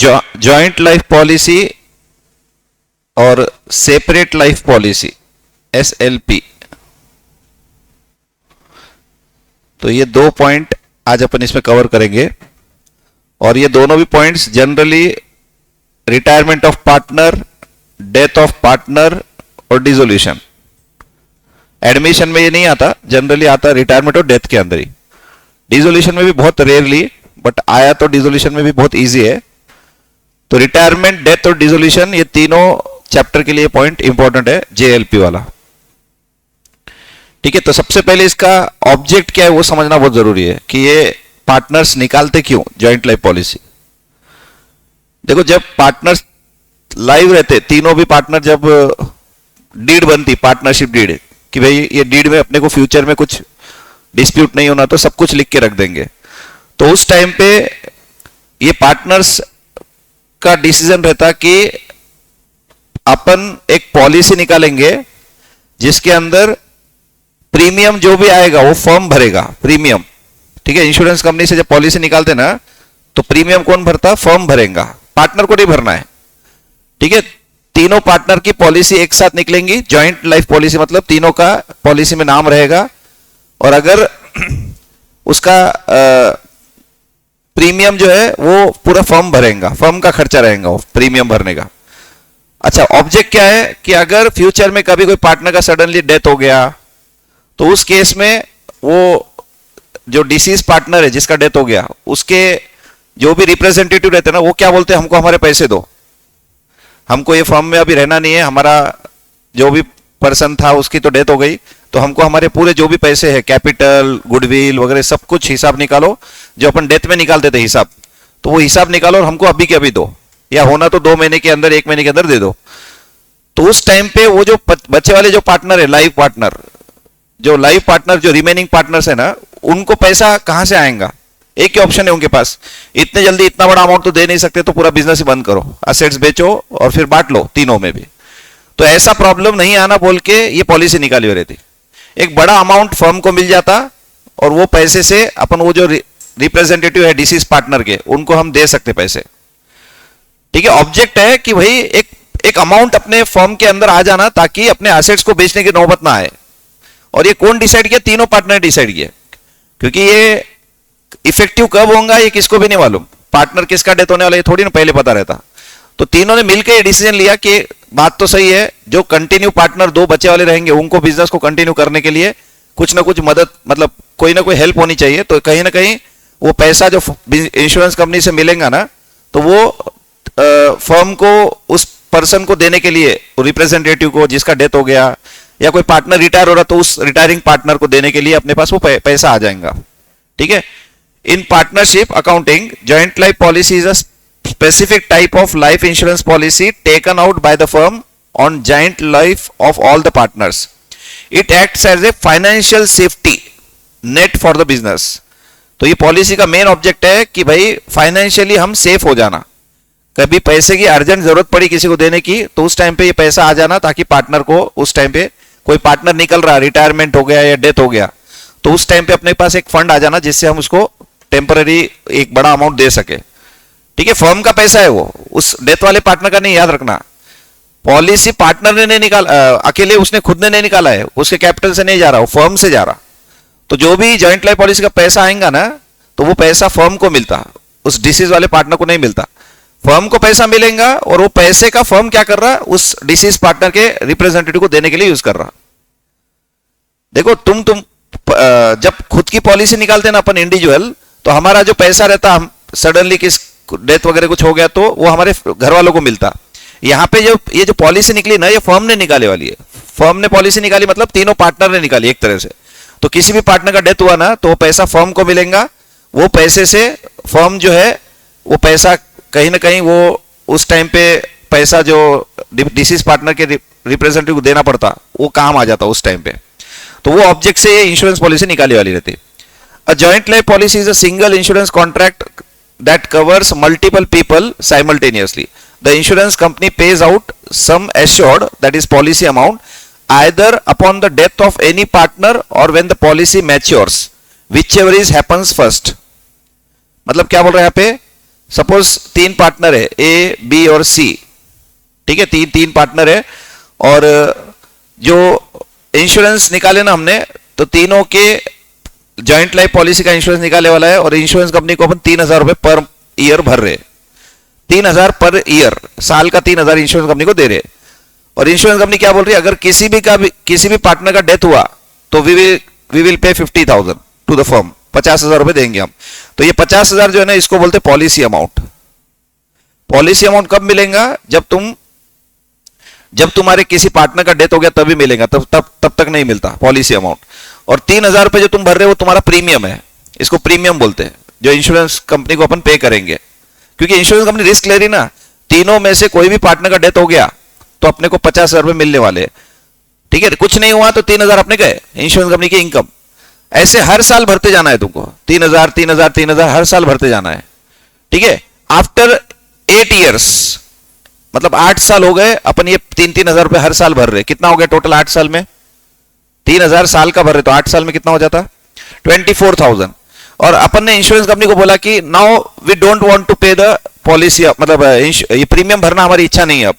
Joint life policy और separate life policy SLP. तो ये दो पॉइंट आज अपन इसमें कवर करेंगे और ये दोनों भी points generally retirement of partner, death of partner और डिसोल्यूशन। एडमिशन में ये नहीं आता, जनरली आता रिटायरमेंट और डेथ के अंदर ही। डिसोल्यूशन में भी बहुत रेयरली, बट आया तो डिसोल्यूशन में भी बहुत इजी है। तो रिटायरमेंट, डेथ और डिसोल्यूशन ये तीनों चैप्टर के लिए पॉइंट इंपॉर्टेंट है, जेएलपी वाला। ठीक है, तो सबसे पहले इसका ऑब्जेक्ट क्या है वो समझना बहुत जरूरी है कि ये पार्टनर्स निकालते क्यों जॉइंट लाइफ पॉलिसी। देखो, जब पार्टनर्स लाइव रहते, तीनों भी पार्टनर, जब डीड बनती, पार्टनरशिप डीड, कि भाई ये डीड में अपने को फ्यूचर में कुछ डिस्प्यूट नहीं होना, तो सब कुछ लिख के रख देंगे। तो उस टाइम पे ये पार्टनर्स का डिसीजन रहता कि अपन एक पॉलिसी निकालेंगे जिसके अंदर प्रीमियम जो भी आएगा वो फर्म भरेगा, प्रीमियम। ठीक है, इंश्योरेंस कंपनी से जब पॉलिसी निकालते ना तो प्रीमियम कौन भरता? फर्म भरेगा, पार्टनर को नहीं भरना है। ठीक है, तीनों पार्टनर की पॉलिसी एक साथ निकलेंगी, जॉइंट लाइफ पॉलिसी, मतलब तीनों का पॉलिसी में नाम रहेगा। और अगर उसका प्रीमियम जो है वो पूरा फर्म भरेगा, फर्म का खर्चा रहेगा वो प्रीमियम भरने का। अच्छा, ऑब्जेक्ट क्या है कि अगर फ्यूचर में कभी कोई पार्टनर का सडनली डेथ हो गया तो उस केस में वो जो डिसीज पार्टनर है जिसका डेथ हो गया, उसके जो भी रिप्रेजेंटेटिव रहते हैं ना, वो क्या बोलते हैं? हमको हमारे पैसे दो, हमको ये फर्म में अभी रहना नहीं है, हमारा जो भी पर्सन था उसकी तो डेथ हो गई, तो हमको हमारे पूरे जो भी पैसे हैं, कैपिटल, गुडविल वगैरह सब कुछ हिसाब निकालो, जो अपन डेथ में निकालते थे हिसाब, तो वो हिसाब निकालो और हमको अभी के अभी दो, या होना तो 2 महीने के अंदर, 1 महीने के अंदर दे दो। तो उस टाइम पे वो जो बच्चे वाले जो पार्टनर है, लाइफ पार्टनर, जो लाइफ पार्टनर, जो रिमेनिंग पार्टनर्स है ना, उनको पैसा कहां से आएगा? एक ही ऑप्शन है उनके पास, इतने जल्दी इतना बड़ा अमाउंट तो दे नहीं सकते, तो पूरा बिजनेस ही बंद करो, असेट्स बेचो और फिर बांट लो तीनों में भी। तो ऐसा प्रॉब्लम नहीं आना बोल के ये पॉलिसी निकाली हुई रहती। एक बड़ा अमाउंट फर्म को मिल जाता और वो पैसे से अपन वो जो रिप्रेजेंटेटिव है डिसीज पार्टनर के, उनको हम दे सकते पैसे। ठीक है, ऑब्जेक्ट है कि भाई एक अमाउंट अपने फर्म के अंदर आ जाना ताकि अपने एसेट्स को बेचने की नौबत ना आए। और ये कौन डिसाइड किया? तीनों पार्टनर डिसाइड किया, क्योंकि ये इफेक्टिव कब होगा ये किसको भी नहीं मालूम। पार्टनर किसका डेथ होने वाला ये थोड़ी ना पहले पता रहता। तो तीनों ने मिलकर ये डिसीजन लिया कि बात तो सही है, जो कंटिन्यू पार्टनर 2 बच्चे वाले रहेंगे उनको बिजनेस को कंटिन्यू करने के लिए कुछ ना कुछ मदद, मतलब कोई ना कोई हेल्प होनी चाहिए। तो कहीं ना कहीं वो पैसा जो इंश्योरेंस कंपनी से मिलेगा ना, तो वो फर्म को उस पर्सन को देने के लिए, रिप्रेजेंटेटिव को जिसका डेथ हो गया, या कोई पार्टनर रिटायर हो रहा तो उस रिटायरिंग पार्टनर को देने के लिए अपने पास वो पैसा आ जाएगा। ठीक है, in partnership accounting, joint life policy is a specific type of life insurance policy taken out by the firm on joint life of all the partners. It acts as a financial safety net for the business. तो ये policy का main object है कि भाई financially हम safe हो जाना, कभी पैसे की अर्जेंट जरूरत पड़ी किसी को देने की तो उस टाइम पे ये पैसा आ जाना, ताकि पार्टनर को उस टाइम पे, कोई पार्टनर निकल रहा, रिटायरमेंट हो गया या डेथ हो गया, तो उस टाइम पे अपने पास एक फंड आ जाना जिससे हम उसको टेम्पररी एक बड़ा अमाउंट दे सके। ठीक है, फर्म का पैसा है वो, उस डेथ वाले पार्टनर का नहीं, याद रखना। पॉलिसी पार्टनर ने नहीं निकाला, अकेले उसने खुद ने नहीं निकाला है, उसके कैपिटल से नहीं जा रहा, वो फर्म से जा रहा। तो जो भी जॉइंट लाइफ पॉलिसी का पैसा आएगा ना, तो वो पैसा फर्म को मिलता, उस डिसीज वाले पार्टनर को नहीं मिलता। फर्म को पैसा मिलेगा और वो पैसे का फर्म क्या कर रहा? उस डिसीज पार्टनर के रिप्रेजेंटेटिव को देने के लिए यूज कर रहा। देखो, तुम जब खुद की पॉलिसी निकालते ना अपन इंडिविजुअल, तो हमारा जो पैसा रहता, हम सडनली किस डेथ वगैरह कुछ हो गया तो वो हमारे घर वालों को मिलता। यहां पे ये जो पॉलिसी निकली ना, ये फर्म ने निकाले वाली है। फर्म ने पॉलिसी निकाली मतलब तीनों पार्टनर ने निकाली एक तरह से। तो किसी भी पार्टनर का डेथ हुआ ना, तो वो पैसा फर्म को मिलेगा, वो पैसे से फर्म जो है वो पैसा कहीं ना कहीं वो उस टाइम पे पैसा जो डिसीज पार्टनर के रिप्रेजेंटेटिव को देना पड़ता, वो काम आ जाता उस टाइम पे। तो वो ऑब्जेक्ट से ये इंश्योरेंस पॉलिसी निकाली वाली रहती। A joint life policy is a single insurance contract that covers multiple people simultaneously. The insurance company pays out some assured, that is policy amount, either upon the death of any partner or when the policy matures, whichever is happens first. मतलब क्या बोल रहे हैं यहाँ पे? Suppose तीन partner है, A B और सी, ठीक है, तीन तीन पार्टनर है, और जो इंश्योरेंस निकाले ना हमने, तो तीनों के जॉइंट लाइफ पॉलिसी का इंश्योरेंस निकाले वाला है, और इंश्योरेंस कंपनी को अपन 3,000 रुपए पर ईयर भर रहे, 3,000 पर ईयर, साल का 3,000 इंश्योरेंस कंपनी को दे रहे। और इंश्योरेंस कंपनी क्या बोल रही है, अगर किसी भी पार्टनर का डेथ हुआ तो we will pay 50,000 to the firm, 50,000 रुपए देंगे हम। तो ये 50,000 जो है ना, इसको बोलते पॉलिसी अमाउंट। पॉलिसी अमाउंट कब मिलेगा, जब तुम्हारे किसी पार्टनर का डेथ हो गया तभी मिलेगा, तब तक नहीं मिलता पॉलिसी अमाउंट। और 3,000 रुपए जो तुम भर रहे हो वो तुम्हारा प्रीमियम है, इसको प्रीमियम बोलते हैं, जो इंश्योरेंस कंपनी को अपन पे करेंगे। क्योंकि इंश्योरेंस कंपनी रिस्क ले रही ना, तीनों में से कोई भी पार्टनर का डेथ हो गया तो अपने को 50,000 रुपए मिलने वाले, ठीक है। कुछ नहीं हुआ तो 3,000 अपने गए, इंश्योरेंस कंपनी की इनकम। ऐसे हर साल भरते जाना है तुमको, 3,000 3,000 3,000 हर साल भरते जाना है, ठीक है। आफ्टर 8 ईयर्स, मतलब 8 साल हो गए, अपन ये 3,000 रुपए हर साल भर रहे। कितना हो गया टोटल 8 साल में, 3,000 साल का भर रहे, तो 8 साल में कितना हो जाता, 24,000। और अपन ने इंश्योरेंस कंपनी को बोला कि now we don't want to pay the policy, मतलब ये प्रीमियम भरना हमारी इच्छा नहीं है। अब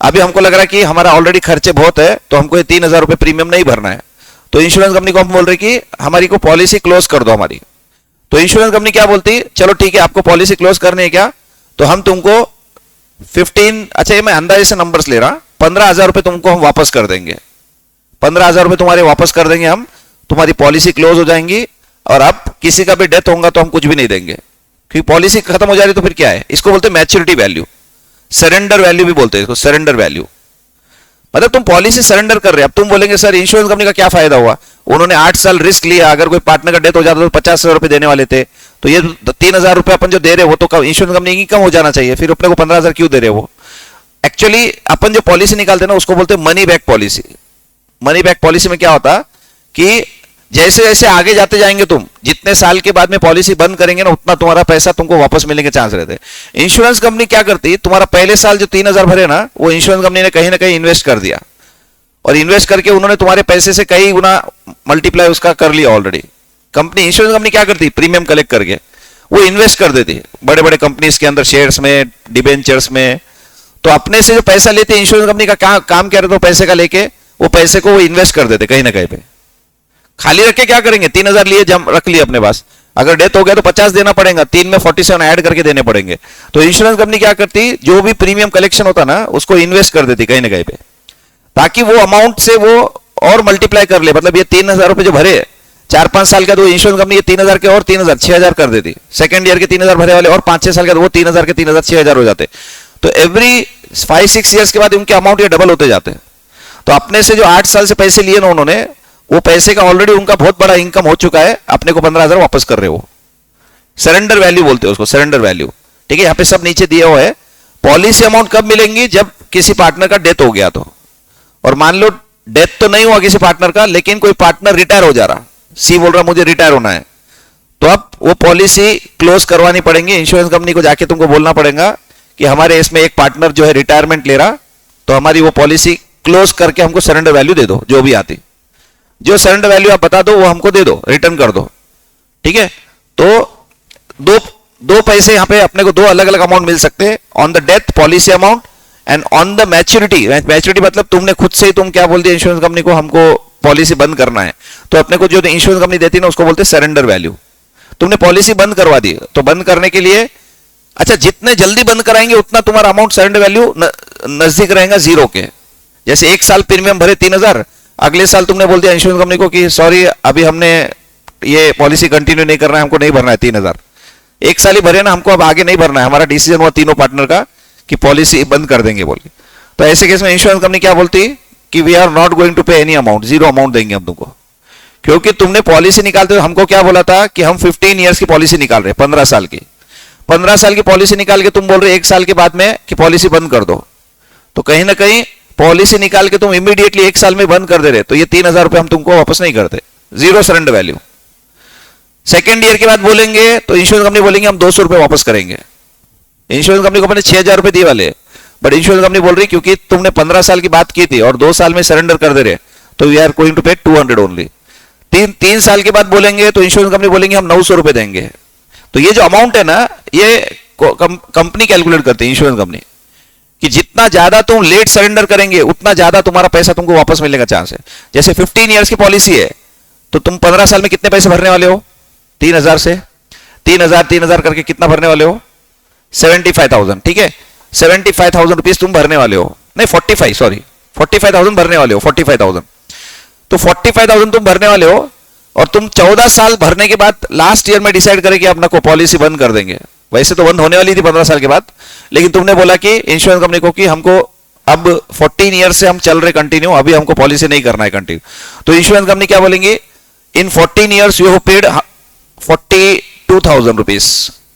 अभी हमको लग रहा है कि हमारा ऑलरेडी खर्चे बहुत है, तो हमको ये 3,000 रुपए प्रीमियम नहीं भरना है। तो इंश्योरेंस कंपनी को हम बोल रहे कि हमारी को पॉलिसी क्लोज कर दो हमारी। तो इंश्योरेंस कंपनी क्या बोलती, चलो ठीक है, आपको पॉलिसी क्लोज करनी है क्या, तो हम तुमको 15, अच्छा ये मैं अंदाजे से नंबर्स ले रहा, 15,000 रुपए तुमको हम वापस कर देंगे, 15,000 रुपए तुम्हारे वापस कर देंगे हम, तुम्हारी पॉलिसी क्लोज हो जाएंगी। और अब किसी का भी डेथ होगा तो हम कुछ भी नहीं देंगे, क्योंकि पॉलिसी खत्म हो जा रही। तो फिर क्या है, इसको बोलते हैं मैच्योरिटी वैल्यू, सरेंडर वैल्यू भी बोलते हैं इसको, सरेंडर वैल्यू। मतलब तुम पॉलिसी सरेंडर कर रहे हो। अब तुम बोलेंगे सर इंश्योरेंस कंपनी का क्या फायदा हुआ, उन्होंने 8 साल रिस्क लिया, अगर कोई पार्टनर का डेथ हो जाता तो 50,000 रुपए देने वाले थे, तो ये 3,000 रुपए अपन जो दे रहे हो वो तो इंश्योरेंस कंपनी की कम हो जाना चाहिए, फिर अपने को 15,000 क्यों दे रहे हो। एक्चुअली अपन जो पॉलिसी निकालते हैं ना, उसको बोलते हैं money back policy. Money back policy में क्या होता कि जैसे जैसे आगे जाते जाएंगे, तुम जितने साल के बाद में पॉलिसी बंद करेंगे ना, उतना तुम्हारा पैसा तुमको वापस मिलने के चांस रहते हैं। इंश्योरेंस कंपनी क्या करती, तुम्हारा पहले साल जो 3,000 भरे ना, वो इंश्योरेंस कंपनी ने कहीं ना कहीं इन्वेस्ट कर दिया, और इन्वेस्ट करके उन्होंने तुम्हारे पैसे से कई गुना मल्टीप्लाई उसका कर लिया ऑलरेडी। कंपनी, इंश्योरेंस कंपनी क्या करती, प्रीमियम कलेक्ट करके वो इन्वेस्ट कर देती बड़े बड़े कंपनीज के अंदर, शेयर्स में, डिबेंचर्स में। तो अपने से जो पैसा लेते इंश्योरेंस कंपनी का काम क्या रहता है, पैसे का लेके वो पैसे को वो इन्वेस्ट कर देते कहीं ना कहीं पे। खाली रख के क्या करेंगे, 3,000 लिए रख लिए अपने पास, अगर डेथ हो गया तो 50 देना पड़ेगा, 3 में 47 ऐड करके देने पड़ेंगे। तो इंश्योरेंस कंपनी क्या करती, जो भी प्रीमियम कलेक्शन होता ना, उसको इन्वेस्ट कर देती कहीं ना कहीं पे, ताकि वो अमाउंट से वो और मल्टीप्लाई कर ले। मतलब ये 3,000 रुपए जो भरे 4-5 साल का, तो इंश्योरेंस कंपनी ये 3,000 के और 3,000 6,000 कर देती। सेकंड ईयर के 3,000 भरे वाले और 5-6 साल के वो 3,000 के 3,000 6,000 हो जाते। तो एवरी 5-6 ईयर्स के बाद उनके अमाउंट ये डबल होते जाते हैं। तो अपने से जो 8 साल से पैसे लिए ना उन्होंने, वो पैसे का ऑलरेडी उनका बहुत बड़ा इनकम हो चुका है, अपने को 15,000 वापस कर रहे हो। सरेंडर वैल्यू बोलते हैं उसको, सरेंडर वैल्यू, ठीक है। यहाँ पे सब नीचे दिया हुआ है। पॉलिसी अमाउंट कब मिलेंगी, जब किसी पार्टनर का डेथ हो गया तो। और मान लो डेथ तो नहीं हुआ किसी पार्टनर का, लेकिन कोई पार्टनर रिटायर हो जा रहा, सी बोल रहा मुझे रिटायर होना है, तो अब वो पॉलिसी क्लोज करवानी पड़ेगी। इंश्योरेंस कंपनी को जाके तुमको बोलना पड़ेगा कि हमारे इसमें एक पार्टनर जो है रिटायरमेंट ले रहा, तो हमारी वो पॉलिसी क्लोज करके हमको सरेंडर वैल्यू दे दो, जो भी आती, जो सरेंडर वैल्यू आप बता दो वो हमको दे दो, रिटर्न कर दो, ठीक है। तो दो पैसे यहां पे अपने को दो अलग अलग अमाउंट मिल सकते हैं, on the death policy amount and on the maturity. Maturity मतलब तुमने खुद से ही तुम क्या बोल दिया इंश्योरेंस कंपनी को, हमको पॉलिसी बंद करना है, तो अपने को जो इंश्योरेंस कंपनी देती है ना, उसको बोलते हैं सरेंडर वैल्यू। तुमने पॉलिसी बंद करवा दी, तो बंद करने के लिए, अच्छा जितने जल्दी बंद कराएंगे उतना तुम्हारा अमाउंट सरेंडर वैल्यू नजदीक रहेगा जीरो के। जैसे 1 साल प्रीमियम भरे 3,000, अगले साल तुमने बोल दिया इंश्योरेंस कंपनी को कि सॉरी अभी हमने ये पॉलिसी कंटिन्यू नहीं करना है, हमको नहीं भरना है 3,000, 1 साल ही भरे ना, हमको अब आगे नहीं भरना है, हमारा डिसीजन हुआ तीनों पार्टनर का कि पॉलिसी बंद कर देंगे बोल के। तो ऐसे केस में इंश्योरेंस कंपनी क्या बोलती कि we are not going to pay any amount, zero amount देंगे हम तुमको। क्योंकि तुमने पॉलिसी निकालते हुए हमको क्या बोला था कि हम 15 ईयर्स की पॉलिसी निकाल रहे, 15 साल की, 15 साल की पॉलिसी निकाल के तुम बोल रहे 1 साल के बाद में कि पॉलिसी बंद कर दो। तो कहीं ना कहीं पॉलिसी निकाल के तुम इमीडिएटली 1 साल में बंद कर दे रहे, तो ये 3,000 रुपए हम तुमको वापस नहीं करते, zero surrender value. Second year के बाद बोलेंगे तो इंश्योरेंस कंपनी बोलेंगे हम 200 रुपए वापस करेंगे। इंश्योरेंस कंपनी को अपने 6,000 रुपए दिए वाले, बट इंश्योरेंस कंपनी बोल रही क्योंकि तुमने 15 साल की बात की थी और 2 साल में सरेंडर कर दे रहे, तो वी आर गोइंग टू पे 200 ओनली। 3 साल के बाद बोलेंगे तो इंश्योरेंस कंपनी बोलेंगे हम 900 रुपए देंगे। तो ये जो अमाउंट है ना, ये कंपनी कैलकुलेट करती है, इंश्योरेंस कंपनी, कि जितना ज्यादा तुम लेट सरेंडर करेंगे उतना ज्यादा तुम्हारा पैसा तुमको वापस मिलने का चांस है। जैसे 15 इयर्स की पॉलिसी है तो तुम 15 साल में कितने पैसे भरने वाले हो? 3,000 से 3,000 करके कितना भरने वाले हो? 75,000। ठीक है, 75,000 रुपीज तुम भरने वाले हो, नहीं 45,000 भरने वाले हो, 45,000। तो 45,000 तुम भरने वाले हो और तुम 14 साल भरने के बाद लास्ट ईयर में डिसाइड करें कि अपना को पॉलिसी बंद कर देंगे। वैसे तो बंद होने वाली थी 15 साल के बाद, लेकिन तुमने बोला कि इंश्योरेंस कंपनी को कि हमको अब 14 ईयर से हम चल रहे कंटिन्यू, अभी हमको पॉलिसी नहीं करना है कंटिन्यू। तो इंश्योरेंस कंपनी क्या बोलेंगे? इन 14 years you have paid 42,000 rupees.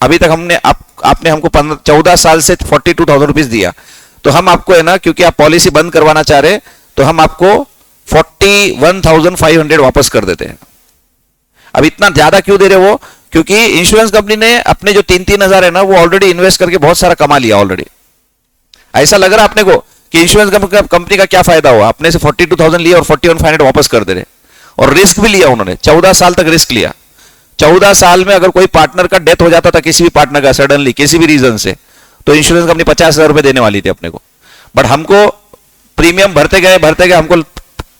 अभी तक हमने आपने हमको 14 साल से 42,000 रुपीज दिया, तो हम आपको है ना, क्योंकि आप पॉलिसी बंद करवाना चाह रहे, तो हम आपको 41,500 वापस कर देते हैं। अब इतना ज्यादा क्यों दे रहे वो? क्योंकि इंश्योरेंस कंपनी ने अपने जो 3-3 हजार है ना, वो ऑलरेडी इन्वेस्ट करके बहुत सारा कमा लिया ऑलरेडी। ऐसा लग रहा अपने को कि इंश्योरेंस कंपनी का क्या फायदा हुआ, अपने से 42,000 लिया और 41,500 वापस कर दे रहे, और रिस्क भी लिया उन्होंने, 14 साल तक रिस्क लिया। 14 साल में अगर कोई पार्टनर का डेथ हो जाता था, किसी भी पार्टनर का सडनली किसी भी रीजन से, तो इंश्योरेंस कंपनी 50,000 रुपए देने वाली थी अपने को। बट हमको प्रीमियम भरते गए, हमको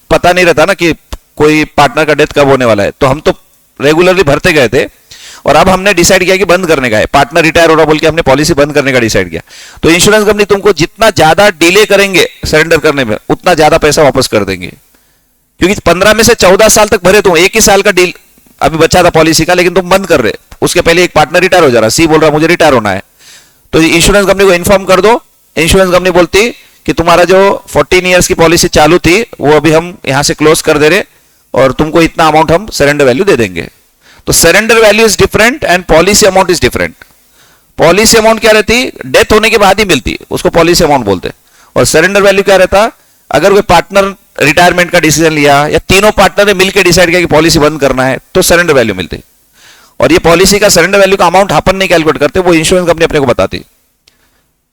पता नहीं रहता ना कि कोई पार्टनर का डेथ कब होने वाला है, तो हम तो रेगुलरली भरते गए थे। और अब हमने डिसाइड किया कि बंद करने का है, पार्टनर रिटायर हो रहा बोल के हमने पॉलिसी बंद करने का डिसाइड किया। तो इंश्योरेंस कंपनी तुमको जितना ज्यादा डिले करेंगे सरेंडर करने में, उतना ज्यादा पैसा वापस कर देंगे। क्योंकि 15 में से 14 साल तक भरे, तुम एक ही साल का डील अभी बचा था पॉलिसी का, लेकिन तुम बंद कर रहे, उसके पहले एक पार्टनर रिटायर हो जा रहा, सी बोल रहा मुझे रिटायर होना है, तो इंश्योरेंस कंपनी को इन्फॉर्म कर दो। इंश्योरेंस कंपनी बोलती कि तुम्हारा जो 14 इयर्स की पॉलिसी चालू थी वो अभी हम यहां से क्लोज कर दे रहे, और तुमको इतना अमाउंट हम सरेंडर वैल्यू दे देंगे। तो surrender value is different and policy amount is different. Policy amount क्या रहती? डेथ होने के बाद ही मिलती, उसको पॉलिसी अमाउंट बोलते। और सरेंडर वैल्यू क्या रहता? अगर कोई पार्टनर रिटायरमेंट का डिसीजन लिया या तीनों पार्टनर ने मिलकर डिसाइड किया कि पॉलिसी बंद करना है, तो सरेंडर वैल्यू मिलती। और ये पॉलिसी का सरेंडर वैल्यू का अमाउंट अपन नहीं कैलकुलेट करते, वो इंश्योरेंस कंपनी अपने को बताती।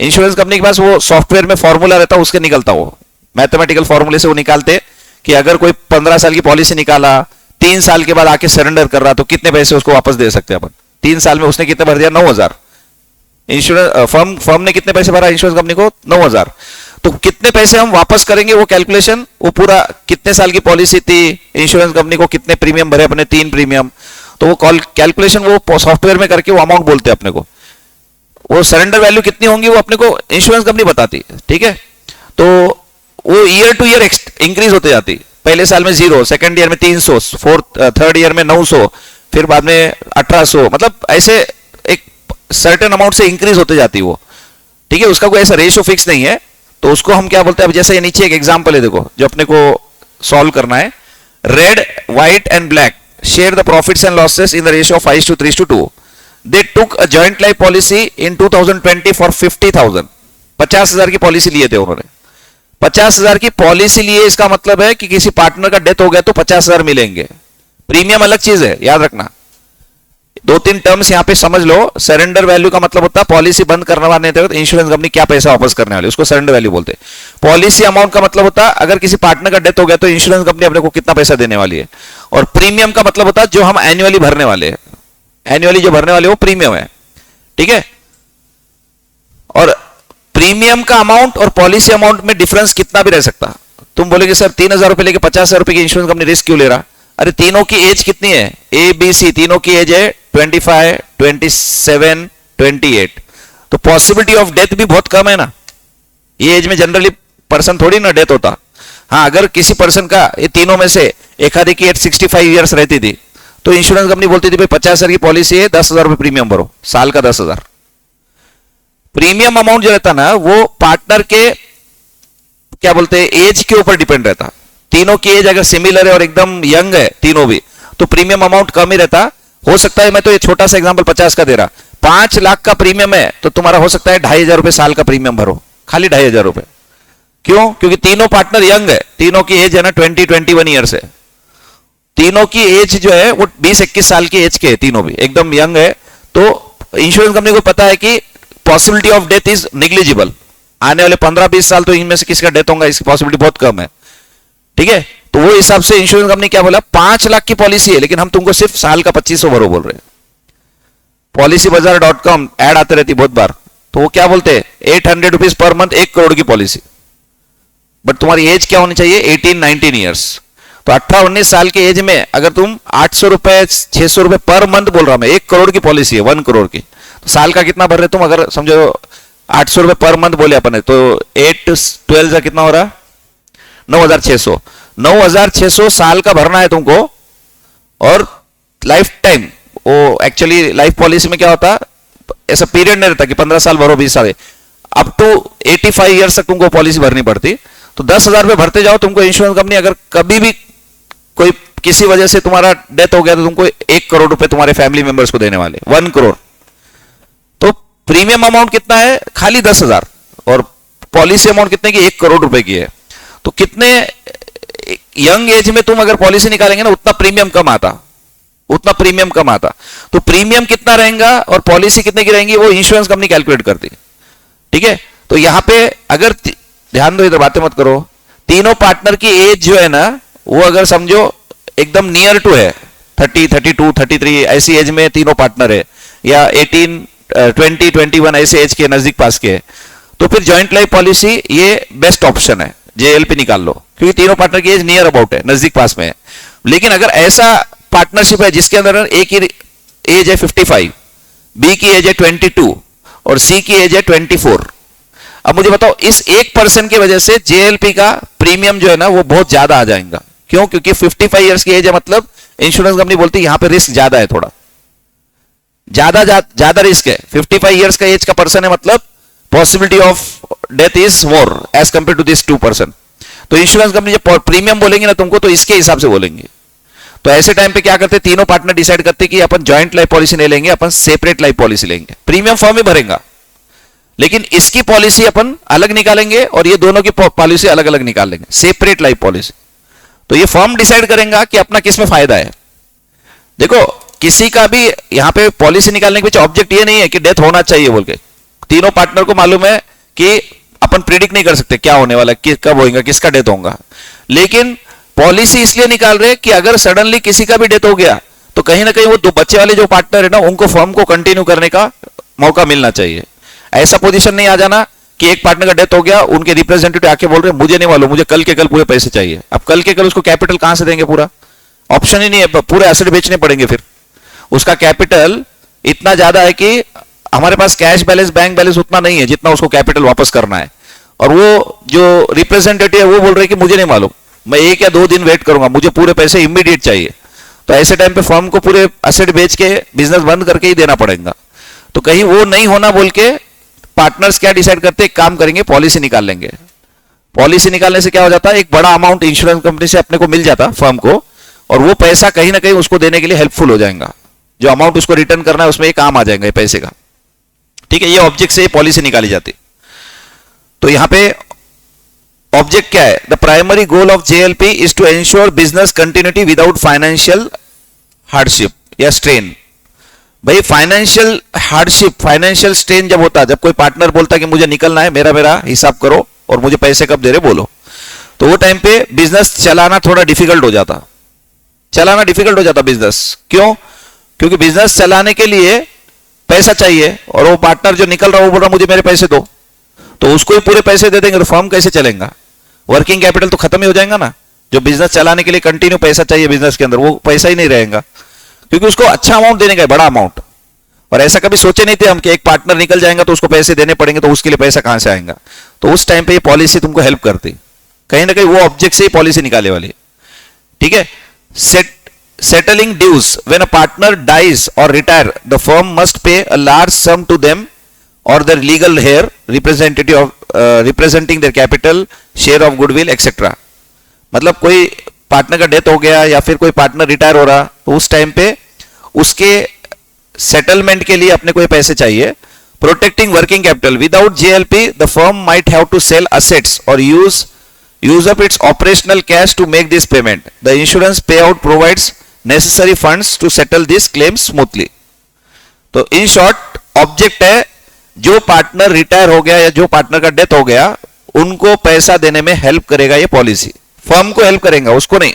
इंश्योरेंस कंपनी के पास वो सॉफ्टवेयर में फॉर्मूला रहता, उसके निकलता, वो मैथमेटिकल फॉर्मूले से वो निकालते कि अगर कोई 15 साल की पॉलिसी निकाला, 3 साल के बाद आके सरेंडर कर रहा, तो कितने पैसे उसको वापस दे सकते हैं अपन। 3 साल में उसने कितने भर दिया? 9,000। इंश्योरेंस फर्म ने कितने पैसे भरा इंश्योरेंस कंपनी को? 9,000। तो कितने पैसे हम वापस करेंगे, वो कैलकुलेशन, वो पूरा कितने साल की पॉलिसी थी, इंश्योरेंस कंपनी को कितने प्रीमियम भरे अपने, 3 प्रीमियम, तो वो कैलकुलेशन वो सॉफ्टवेयर में करके वो अमाउंट बोलते हैं अपने को। वो सरेंडर वैल्यू कितनी होंगी वो अपने को इंश्योरेंस कंपनी बताती, ठीक है। तो वो ईयर टू ईयर इंक्रीज होते जाती, पहले साल में 0, सेकंड ईयर में 300, थर्ड ईयर में 900, फिर बाद में 1800, मतलब ऐसे एक सर्टेन अमाउंट से इंक्रीज होते जाती वो, ठीक है। उसका कोई ऐसा रेशियो फिक्स नहीं है, तो उसको हम क्या बोलते हैं? अब जैसे ये नीचे एक एग्जांपल है, देखो, जो अपने को सॉल्व करना है। Red, white and black share the profits and losses in the ratio of 5:3:2। They took a joint life policy in 2020 for 50,000। 50,000 की पॉलिसी लिए थे उन्होंने। 50,000 की पॉलिसी लिए, इसका मतलब है कि किसी पार्टनर का डेथ हो गया तो 50,000 मिलेंगे। प्रीमियम अलग चीज है, याद रखना। 2-3 टर्म्स यहां पे समझ लो। सरेंडर वैल्यू का मतलब होता है पॉलिसी बंद करवाने तो इंश्योरेंस कंपनी क्या पैसा वापस करने वाली, उसको सरेंडर वैल्यू बोलते हैं। पॉलिसी अमाउंट का मतलब होता है अगर किसी पार्टनर का डेथ हो गया तो इंश्योरेंस कंपनी अपने को कितना पैसा देने वाली है। और प्रीमियम का मतलब होता है जो हम एनुअली भरने वाले हैं, एनुअली जो भरने वाले वो प्रीमियम है, ठीक है। और प्रीमियम का अमाउंट और पॉलिसी अमाउंट में डिफरेंस कितना भी रह सकता। तुम बोलेगे सर 3,000 रुपए लेके 50,000 रुपए की इंश्योरेंस कंपनी रिस्क क्यों ले रहा? अरे तीनों की एज कितनी है? ए बी सी, तीनों की एज है 25, 27, 28। तो पॉसिबिलिटी ऑफ डेथ भी बहुत कम है ना। ये एज में जनरली पर्सन थोड़ी ना डेथ होता। हाँ, अगर किसी पर्सन का ये तीनों में से एक आधे की एज 65 ईयर्स रहती थी तो इंश्योरेंस कंपनी बोलती थी भाई 50,000 की पॉलिसी है, 10,000 रुपए प्रीमियम भरो, साल का 10,000। प्रीमियम अमाउंट जो रहता ना वो पार्टनर के क्या बोलते हैं एज के ऊपर डिपेंड रहता। तीनों की एज अगर सिमिलर है और एकदम यंग है तीनों भी, तो प्रीमियम अमाउंट कम ही रहता। हो सकता है, मैं तो ये छोटा सा एग्जांपल 50 का दे रहा, 5 लाख का प्रीमियम है तो तुम्हारा हो सकता है 2,500 रुपए साल का प्रीमियम भरो, खाली 2,500 रुपए। क्यों? क्योंकि तीनों पार्टनर यंग है, तीनों की एज है ना 20-21 ईयर्स है। तीनों की एज जो है वो 20-21 साल की एज के है, तीनों भी एकदम यंग है। तो इंश्योरेंस कंपनी को पता है कि possibility of death is negligible, आने वाले 15-20 साल तो इनमें से किसका डेथ होगा इसकी पॉसिबिलिटी बहुत कम है, ठीक है। तो वो हिसाब से इंश्योरेंस कंपनी क्या बोला, 5 लाख की पॉलिसी है लेकिन हम तुमको सिर्फ साल का 2,500 भरो बोल रहे हैं। policybazaar.com ऐड आते रहती बहुत बार, तो वो क्या बोलते हैं 800 रुपीज पर मंथ 1 करोड़ की पॉलिसी। बट तुम्हारी एज क्या होनी चाहिए 18-19 ईयर्स। तो 18-19 साल के एज में अगर तुम 800 रुपए 600 रुपए पर मंथ बोल रहा मैं, 1 करोड़ की पॉलिसी है 1 करोड़ की, तो साल का कितना भर रहे तुम? अगर समझो 800 रुपए पर मंथ बोले अपन ने, तो 8-12 का कितना हो रहा 9,600। 9,600 साल का भरना है तुमको, और लाइफ टाइम। वो एक्चुअली लाइफ पॉलिसी में क्या होता, ऐसा पीरियड नहीं रहता कि 15 साल भरो 20 साल, अप टू 85 ईयर्स तक तुमको पॉलिसी भरनी पड़ती। तो 10,000 रुपए भरते जाओ, तुमको इंश्योरेंस कंपनी अगर कभी भी कोई किसी वजह से तुम्हारा डेथ हो गया तो तुमको 1 करोड़ रुपए तुम्हारे फैमिली मेंबर्स को देने वाले, 1 करोड़। तो प्रीमियम अमाउंट कितना है? खाली 10,000, और पॉलिसी अमाउंट कितने की? 1 करोड़ रुपए की है। तो कितने यंग एज में तुम अगर पॉलिसी निकालेंगे ना, उतना प्रीमियम कम आता, उतना प्रीमियम कम आता। तो प्रीमियम कितना रहेगा और पॉलिसी कितने की रहेंगी, वो इंश्योरेंस कंपनी कैलकुलेट करती है। ठीक है, तो यहां पे अगर ध्यान दो, इधर बातें मत करो, तीनों पार्टनर की एज जो है ना, वो अगर समझो एकदम नियर टू है, 30, 32, 33 ऐसी एज में तीनों पार्टनर है, या 18, 20, 21 ऐसे एज के नजदीक पास के है, तो फिर जॉइंट लाइफ पॉलिसी ये बेस्ट ऑप्शन है, जेएलपी निकाल लो, क्योंकि तीनों पार्टनर की एज नियर अबाउट है, नजदीक पास में है। लेकिन अगर ऐसा पार्टनरशिप है जिसके अंदर ए की एज है 55, बी की एज है 22 और सी की एज है 24, अब मुझे बताओ इस 1% की वजह से जेएलपी का प्रीमियम जो है ना वो बहुत ज्यादा आ जाएगा। क्यों? क्योंकि 55 ईयर्स की एज है, मतलब इंश्योरेंस कंपनी बोलती है यहां पे रिस्क ज्यादा है, थोड़ा ज्यादा रिस्क है। 55 ईयर्स का एज का पर्सन है, मतलब possibility of death is more as compare to this 2%। तो इंश्योरेंस कंपनी जब प्रीमियम बोलेंगे ना तुमको, तो इसके हिसाब से बोलेंगे। तो ऐसे टाइम पे क्या करते, तीनों पार्टनर डिसाइड करते कि अपन जॉइंट लाइफ पॉलिसी नहीं लेंगे, अपन सेपरेट लाइफ पॉलिसी लेंगे, प्रीमियम फॉर्म ही भरेगा, लेकिन इसकी पॉलिसी अपन अलग निकालेंगे और ये दोनों की पॉलिसी अलग अलग निकाल लेंगे, सेपरेट लाइफ पॉलिसी। तो ये फॉर्म डिसाइड करेगा कि अपना किस में फायदा है। देखो किसी का भी यहां पे पॉलिसी निकालने के पीछे ऑब्जेक्ट ये नहीं है कि डेथ होना चाहिए बोल के, तीनों पार्टनर को मालूम है कि अपन प्रिडिक्ट नहीं कर सकते क्या होने वाला है, कब होगा, किसका डेथ होगा, लेकिन पॉलिसी इसलिए निकाल रहे कि अगर सडनली किसी का भी डेथ हो गया तो कहीं ना कहीं वो दो बच्चे वाले जो पार्टनर है ना, उनको फर्म को कंटिन्यू करने का मौका मिलना चाहिए। ऐसा पोजीशन नहीं आ जाना कि एक पार्टनर का डेथ हो गया, उनके रिप्रेजेंटेटिव आके बोल रहे मुझे नहीं मालूम, मुझे कल के कल पूरे पैसे चाहिए। अब कल के कल उसको कैपिटल कहां से देंगे? पूरा ऑप्शन ही नहीं है, पूरे एसेट बेचने पड़ेंगे। फिर उसका कैपिटल इतना ज्यादा है कि हमारे पास कैश बैलेंस, बैंक बैलेंस उतना नहीं है जितना उसको कैपिटल वापस करना है। और वो जो रिप्रेजेंटेटिव है वो बोल रहे कि मुझे नहीं मालूम, मैं 1 या 2 दिन वेट करूंगा, मुझे पूरे पैसे इमीडिएट चाहिए। तो ऐसे टाइम पे फर्म को पूरे एसेट बेच के बिजनेस बंद करके ही देना पड़ेगा। तो कहीं वो नहीं होना बोल के पार्टनर्स क्या डिसाइड करते, एक काम करेंगे, पॉलिसी निकाल लेंगे। पॉलिसी निकालने से क्या हो जाता है, एक बड़ा अमाउंट इंश्योरेंस कंपनी से अपने को मिल जाता फर्म को, और वो पैसा कहीं ना कहीं उसको देने के लिए हेल्पफुल हो जाएगा। जो अमाउंट उसको रिटर्न करना है उसमें एक काम आ जाएगा ये पैसे का। ठीक है, ये ऑब्जेक्ट से पॉलिसी निकाली जाती। तो यहां पे ऑब्जेक्ट क्या है, the primary goal of JLP is to ensure business continuity without financial hardship या स्ट्रेन। भाई फाइनेंशियल हार्डशिप, फाइनेंशियल स्ट्रेन जब होता है, जब कोई पार्टनर बोलता है कि मुझे निकलना है, मेरा हिसाब करो और मुझे पैसे कब दे रहे बोलो, तो वो टाइम पे बिजनेस चलाना थोड़ा डिफिकल्ट हो जाता, बिजनेस। क्यों? क्योंकि बिजनेस चलाने के लिए पैसा चाहिए, और वो पार्टनर जो निकल रहा है वो बोल रहा मुझे मेरे पैसे दो, तो उसको ही पूरे पैसे दे देंगे तो फर्म कैसे चलेगा? वर्किंग कैपिटल तो खत्म ही हो जाएगा ना। जो बिजनेस चलाने के लिए कंटिन्यू पैसा चाहिए बिजनेस के अंदर, वो पैसा ही नहीं रहेगा, क्योंकि उसको अच्छा अमाउंट देने का है, बड़ा अमाउंट। और ऐसा कभी सोचे नहीं थे हम कि एक पार्टनर निकल जाएगा तो उसको पैसे देने पड़ेंगे, तो उसके लिए पैसा कहां से आएगा। तो उस टाइम पे ये पॉलिसी तुमको हेल्प करती, कहीं ना कहीं वो ऑब्जेक्ट से ही पॉलिसी निकाले वाली। ठीक है, settling dues when a partner dies or retire, the firm must pay a large sum to them or their legal heir representative of representing their capital, share of goodwill etc. मतलब कोई partner का death हो गया या फिर कोई partner retire हो रहा, तो उस टाइम पे उसके सेटलमेंट के लिए अपने को पैसे चाहिए। Protecting working capital, without JLP the firm might have to sell assets और use up its operational cash to make this payment. The insurance payout provides necessary funds to settle this claim smoothly. तो in short object है, जो partner retire हो गया या जो partner का death हो गया उनको पैसा देने में हेल्प करेगा ये पॉलिसी, फर्म को हेल्प करेगा, उसको नहीं।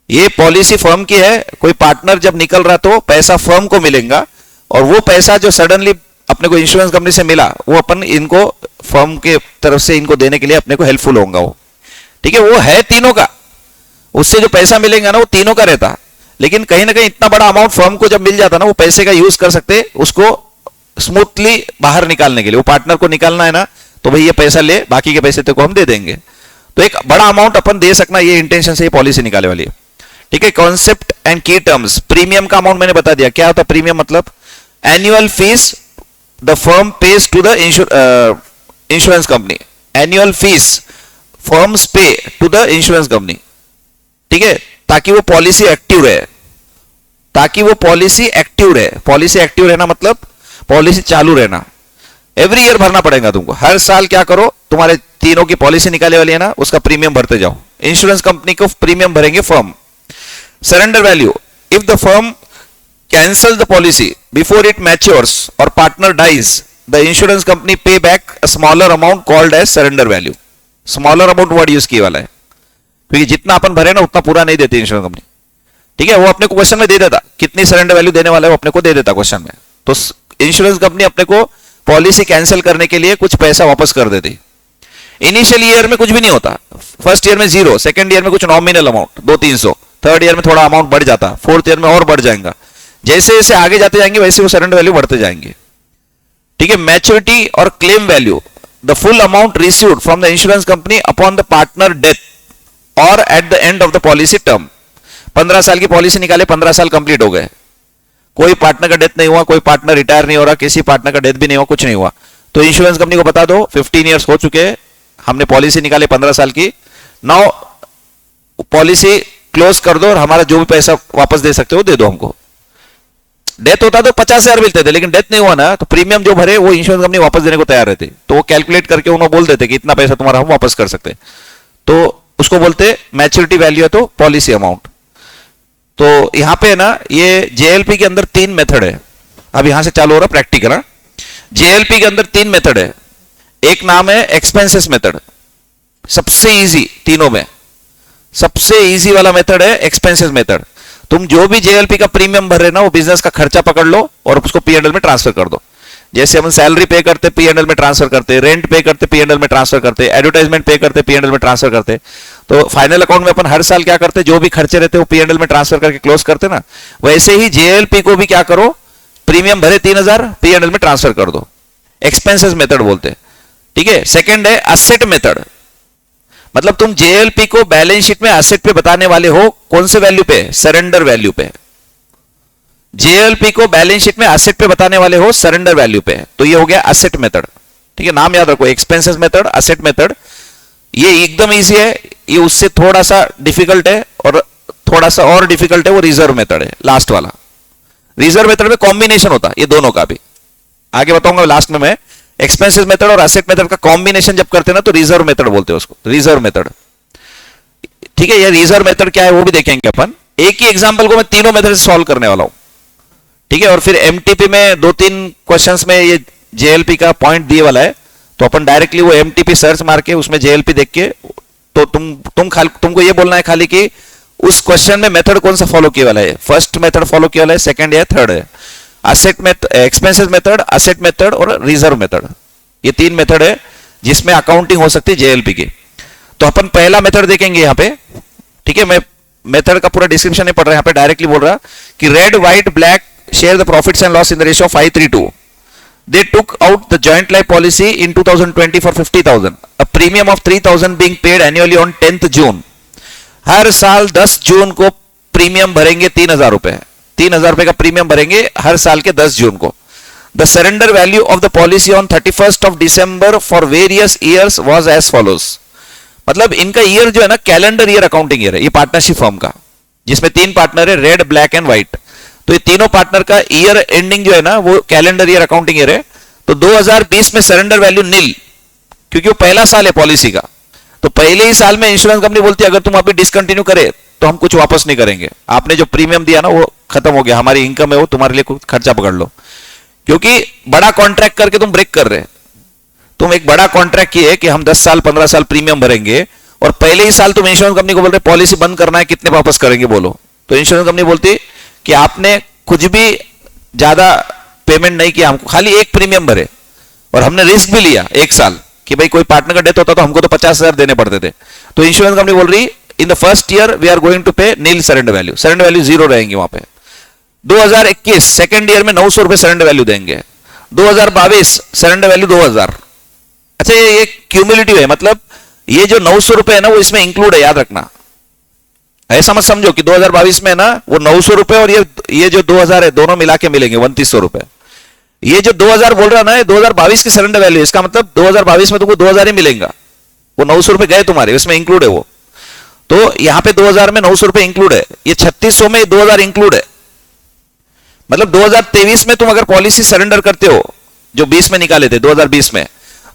ये पॉलिसी फर्म की है, कोई पार्टनर जब निकल रहा तो पैसा फर्म को मिलेगा और वो पैसा जो सडनली अपने को इंश्योरेंस कंपनी से मिला वो अपन इनको फर्म के तरफ से इनको देने के लिए अपने को हेल्पफुल होगा वो, ठीक है। वो है तीनों का, उससे जो पैसा मिलेगा ना वो तीनों का रहता, लेकिन कहीं ना कहीं इतना बड़ा अमाउंट फर्म को जब मिल जाता ना वो पैसे का यूज कर सकते उसको स्मूथली बाहर निकालने के लिए। वो पार्टनर को निकालना है ना तो भाई ये पैसा ले, बाकी के पैसे तेरे को हम दे देंगे। तो एक बड़ा अमाउंट अपन दे सकना, ये इंटेंशन से ये पॉलिसी निकाले वाली है, ठीक है। Concept and key terms. Premium का अमाउंट मैंने बता दिया, क्या होता है प्रीमियम, मतलब annual fees the firm pays to the insurance company. Annual fees firms pay to the insurance company, ठीक है, ताकि वो पॉलिसी एक्टिव रहे, ताकि वो पॉलिसी एक्टिव रहे। पॉलिसी एक्टिव रहना मतलब पॉलिसी चालू रहना। एवरी ईयर भरना पड़ेगा तुमको, हर साल क्या करो, तुम्हारे तीनों की पॉलिसी निकाले वाली है ना, उसका प्रीमियम भरते जाओ। इंश्योरेंस कंपनी को प्रीमियम भरेंगे firm. Surrender value, if the firm cancel the policy before it matures और partner dies, the insurance company pay back a smaller amount called as surrender value. Smaller amount word use किया वाला है, क्योंकि जितना अपन भरे ना उतना पूरा नहीं देती इंश्योरेंस कंपनी, ठीक है। वो अपने को क्वेश्चन में दे देता कितनी सरेंडर वैल्यू देने वाला है, वो अपने को दे देता क्वेश्चन में। तो इंश्योरेंस कंपनी अपने को पॉलिसी कैंसिल करने के लिए कुछ पैसा वापस कर देती। इनिशियल ईयर में कुछ भी नहीं होता, फर्स्ट ईयर में 0, सेकंड ईयर में कुछ नॉमिनल अमाउंट 200-300, थर्ड ईयर में थोड़ा अमाउंट बढ़ जाता, फोर्थ ईयर में और बढ़ जाएगा। जैसे जैसे आगे जाते जाएंगे वैसे वो सरेंडर वैल्यू बढ़ते जाएंगे, ठीक है। मैच्योरिटी और claim value, the full amount received from the insurance company upon the partner death और at the end of the policy term. 15 साल की पॉलिसी निकाले, 15 साल कंप्लीट हो गए, कोई पार्टनर का डेथ नहीं हुआ, कोई पार्टनर रिटायर नहीं हो रहा, किसी पार्टनर का डेथ भी नहीं हुआ, कुछ नहीं हुआ, तो इंश्योरेंस कंपनी को बता दो 15 इयर्स हो चुके हैं, हमने पॉलिसी निकाले 15 साल की, नाउ पॉलिसी क्लोज कर दो और हमारा जो भी पैसा वापस दे सकते हो दे दो हमको। डेथ होता तो 50,000 मिलते थे, लेकिन डेथ नहीं हुआ ना, तो प्रीमियम जो भरे वो इंश्योरेंस कंपनी वापस देने को तैयार रहती, तो वो कैलकुलेट करके उन्होंने बोल देते कि इतना पैसा तुम्हारा हम वापस कर सकते, तो उसको बोलते मैच्योरिटी वैल्यू है, तो पॉलिसी अमाउंट। तो यहां पे ना ये जेएलपी के अंदर 3 मेथड है, अब यहां से चालू हो रहा प्रैक्टिकल ना। जेएलपी के अंदर 3 मेथड है, एक नाम है एक्सपेंसेस मेथड, सबसे इजी तीनों में, सबसे इजी वाला मेथड है एक्सपेंसेस मेथड। तुम जो भी जेएलपी का प्रीमियम भर रहे ना वो बिजनेस का खर्चा पकड़ लो और उसको पीएनएल में ट्रांसफर कर दो। जैसे हम सैलरी पे करते पीएनएल में ट्रांसफर करते, रेंट पे करते पीएनएल में ट्रांसफर करते, एडवर्टाइजमेंट पे करते पीएनएल में ट्रांसफर करते, तो फाइनल अकाउंट में अपन हर साल क्या करते, जो भी खर्चे रहते वो पीएनएल में ट्रांसफर करके क्लोज करते ना, वैसे ही जेएलपी को भी क्या करो, प्रीमियम भरे 3,000 पीएनएल में ट्रांसफर कर दो, एक्सपेंसेस मेथड बोलते, ठीक है। सेकंड है असेट मेथड, मतलब तुम जेएलपी को बैलेंस शीट में असेट पे बताने वाले हो, कौन से वैल्यू पे, सरेंडर वैल्यू पे। जेएलपी को बैलेंस शीट में असेट पे बताने वाले हो सरेंडर वैल्यू पे, तो ये हो गया असेट मेथड, ठीक है। नाम याद रखो, एक्सपेंसेस मेथड, असेट मेथड, ये एकदम इजी है, ये उससे थोड़ा सा डिफिकल्ट है, और थोड़ा सा और डिफिकल्ट है वो रिजर्व मेथड है, लास्ट वाला। रिजर्व मेथड में कॉम्बिनेशन होता है ये दोनों का, भी आगे बताऊंगा लास्ट में मैं। एक्सपेंसेस मेथड और असेट मेथड का कॉम्बिनेशन जब करते हैं ना तो रिजर्व मेथड बोलते हैं उसको, रिजर्व मेथड, ठीक है। ये रिजर्व मेथड क्या है वो भी देखेंगे अपन। एक ही एग्जांपल को मैं तीनों मेथड से सॉल्व करने वाला हूं, ठीक है। और फिर एमटीपी में 2-3 क्वेश्चंस में ये जेएलपी का पॉइंट दिए वाला है, तो अपन डायरेक्टली वो एमटीपी सर्च मार के उसमें जेएलपी देख के, तो तुमको ये बोलना है खाली कि उस क्वेश्चन में मेथड कौन सा फॉलो किया वाला है, फर्स्ट मेथड फॉलो किया वाला है, सेकंड या थर्ड है। Asset method, expenses method, asset method और रिजर्व मेथड, ये 3 मेथड है जिसमें अकाउंटिंग हो सकती है जेएलपी की। तो अपन पहला मेथड देखेंगे यहाँ पे, ठीक है। मैं मेथड का पूरा डिस्क्रिप्शन नहीं पढ़ रहा, यहाँ पे डायरेक्टली बोल रहा कि red white black share the profits and loss in the ratio 5:3:2। They took out the joint life policy in 2020 for 50,000, a premium of 3,000 being paid annually on 10th June. हर साल 10 जून को प्रीमियम भरेंगे 3,000 रुपए, 3,000 रुपए का प्रीमियम भरेंगे हर साल के 10 जून को। The surrender value of the policy on 31st of December for various years was as follows. मतलब इनका ईयर जो है ना कैलेंडर ईयर अकाउंटिंग ईयर है, ये पार्टनरशिप फर्म का, जिसमें 3 पार्टनर है, रेड ब्लैक एंड व्हाइट। तो ये तीनों पार्टनर का ईयर एंडिंग जो है ना वो कैलेंडर ईयर अकाउंटिंग ईयर है। तो 2020 में सरेंडर वैल्यू नील, क्योंकि वो पहला साल है पॉलिसी का, तो पहले ही साल में इंश्योरेंस कंपनी बोलती है अगर तुम अभी डिसकंटिन्यू करे तो हम कुछ वापस नहीं करेंगे, आपने जो प्रीमियम दिया ना वो खत्म हो गया, हमारी इनकम है वो, तुम्हारे लिए कुछ खर्चा पकड़ लो। क्योंकि बड़ा कॉन्ट्रैक्ट करके तुम ब्रेक कर रहे, तुम एक बड़ा कॉन्ट्रैक्ट किए कि हम 10 साल 15 साल प्रीमियम भरेंगे, और पहले ही साल तुम इंश्योरेंस कंपनी को बोल रहे पॉलिसी बंद करना है, कितने वापस करेंगे बोलो। तो इंश्योरेंस कंपनी बोलती कि आपने कुछ भी ज्यादा पेमेंट नहीं किया, हमको खाली एक प्रीमियम भरे और हमने रिस्क भी लिया एक साल कि भाई कोई पार्टनर का डेथ होता तो हमको तो 50,000 देने पड़ते थे, तो इंश्योरेंस कंपनी बोल रही in the first year we are going to pay nil surrender value, surrender value zero रहेंगी वहां पे। 2021 सेकेंड ईयर में 900 रुपए सरेंडर वैल्यू देंगे, 2022 सरेंडर वैल्यू 2000। अच्छा ये क्यूमुलेटिव है, मतलब ये जो 900 रुपए है ना वो इसमें इंक्लूड है, याद रखना। ऐसा मत समझो कि 2022 में ना वो 900 रुपए और ये जो 2000 है दोनों मिला के मिलेंगे 2900 रुपए। ये जो 2000 बोल रहा ना ये 2022 की सरेंडर वैल्यू, इसका मतलब 2022 में तुमको 2000 ही मिलेगा, वो 900 रुपए गए तुम्हारे, इसमें इंक्लूड है वो। तो यहां पे 2000 में 900 रुपए इंक्लूड है, ये 3600 में 2000 इंक्लूड है। मतलब 2023 में तुम अगर पॉलिसी सरेंडर करते हो जो 20 में निकाले थे 2020 में,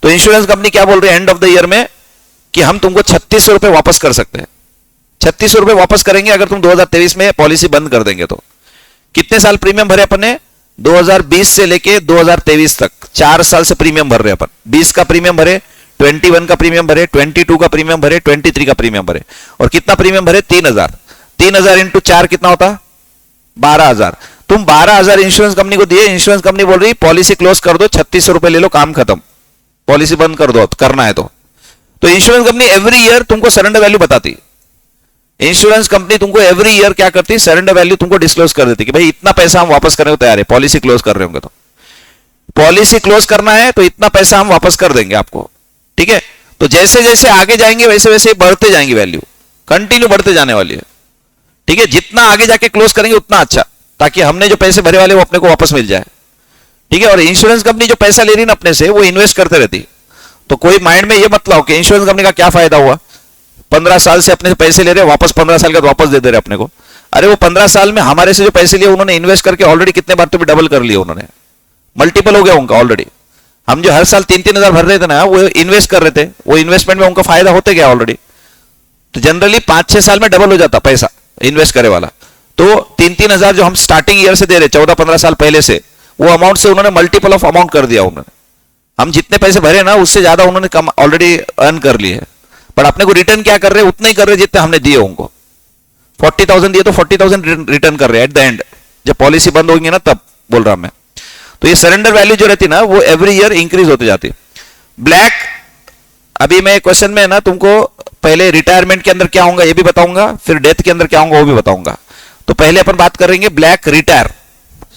तो इंश्योरेंस कंपनी क्या बोल रही है एंड ऑफ द ईयर में कि हम तुमको 3600 रुपए वापस कर सकते हैं। 3600 रुपए वापस करेंगे अगर तुम 2023 में पॉलिसी बंद कर देंगे तो। कितने साल प्रीमियम भरे अपन ने? 2020 से लेके 2023 तक 4 साल से प्रीमियम भर रहे अपन। 20 का प्रीमियम भरे, 21 का प्रीमियम भरे, 22 का प्रीमियम भरे, 23 का प्रीमियम भरे। और कितना प्रीमियम भरे? 3000। 3000 इंटू 4 कितना होता? 12000। तुम 12000 इंश्योरेंस कंपनी को दिए, इंश्योरेंस कंपनी बोल रही पॉलिसी क्लोज कर दो, 3600 रुपए ले लो, काम खत्म, पॉलिसी बंद कर दो, करना है तो इंश्योरेंस कंपनी एवरी ईयर तुमको सरेंडर वैल्यू बताती। इंश्योरेंस कंपनी तुमको एवरी ईयर क्या करती? सरेंडर वैल्यू तुमको डिस्क्लोज कर देती कि भाई इतना पैसा हम वापस करने को तैयार है, पॉलिसी क्लोज कर रहे होंगे तो। पॉलिसी क्लोज करना है तो इतना पैसा हम वापस कर देंगे आपको, ठीक है। तो जैसे जैसे आगे जाएंगे वैसे वैसे बढ़ते जाएंगे, वैल्यू कंटिन्यू बढ़ते जाने वाली है, ठीक है। जितना आगे जाके क्लोज करेंगे उतना अच्छा, ताकि हमने जो पैसे भरे वाले वो अपने को वापस मिल जाए, ठीक है। और इंश्योरेंस कंपनी जो पैसा ले रही ना अपने से वो इन्वेस्ट करते रहती। तो कोई माइंड में ये मत लाओ कि इंश्योरेंस कंपनी का क्या फायदा हुआ, 15 साल से अपने से पैसे ले रहे वापस 15 साल का वापस दे दे रहे अपने को। अरे वो 15 साल में हमारे से जो पैसे लिए उन्होंने इन्वेस्ट करके ऑलरेडी कितने बार तो भी डबल कर लिए उन्होंने, मल्टीपल हो गया उनका ऑलरेडी। हम जो हर साल 3-3 हजार भर रहे थे ना वो इन्वेस्ट कर रहे थे, वो इन्वेस्टमेंट में उनका फायदा होते गया ऑलरेडी। तो जनरली 5-6 साल में डबल हो जाता पैसा इन्वेस्ट करे वाला। तो 3-3 हजार जो हम स्टार्टिंग ईयर से दे रहे 14-15 साल पहले से, वो अमाउंट से उन्होंने मल्टीपल ऑफ अमाउंट कर दिया उन्होंने। हम जितने पैसे भरे ना उससे ज्यादा उन्होंने कम ऑलरेडी अर्न कर लिए है, पर अपने को रिटर्न क्या कर रहे हैं? उतना ही कर रहे जितने हमने दिए उनको। 40,000 दिए तो 40,000 रिटर्न कर रहे हैं एट द एंड, जब पॉलिसी बंद होगी ना तब बोल रहा मैं। तो ये सरेंडर वैल्यू जो रहती ना वो एवरी ईयर इंक्रीज होती जाती। ब्लैक, अभी मैं क्वेश्चन में ना तुमको पहले रिटायरमेंट के अंदर क्या होगा ये भी बताऊंगा, फिर डेथ के अंदर क्या होगा वो भी बताऊंगा। तो पहले अपन बात करेंगे ब्लैक रिटायर।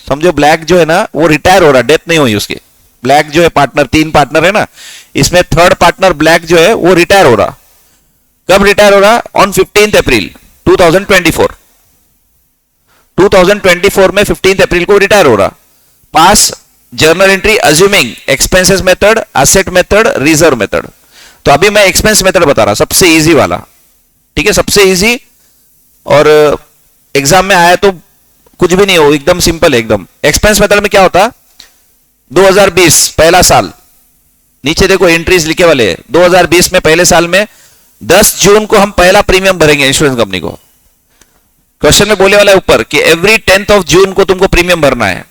समझो ब्लैक जो है ना वो रिटायर हो रहा, डेथ नहीं हुई उसकी। ब्लैक जो है पार्टनर, 3 पार्टनर है ना, इसमें थर्ड पार्टनर ब्लैक जो है वो रिटायर हो रहा। कब रिटायर हो रहा? ऑन 15 अप्रैल 2024। 2024 में 15 अप्रैल को रिटायर हो रहा। पास journal entry assuming expenses method, asset method, reserve method. तो अभी मैं एक्सपेंस मेथड बता रहा, सबसे इजी वाला, ठीक है, सबसे इजी। और एग्जाम में आया तो कुछ भी नहीं हो, एकदम सिंपल है एकदम। एक्सपेंस मेथड में क्या होता? 2020 पहला साल, नीचे देखो एंट्रीज लिखे वाले हैं। 2020 में पहले साल में 10 जून को हम पहला प्रीमियम भरेंगे इंश्योरेंस कंपनी को। क्वेश्चन में बोले वाला है ऊपर कि एवरी 10th ऑफ जून को तुमको प्रीमियम भरना है।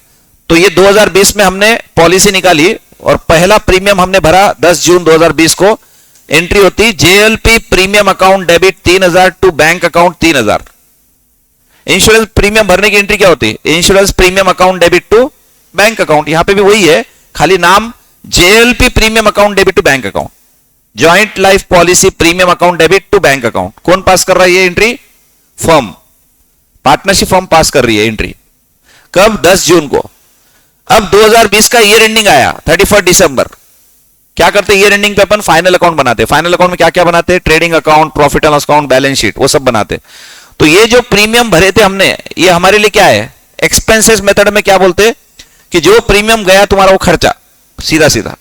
तो ये 2020 में हमने पॉलिसी निकाली और पहला प्रीमियम हमने भरा 10 जून 2020 को। एंट्री होती JLP premium account debit 3000 to bank account 3000। Insurance premium भरने की एंट्री क्या होती? Insurance premium account debit to bank account. यहां पे भी वही है, खाली नाम JLP premium account debit to bank account, joint life policy premium account debit to bank account. कौन पास कर रहा है ये एंट्री? फर्म, पार्टनरशिप फर्म पास कर रही है एंट्री। कब? 10 जून को। अब 2020 का ईयर एंडिंग आया 31 दिसंबर। क्या करते? ईयर एंडिंग पे अपन फाइनल अकाउंट बनाते। फाइनल अकाउंट में क्या क्या बनाते? Trading account, profit and loss account, balance sheet, वो सब बनाते। तो ये जो प्रीमियम भरे थे हमने, ये हमारे लिए क्या है? एक्सपेंसेस मेथड में क्या बोलते कि जो प्रीमियम गया तुम्हारा वो खर्चा, सीधा सीधा।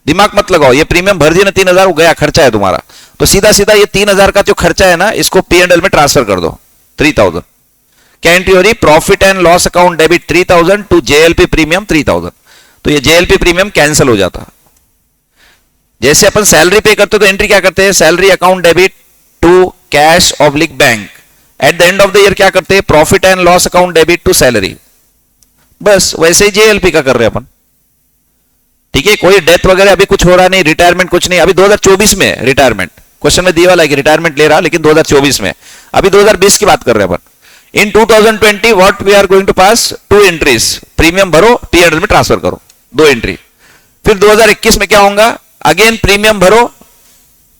दिमाग मत लगाओ, ये प्रीमियम भर दिया ना 3000, वो गया, खर्चा है तुम्हारा। तो सीधा सीधा ये 3000 का जो खर्चा है ना, इसको P&L में ट्रांसफर कर दो 3000। क्या एंट्री हो रही? Profit and loss account debit 3000 to JLP premium 3000। तो ये जेएलपी प्रीमियम कैंसिल हो जाता। जैसे अपन सैलरी पे करते तो एंट्री क्या करते हैं? Salary account debit to cash oblique bank. At the end of the year क्या करते हैं? Profit and loss account debit to salary. बस वैसे ही जेएलपी का कर रहे हैं अपन, ठीक है। कोई डेथ वगैरह अभी कुछ हो रहा नहीं, रिटायरमेंट कुछ नहीं। अभी 2024 में रिटायरमेंट क्वेश्चन में दिया वाला है कि रिटायरमेंट ले रहा, लेकिन 2024 में। अभी 2020 की बात कर रहे हैं अपन। In 2020 what we are going to pass, 2 entries, premium भरो P&L में ट्रांसफर करो, 2 एंट्री। फिर 2021 में क्या होगा, अगेन प्रीमियम भरो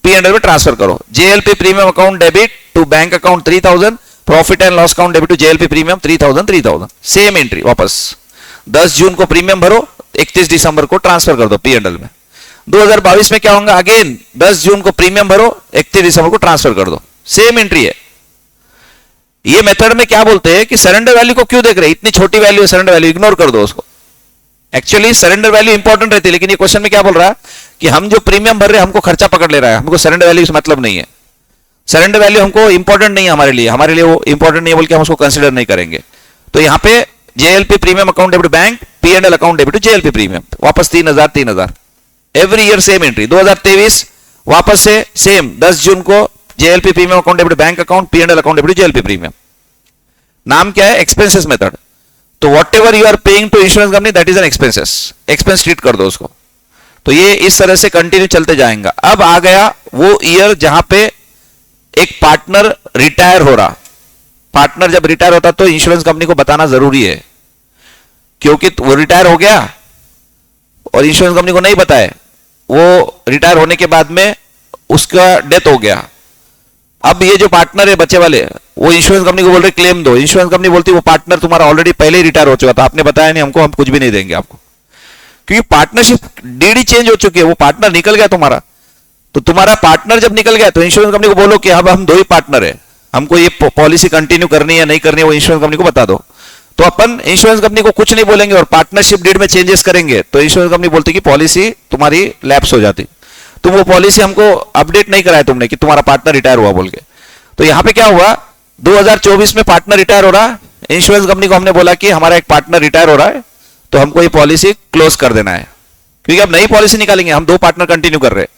P&L में ट्रांसफर करो, JLP premium account debit to bank account 3000, profit and loss account debit to JLP premium 3000, same entry वापस। 10 जून को प्रीमियम भरो, 31 दिसंबर को ट्रांसफर कर दो P&L में। 2022 में क्या होगा, अगेन 10 जून को प्रीमियम भरो, 31 दिसंबर को ट्रांसफर कर दो, सेम एंट्री है। ये मेथड में क्या बोलते हैं कि सरेंडर वैल्यू को क्यों देख रहे हैं, इतनी छोटी वैल्यू है, सरेंडर वैल्यू इग्नोर कर दो उसको। एक्चुअली सरेंडर वैल्यू इंपॉर्टेंट रहती है, लेकिन ये क्वेश्चन में क्या बोल रहा है कि हम जो प्रीमियम भर रहे हैं हमको खर्चा पकड़ ले रहा है, हमको सरेंडर वैल्यू से मतलब नहीं है। सरेंडर वैल्यू हमको इंपॉर्टेंट नहीं है, हमारे लिए वो इंपॉर्टेंट नहीं है बोल के हम उसको कंसिडर नहीं करेंगे। तो यहां पे JLP premium account debit bank, P&L account debit to JLP premium, वापस 3000 एवरी ईयर सेम एंट्री। 2023 वापस से सेम, 10 जून को JLP premium account debit bank account, P&L account debit to JLP premium. नाम क्या है, एक्सपेंसेस मेथड। तो whatever you are paying to insurance company that is an expenses, expense treat कर दो उसको। तो ये इस तरह से कंटिन्यू चलते जाएगा। अब आ गया वो ईयर जहां पे एक पार्टनर रिटायर हो रहा। पार्टनर जब रिटायर होता तो इंश्योरेंस कंपनी को बताना जरूरी है, क्योंकि वो रिटायर हो गया और इंश्योरेंस कंपनी को नहीं बताए, वो रिटायर होने के बाद में उसका डेथ हो गया। अब ये जो पार्टनर है बच्चे वाले, वो इंश्योरेंस कंपनी को बोल रहे क्लेम दो। इंश्योरेंस कंपनी बोलती वो पार्टनर तुम्हारा ऑलरेडी पहले ही रिटायर हो चुका था, आपने बताया नहीं हमको, हम कुछ भी नहीं देंगे आपको, क्योंकि पार्टनरशिप डीडी चेंज हो चुकी है, वो पार्टनर निकल गया तुम्हारा। तो तुम्हारा पार्टनर जब निकल गया तो इंश्योरेंस कंपनी को बोलो कि अब हम 2 ही पार्टनर है, हमको ये पॉलिसी कंटिन्यू करनी है नहीं करनी है, वो इंश्योरेंस कंपनी को बता दो। तो अपन इंश्योरेंस कंपनी को कुछ नहीं बोलेंगे और पार्टनरशिप डीड में चेंजेस करेंगे, तो इंश्योरेंस कंपनी बोलती कि पॉलिसी तुम्हारी लैप्स हो जाती, तुम वो पॉलिसी हमको अपडेट नहीं कराया तुमने कि तुम्हारा पार्टनर रिटायर हुआ बोल के। तो यहां पे क्या हुआ, 2024 में पार्टनर रिटायर हो रहा, इंश्योरेंस कंपनी को हमने बोला कि हमारा एक पार्टनर रिटायर हो रहा है, तो हमको ये पॉलिसी क्लोज कर देना है, क्योंकि अब नई पॉलिसी निकालेंगे, हम 2 पार्टनर कंटिन्यू कर रहे हैं,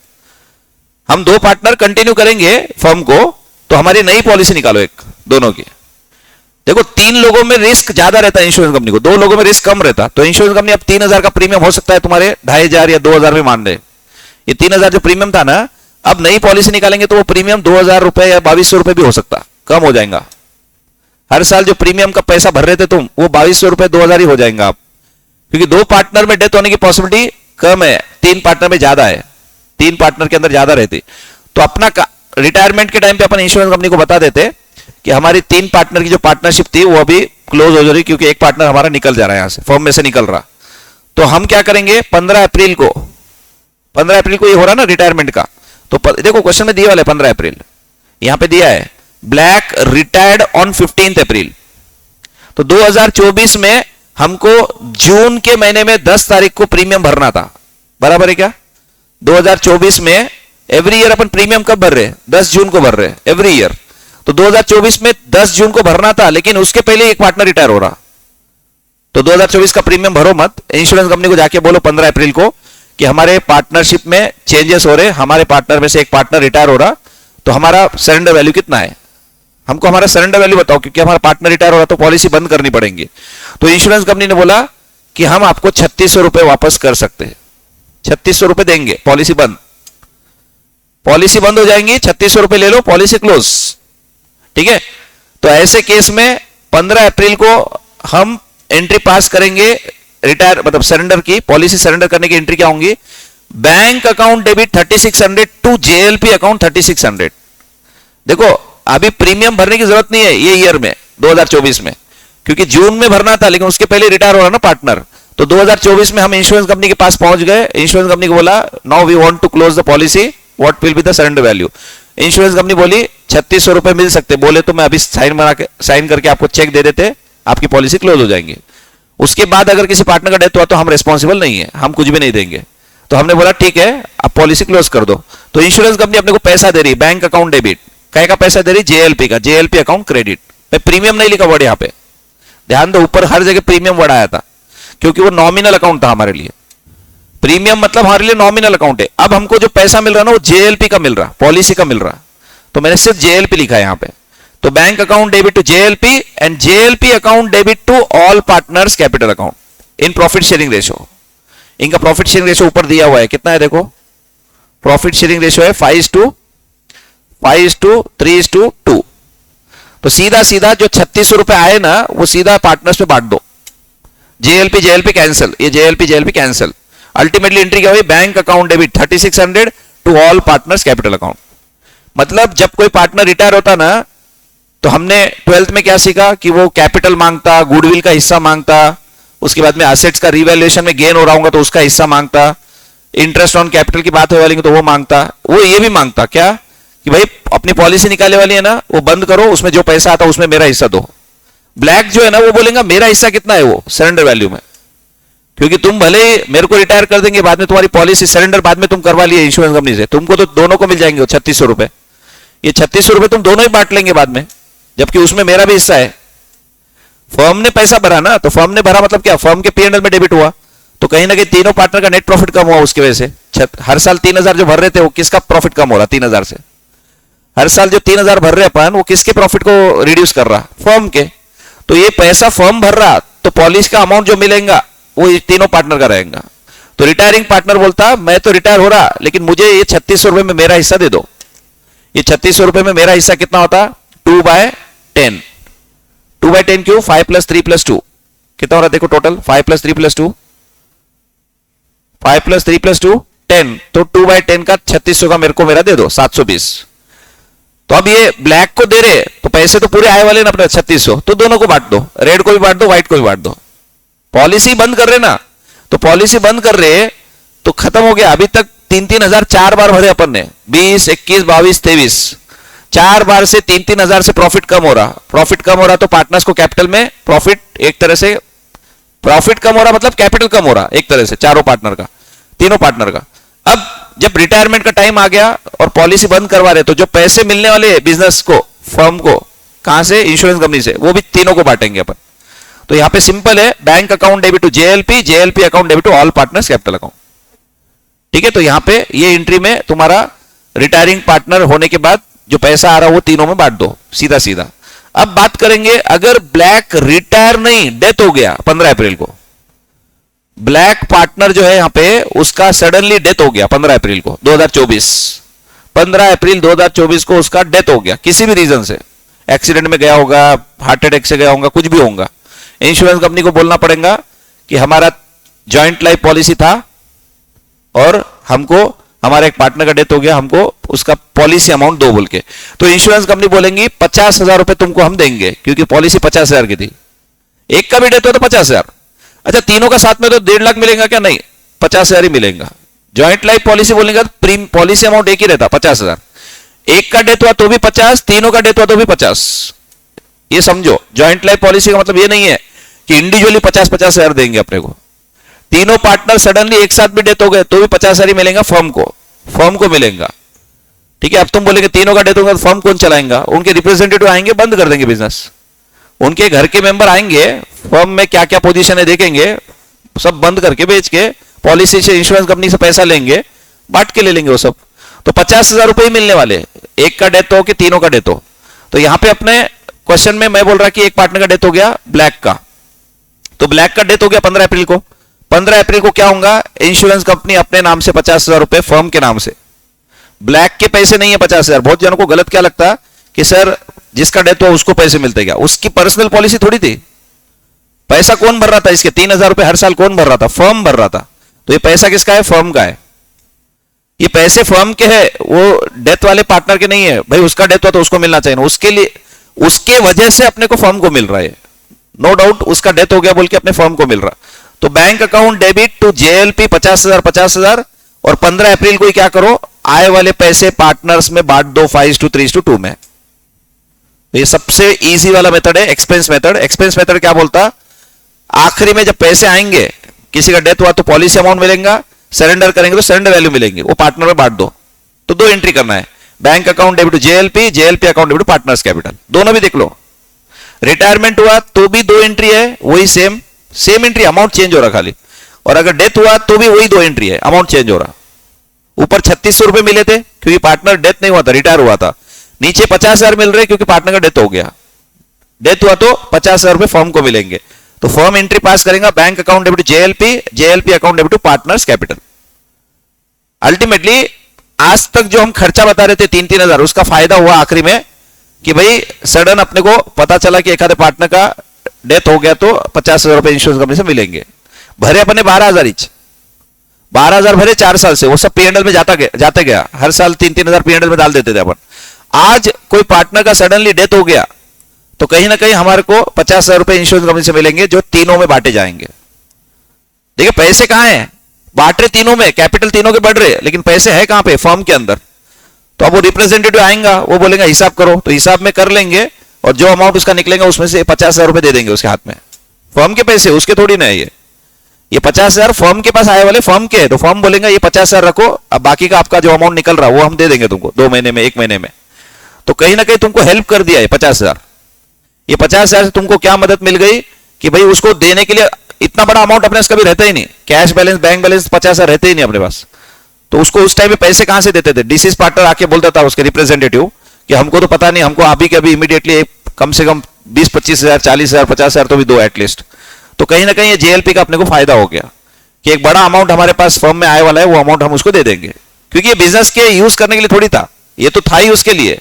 हम 2 पार्टनर कंटिन्यू करेंगे फर्म को, तो हमारी नई पॉलिसी निकालो एक, दोनों की। देखो 3 लोगों में रिस्क ज्यादा रहता है इंश्योरेंस कंपनी को, 2 लोगों में रिस्क कम रहता। तो इंश्योरेंस कंपनी अब 3000 का प्रीमियम हो सकता है तुम्हारे 2500 या 2000 में मान ले। ये 3000 जो प्रीमियम था ना, अब नई पॉलिसी निकालेंगे तो वो प्रीमियम 2000 रुपए या 2200 रुपए भी हो सकता, कम हो जाएगा। हर साल जो प्रीमियम का पैसा भर रहे थे तुम, वो 2200 रुपए 2000 ही हो जाएगा आप, क्योंकि 2 पार्टनर में डेथ होने की पॉसिबिलिटी कम है, 3 पार्टनर में ज्यादा है, 3 पार्टनर के अंदर ज्यादा रहती। तो अपना रिटायरमेंट के टाइम पे अपन इंश्योरेंस कंपनी को बता देते कि हमारी 3 पार्टनर की जो पार्टनरशिप थी वो अभी क्लोज हो जा रही, क्योंकि एक पार्टनर हमारा निकल जा रहा है यहां से, फर्म में से निकल रहा। तो हम क्या करेंगे, 15 अप्रैल को ये हो रहा ना रिटायरमेंट का, तो देखो क्वेश्चन में दिया वाले 15 अप्रैल, यहां पे दिया है ब्लैक रिटायर्ड ऑन 15 अप्रैल। तो 2024 में हमको जून के महीने में 10 तारीख को प्रीमियम भरना था, बराबर है क्या। 2024 में एवरी ईयर अपन प्रीमियम कब भर रहे हैं, 10 जून को भर रहे हैं एवरी ईयर। तो 2024 में 10 जून को भरना था, लेकिन उसके पहले एक पार्टनर रिटायर हो रहा। तो 2024 का प्रीमियम भरो मत, इंश्योरेंस कंपनी को जाके बोलो 15 अप्रैल को कि हमारे पार्टनरशिप में चेंजेस हो रहे, हमारे पार्टनर में से एक पार्टनर रिटायर हो रहा, तो हमारा सरेंडर वैल्यू कितना है, हमको हमारा सरेंडर वैल्यू बताओ, क्योंकि हमारा पार्टनर रिटायर हो रहा तो पॉलिसी बंद करनी पड़ेगी। तो इंश्योरेंस कंपनी ने बोला कि हम आपको 3600 रुपए वापस कर सकते हैं, 3600 रुपए देंगे, पॉलिसी बंद हो जाएंगी, 3600 रुपए ले लो, पॉलिसी क्लोज, ठीक है। तो ऐसे केस में 15 अप्रैल को हम एंट्री पास करेंगे, रिटायर मतलब सरेंडर की, पॉलिसी सरेंडर करने की एंट्री क्या होंगी, bank account debit 3600 to JLP account 3600। देखो अभी प्रीमियम भरने की जरूरत नहीं है ये ईयर में 2024 में, क्योंकि जून में भरना था, लेकिन उसके पहले रिटायर हो रहा ना पार्टनर। तो 2024 में हम इंश्योरेंस कंपनी के पास पहुंच गए, इंश्योरेंस कंपनी को बोला now we want to close the policy, what will be the surrender value. Insurance company बोली 3600 रुपए मिल सकते, बोले तो मैं अभी साइन करके आपको चेक दे देते, आपकी पॉलिसी क्लोज हो जाएंगी। उसके बाद अगर किसी पार्टनर का डेथ हुआ तो हम रिस्पॉन्सिबल नहीं है, हम कुछ भी नहीं देंगे। तो हमने बोला ठीक है आप पॉलिसी क्लोज कर दो। तो इंश्योरेंस कंपनी अपने को पैसा दे रही, बैंक अकाउंट डेबिट, काय का पैसा दे रही, JLP का, JLP अकाउंट क्रेडिट। मैं प्रीमियम नहीं लिखा वर्ड यहां पे, ध्यान दो, ऊपर हर जगह प्रीमियम वर्ड आया था, क्योंकि वो नॉमिनल अकाउंट था हमारे लिए। प्रीमियम मतलब हमारे लिए नॉमिनल अकाउंट है। अब हमको जो पैसा मिल रहा ना वो JLP का मिल रहा, पॉलिसी का मिल रहा, तो मैंने सिर्फ JLP लिखा है यहां पे। तो bank account debit to JLP and JLP account debit to all partners capital account in profit sharing ratio. इनका प्रॉफिट शेयरिंग रेशो ऊपर दिया हुआ है, कितना है देखो, प्रॉफिट शेयरिंग रेशो है 5:3:2। तो सीधा सीधा जो 3600 रुपए आए ना वो सीधा पार्टनर्स पे बांट दो। जेएलपी जेएलपी कैंसिल, ये JLP JLP cancel. Ultimately entry क्या हुई, bank account debit 3600 to all partners capital account. मतलब जब कोई पार्टनर रिटायर होता ना तो हमने 12th में क्या सीखा कि वो कैपिटल मांगता, गुडविल का हिस्सा मांगता, उसके बाद में एसेट्स का रिवैल्यूएशन में गेन हो रहा होगा तो उसका हिस्सा मांगता, इंटरेस्ट ऑन कैपिटल की बात होने वाली तो वो मांगता। वो ये भी मांगता क्या कि भाई अपनी पॉलिसी निकालने वाली है ना वो बंद करो, उसमें जो पैसा आता उसमें मेरा हिस्सा दो। ब्लैक जो है ना वो बोलेगा मेरा हिस्सा कितना है वो सरेंडर वैल्यू में, क्योंकि तुम भले मेरे को रिटायर कर देंगे बाद में तुम्हारी पॉलिसी सरेंडर बाद में तुम करवा लिए इंश्योरेंस कंपनी से, तुमको तो दोनों को मिल जाएंगे 3600 रुपए। ये 3600 रुपए तुम दोनों ही बांट लेंगे बाद में, जबकि उसमें मेरा भी हिस्सा है। फर्म ने पैसा भरा ना, तो फर्म ने भरा मतलब क्या, फर्म के पीएनएल में डेबिट हुआ, तो कहीं ना कहीं तीनों पार्टनर का नेट प्रॉफिट कम हुआ उसकी वजह से। हर साल 3000 जो भर रहे थे वो किसका प्रॉफिट कम हो रहा 3000 से, हर साल जो 3000 भर रहे अपन वो किसके प्रॉफिट को रिड्यूस कर रहा, फर्म के। तो ये पैसा फर्म भर रहा तो पॉलिसी का अमाउंट जो मिलेगा वो तीनों पार्टनर का रहेगा। तो रिटायरिंग पार्टनर बोलता मैं तो रिटायर हो रहा लेकिन मुझे ये 3600 रुपए में मेरा हिस्सा दे दो। ये 3600 रुपए में मेरा हिस्सा कितना होता 2/10। 2/10 क्यों, 5 + 3 + 2 कितना हो रहा देखो टोटल, 5 + 3 + 2 5 + 3 + 2 10, तो 2/10 का 3600 का मेरे को मेरा दे दो 720। तो अब ये ब्लैक को दे रहे तो पैसे तो पूरे आए वाले ना अपने 3600, तो दोनों को बांट दो, रेड को भी बांट दो व्हाइट को भी बांट दो। पॉलिसी बंद कर रहे ना, तो पॉलिसी बंद कर रहे तो खत्म हो गया। अभी तक 3-3 हजार 4 बार भरे अपन ने, 20, 21, 22, 23, 4 बार से 3-3 हजार से प्रॉफिट कम हो रहा। प्रॉफिट कम हो रहा तो पार्टनर्स को कैपिटल में प्रॉफिट, एक तरह से प्रॉफिट कम हो रहा मतलब कैपिटल कम हो रहा एक तरह से चारों पार्टनर का, तीनों पार्टनर का। अब जब रिटायरमेंट का टाइम आ गया और पॉलिसी बंद करवा रहे तो जो पैसे मिलने वाले बिजनेस को, फर्म को, कहां से, इंश्योरेंस कंपनी से, वो भी तीनों को बांटेंगे अपन। तो यहां पे सिंपल है, bank account debit to JLP, JLP account debit to all partners capital account. ठीक है, तो यहां पे ये एंट्री में तुम्हारा रिटायरिंग पार्टनर होने के बाद जो पैसा आ रहा है वो तीनों में बांट दो सीधा सीधा। अब बात करेंगे अगर ब्लैक रिटायर नहीं, डेथ हो गया 15 अप्रैल को, ब्लैक पार्टनर जो है यहां पे उसका सडनली डेथ हो गया 15 अप्रैल को 2024, 15 अप्रैल 2024 को उसका डेथ हो गया किसी भी रीजन से, एक्सीडेंट में गया होगा, हार्ट अटैक से गया होगा, कुछ भी होगा। इंश्योरेंस कंपनी को बोलना पड़ेगा कि हमारा जॉइंट लाइफ पॉलिसी था और हमको हमारे एक पार्टनर का डेथ हो गया, हमको उसका पॉलिसी अमाउंट दो बोल के। तो इंश्योरेंस कंपनी बोलेंगी 50,000 रुपए तुमको हम देंगे, क्योंकि पॉलिसी 50,000 की थी। एक का भी डेथ हो तो 50,000। अच्छा, तीनों का साथ में तो 1.5 लाख मिलेगा क्या, नहीं 50,000 ही मिलेगा। ज्वाइंट लाइफ पॉलिसी बोलेंगे तो पॉलिसी अमाउंट एक ही रहता 50,000। एक का डेथ हुआ तो भी 50, तीनों का डेथ हुआ तो भी 50। ये समझो, ज्वाइंट लाइफ पॉलिसी का मतलब ये नहीं है कि इंडिविजुअली 50,000 देंगे अपने को। तीनों पार्टनर सडनली एक साथ भी डेथ हो गए तो भी 50,000 ही मिलेगा फर्म को मिलेगा। ठीक है, अब तुम बोलेंगे तीनों का डेथ होगा तो फर्म कौन चलाएगा, उनके रिप्रेजेंटेटिव आएंगे, बंद कर देंगे बिजनेस। उनके घर के मेंबर आएंगे, फर्म में क्या क्या पोजीशन है देखेंगे, सब बंद करके बेच के पॉलिसी से, इंश्योरेंस कंपनी से पैसा लेंगे, बांट के ले लेंगे वो सब। तो 50,000 रुपए ही मिलने वाले, एक का डेथ हो कि तीनों का डेथ हो। तो यहां पे अपने क्वेश्चन में मैं बोल रहा कि एक पार्टनर का डेथ हो गया ब्लैक का, तो ब्लैक का डेथ हो गया 15 अप्रैल को। 15 अप्रैल को क्या होगा, इंश्योरेंस कंपनी अपने नाम से 50,000 रुपए फर्म के नाम से, ब्लैक के पैसे नहीं है 50,000। बहुत जनों को गलत क्या लगता कि सर जिसका डेथ हुआ उसको पैसे मिलते क्या, उसकी पर्सनल पॉलिसी थोड़ी थी। पैसा कौन भर रहा था इसके, 3,000 रुपए हर साल कौन भर रहा था, फर्म भर रहा था। तो ये पैसा किसका है, फर्म का है। ये पैसे फर्म के है, वो डेथ वाले पार्टनर के नहीं है। भाई उसका डेथ हुआ तो उसको मिलना चाहिए ना, उसके लिए, उसके वजह से अपने को फर्म को मिल रहा है। नो डाउट उसका डेथ हो गया बोल के अपने फर्म को मिल रहा। तो bank account debit to JLP 50,000 और 15 अप्रैल को ही क्या करो, आए वाले पैसे पार्टनर्स में बांट दो 5:3:2 में। ये सबसे इजी वाला मेथड है एक्सपेंस मेथड। एक्सपेंस मेथड क्या बोलता, आखिरी में जब पैसे आएंगे, किसी का डेथ हुआ तो पॉलिसी अमाउंट मिलेगा, सरेंडर करेंगे तो सरेंडर वैल्यू मिलेंगे, वो पार्टनर में बांट दो। तो 2 एंट्री करना है, bank account debit to JLP, JLP account debit to partners capital, दोनों भी देख लो। रिटायरमेंट हुआ तो भी 2 एंट्री है, वही सेम एंट्री, अमाउंट चेंज हो रहा खाली। और अगर डेथ हुआ तो भी वही 2 एंट्री है, अमाउंट चेंज हो रहा। ऊपर 3600 रुपए मिले थे क्योंकि पार्टनर डेथ नहीं हुआ था, रिटायर हुआ था। नीचे 50,000 मिल रहे क्योंकि पार्टनर का डेथ हो गया। डेथ हुआ तो 50,000 रुपए फर्म को मिलेंगे। तो फर्म एंट्री पास करेगा, bank account debit JLP, JLP account debit to partners capital. Ultimately आज तक जो हम खर्चा बता रहे थे 3-3 हजार, उसका फायदा हुआ आखिरी में कि भाई सडन अपने को पता चला कि एक आधे पार्टनर का डेथ हो गया तो 50,000 रुपए इंश्योरेंस कंपनी से मिलेंगे। भरे अपने 12,000 ईच, 12,000 भरे 4 साल से, वो सब पीएनएल में जाते गया, हर साल 3-3 हजार पीएनएल में डाल देते थे अपन। आज कोई पार्टनर का सडनली डेथ हो गया तो कहीं ना कहीं हमारे को 50,000 रुपए इंश्योरेंस कंपनी से मिलेंगे, जो तीनों में बांटे जाएंगे। देखिए पैसे कहां हैं, बांट रहे तीनों में, कैपिटल तीनों के बढ़ रहे, लेकिन पैसे है कहां पे, फर्म के अंदर। तो अब वो रिप्रेजेंटेटिव आएगा, वो बोलेगा हिसाब करो, तो हिसाब में कर लेंगे और जो अमाउंट उसका निकलेगा उसमें से 50,000 रुपए दे देंगे उसके हाथ में। फर्म के पैसे उसके थोड़ी ना है ये 50,000 फर्म के पास आए वाले फर्म के है, तो फर्म बोलेगा ये 50,000 रखो, अब बाकी का आपका जो अमाउंट निकल रहा है वो हम दे देंगे तुमको 2 महीने में, 1 महीने में। तो कहीं ना कहीं तुमको हेल्प कर दिया है 50,000। ये 50,000 से तुमको क्या मदद मिल गई कि भाई उसको देने के लिए इतना बड़ा अमाउंट अपने पास कभी रहता ही नहीं, कैश बैलेंस बैंक बैलेंस 50,000 रहते ही नहीं अपने पास। तो उसको उस टाइम पे पैसे कहां से देते थे, डिसीज पार्टनर आके बोलता था उसके रिप्रेजेंटेटिव कि हमको तो पता नहीं, हमको अभी के अभी इमीडिएटली कम से कम 20-25,000 40,000 50,000 तो भी दो एटलीस्ट। तो कहीं ना कहीं ये जेएलपी का अपने को फायदा हो गया कि एक बड़ा अमाउंट हमारे पास फर्म में आए वाला है, वो अमाउंट हम उसको दे देंगे, क्योंकि ये बिजनेस के यूज करने के लिए थोड़ी था, ये तो था ही उसके लिए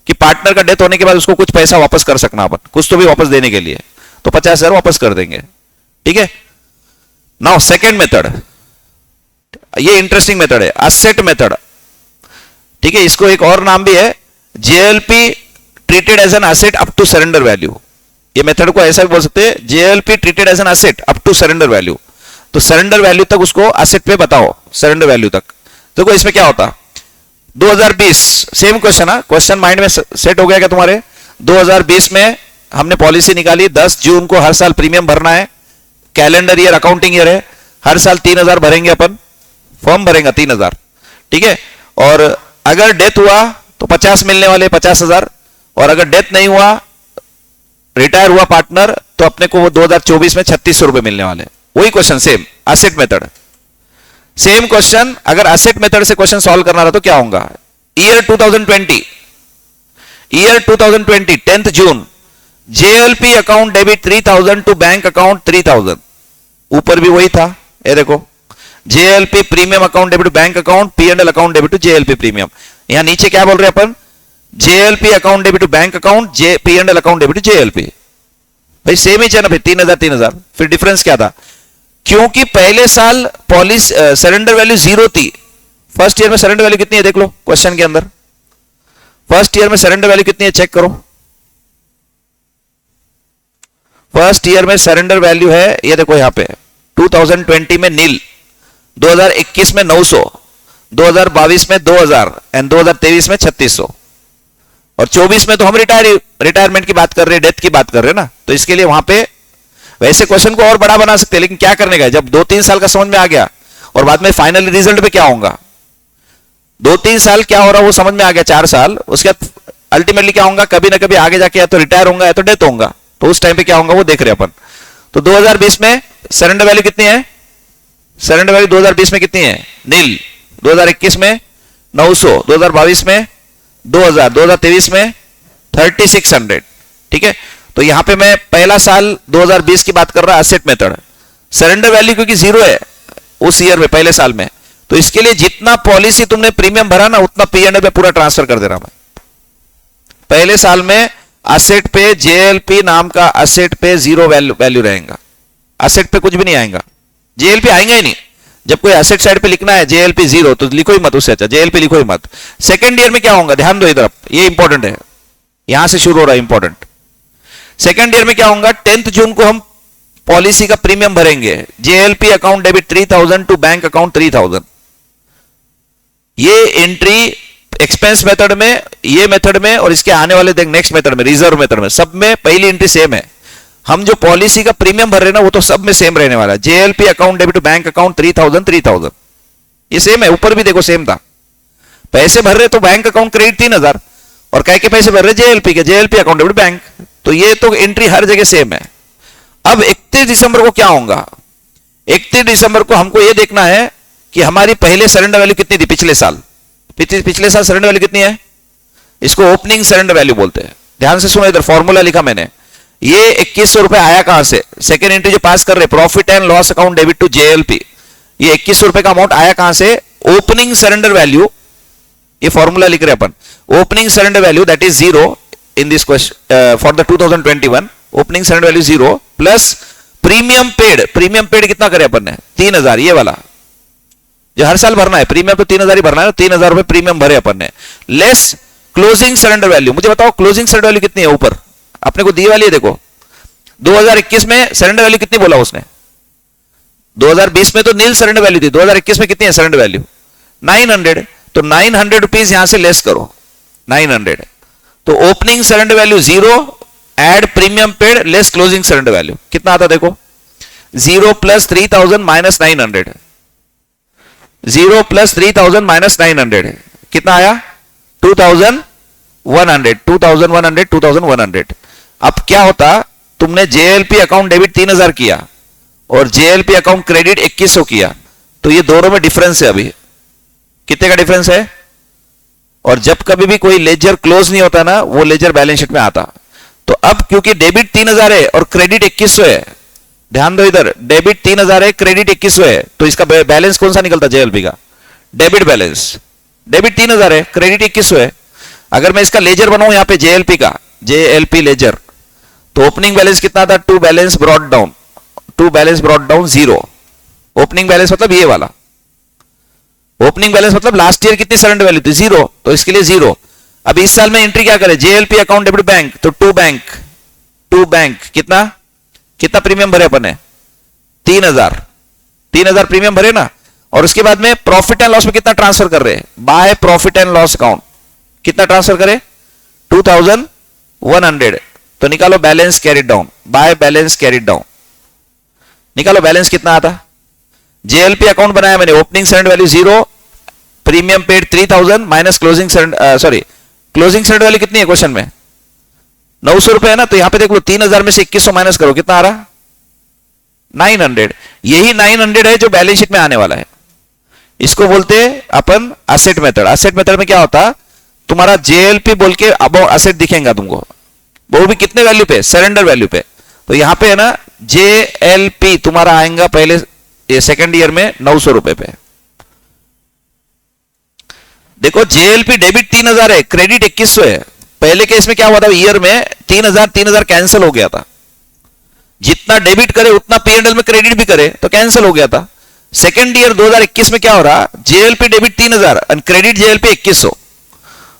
कि पार्टनर का डेथ होने के बाद उसको कुछ पैसा वापस कर सकना, अपन कुछ तो भी वापस देने के लिए, तो 50,000 वापस कर देंगे। ठीक है, नाउ सेकेंड मेथड, ये इंटरेस्टिंग मेथड है, असेट मेथड। ठीक है, इसको एक और नाम भी है JLP treated as an asset up to surrender value. ये मेथड को ऐसा भी बोल सकते हैं, JLP treated as an asset up to surrender value. तो सरेंडर वैल्यू तक उसको असेट पे बताओ, सरेंडर वैल्यू तक। देखो इसमें क्या होता, 2020 सेम क्वेश्चन है, क्वेश्चन माइंड में सेट हो गया क्या तुम्हारे। 2020 में हमने पॉलिसी निकाली, 10 जून को हर साल प्रीमियम भरना है, कैलेंडर ईयर अकाउंटिंग ईयर है, हर साल 3,000 भरेंगे अपन, फर्म भरेगा 3,000। ठीक है, और अगर डेथ हुआ तो 50 मिलने वाले 50,000, और अगर डेथ नहीं हुआ, रिटायर हुआ पार्टनर, तो अपने को वो 2024 में 3,600 रुपए मिलने वाले। वही question same, asset method same question. अगर असेट मेथड से क्वेश्चन सॉल्व करना रहा तो क्या होगा, year 2020, year 2020 10th June, JLP account debit 3,000 to bank account 3,000। ऊपर भी वही था, ये देखो JLP premium account debit to bank account, PNL account debit to JLP premium. यहां नीचे क्या बोल रहे हैं अपन, JLP account debit to bank account, PNL account debit to JLP. भाई सेम ही है ना, फिर 3,000 फिर डिफरेंस क्या था, क्योंकि पहले साल पॉलिसी सरेंडर वैल्यू 0 थी। फर्स्ट ईयर में सरेंडर वैल्यू कितनी है देख लो क्वेश्चन के अंदर, फर्स्ट ईयर में सरेंडर वैल्यू कितनी है चेक करो। फर्स्ट ईयर में सरेंडर वैल्यू है, ये देखो यहां पे 2020 में नील, 2021 में 900, 2022 में 2,000 एंड 2023 में 3,600, और 24 में तो हम रिटायरमेंट की बात कर रहे हैं, डेथ की बात कर रहे हैं ना। तो इसके लिए वहां पे वैसे क्वेश्चन को और बड़ा बना सकते हैं, लेकिन क्या करने का, जब 2-3 साल का समझ में आ गया और बाद में फाइनल रिजल्ट पे क्या होगा, 2-3 साल क्या हो रहा है वो समझ में आ गया, 4 साल, उसके बाद अल्टीमेटली क्या होगा, कभी ना कभी आगे जाके या तो रिटायर होगा या तो डेथ होगा, तो उस टाइम पे क्या होगा वो देख रहे अपन। तो 2020 में सरेंडर वैल्यू कितनी है, सरेंडर वैल्यू 2020 में कितनी है, नील, 2021 में 900, 2022 में 2,000, 2023 में 3,600। ठीक है, तो यहां पे मैं पहला साल 2020 की बात कर रहा, असेट मेथड, सरेंडर वैल्यू क्योंकि 0 है उस ईयर में, पहले साल में, तो इसके लिए जितना पॉलिसी तुमने प्रीमियम भरा ना उतना पीएनएल पे पूरा ट्रांसफर कर दे रहा मैं। पहले साल में असेट पे जेएलपी नाम का असेट पे 0 वैल्यू रहेगा, असेट पे कुछ भी नहीं आएगा, जेएलपी आएगा ही नहीं। जब कोई असेट साइड पे लिखना है जेएलपी 0 तो लिखो ही मत, उससे अच्छा जेएलपी लिखो ही मत। सेकेंड ईयर में क्या होगा, ध्यान दो इधर, ये इंपॉर्टेंट है, यहां से शुरू हो रहा है इंपॉर्टेंट। सेकेंड ईयर में क्या होगा, 10th जून को हम पॉलिसी का प्रीमियम भरेंगे, JLP account debit 3,000 to bank account 3,000। ये एंट्री एक्सपेंस मेथड में, ये मेथड में, और इसके आने वाले देख नेक्स्ट मेथड में, रिजर्व मेथड में, सब में पहली एंट्री सेम है। हम जो पॉलिसी का प्रीमियम भर रहे हैं ना वो तो सब में सेम रहने वाला है, JLP account debit to bank account 3,000, ये सेम है, ऊपर भी देखो सेम था। पैसे भर रहे तो बैंक अकाउंट क्रेडिट 3,000, और कह के पैसे भर रहे जेएलपी के, जेएलपी अकाउंट डेबिट बैंक, तो ये तो एंट्री हर जगह सेम है। अब 31 दिसंबर को क्या होगा, 31 दिसंबर को हमको यह देखना है कि हमारी पहले सरेंडर वैल्यू कितनी थी पिछले साल, पिछले साल सरेंडर वैल्यू कितनी है, इसको ओपनिंग सरेंडर वैल्यू बोलते हैं। ध्यान से सुनो, इधर फॉर्मूला लिखा मैंने, ये 2,100 रुपए आया कहां से, सेकेंड एंट्री जो पास कर रहे, profit and loss account debit to JLP, ये 2,100 रुपए का अमाउंट आया कहां से, ओपनिंग सरेंडर वैल्यू, ये फॉर्मूला लिख रहे अपन, opening surrender value that is 0 in this question for the 2021 opening surrender value 0 plus premium paid कितना करे अपन ने 3000, ये वाला जो हर साल भरना है प्रीमियम, तो 3000 ही भरना है, 3000 रुपए प्रीमियम भरे अपन ने, लेस क्लोजिंग सरेंडर वैल्यू। मुझे बताओ क्लोजिंग सरेंडर वैल्यू कितनी है ऊपर अपने को दी वाली है, देखो 2021 में सरेंडर वैल्यू कितनी बोला उसने, 2020 में तो नील सरेंडर वैल्यू थी, 2021 में कितनी है सरेंडर वैल्यू 900, तो 900 रुपीज यहां से लेस करो 900, तो opening surrender value 0 add premium paid less closing surrender value कितना आता, देखो 0 प्लस 3000 माइनस 900, 0 प्लस 3000 माइनस 900 कितना आया 2100, 2100। अब क्या होता, तुमने जेएलपी अकाउंट डेबिट 3000 किया और जेएलपी अकाउंट क्रेडिट 2100 किया, तो ये दोनों में डिफरेंस है, अभी कितने का डिफरेंस है, और जब कभी भी कोई लेजर क्लोज नहीं होता ना, वो लेजर बैलेंस शीट में आता। तो अब क्योंकि डेबिट 3000 है और क्रेडिट 2100 है, ध्यान दो इधर, डेबिट 3000 है क्रेडिट 2100 है, तो इसका बैलेंस कौन सा निकलता जेएलपी का, डेबिट बैलेंस, डेबिट 3000 है क्रेडिट 2100 है। अगर मैं इसका लेजर बनाऊं यहां पे जेएलपी का, जेएलपी लेजर, तो ओपनिंग बैलेंस कितना था, to balance brought down 0, opening balance मतलब ये वाला, ओपनिंग बैलेंस मतलब लास्ट ईयर कितनी सरेंडर वैल्यू थी 0, तो इसके लिए 0। अब इस साल में एंट्री क्या करें, जेएलपी अकाउंट डेबिट बैंक, तो टू बैंक कितना प्रीमियम भरे अपन ने 3000 प्रीमियम भरे ना, और उसके बाद में प्रॉफिट एंड लॉस में कितना ट्रांसफर कर रहे हैं, by profit and loss account कितना ट्रांसफर करे 2100, तो निकालो balance carried down, by balance carried down, निकालो बैलेंस कितना आता। जेएलपी अकाउंट बनाया मैंने, opening surrender value 0, premium paid 3000 minus closing surrender value कितनी है क्वेश्चन में 900 रुपए है ना, तो यहां पे देख लो 3000 में से 2100 माइनस करो कितना आ रहा 900, यही 900 है जो बैलेंस शीट में आने वाला है। इसको बोलते हैं अपन असेट मेथड। असेट मेथड में क्या होता, तुम्हारा जेएलपी बोल के अब असेट दिखेगा तुमको, वो भी कितने वैल्यू पे, सरेंडर वैल्यू पे। तो यहां पे है ना जेएलपी तुम्हारा आएगा पहले ये सेकंड ईयर में 900 रुपए पे। देखो जेएलपी डेबिट 3000 है क्रेडिट 2100 है। पहले केस में क्या हुआ था, ईयर में 3000 कैंसिल हो गया था, जितना डेबिट करे उतना पीएनएल में क्रेडिट भी करे तो कैंसिल हो गया था। सेकंड ईयर 2021 में क्या हो रहा, जेएलपी डेबिट 3000 और क्रेडिट जेएलपी 2100,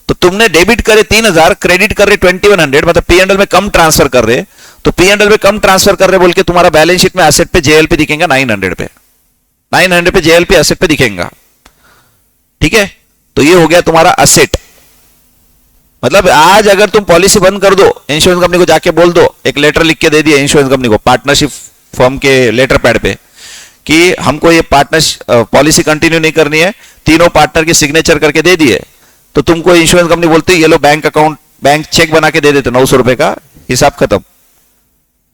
तो तुमने डेबिट करे 3000 क्रेडिट कर रहे 2100, मतलब पीएनएल में कम ट्रांसफर कर रहे, तो पीएनएल में कम ट्रांसफर कर रहे बोल के तुम्हारा बैलेंस शीट में एसेट पे जेएलपी दिखेगा 900 पे जेएलपी एसेट पे दिखेगा, ठीक है। तो ये हो गया तुम्हारा असेट। मतलब आज अगर तुम पॉलिसी बंद कर दो, इंश्योरेंस कंपनी को जाके बोल दो, एक लेटर लिख के दे दिया इंश्योरेंस कंपनी को पार्टनरशिप फर्म के लेटर पैड पे कि हमको ये पार्टनरशिप पॉलिसी कंटिन्यू नहीं करनी है, तीनों पार्टनर के सिग्नेचर करके दे दिए, तो तुमको इंश्योरेंस कंपनी बोलती है ये लो बैंक अकाउंट, बैंक चेक बना के दे देते 900 रुपए का, हिसाब खत्म।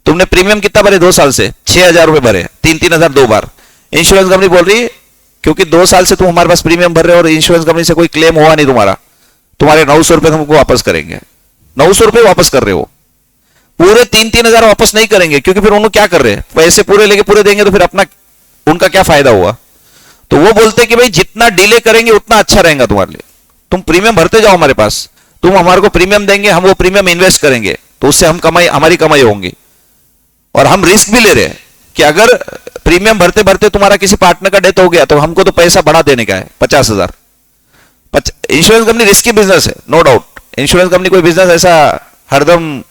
तुमने प्रीमियम कितना भरे 2 साल से 6000 रुपए भरे, 3-3000 2 बार। इंश्योरेंस कंपनी बोल रही क्योंकि 2 साल से तुम हमारे पास प्रीमियम भर रहे हो और इंश्योरेंस कंपनी से कोई क्लेम हुआ नहीं तुम्हारा, तुम्हारे 900 रुपए तुमको वापस करेंगे। 900 रुपए वापस कर रहे हो, पूरे 3-3000 वापस नहीं करेंगे, क्योंकि फिर उन्होंने क्या कर रहे हैं, पैसे पूरे लेके पूरे देंगे तो फिर अपना उनका क्या फायदा हुआ। तो वो बोलते कि भाई जितना डिले करेंगे उतना अच्छा रहेगा तुम्हारे लिए, तुम प्रीमियम भरते जाओ हमारे पास, तुम हमारे को प्रीमियम देंगे, हम वो प्रीमियम इन्वेस्ट करेंगे, तो उससे हमारी कमाई होंगी। और हम रिस्क भी ले रहे हैं कि अगर प्रीमियम भरते भरते तुम्हारा किसी पार्टनर का डेथ हो गया तो हमको तो पैसा बढ़ा देने का है 50,000। इंश्योरेंस कंपनी रिस्की बिजनेस है, नो डाउट। इंश्योरेंस कंपनी कोई बिजनेस ऐसा हरदम,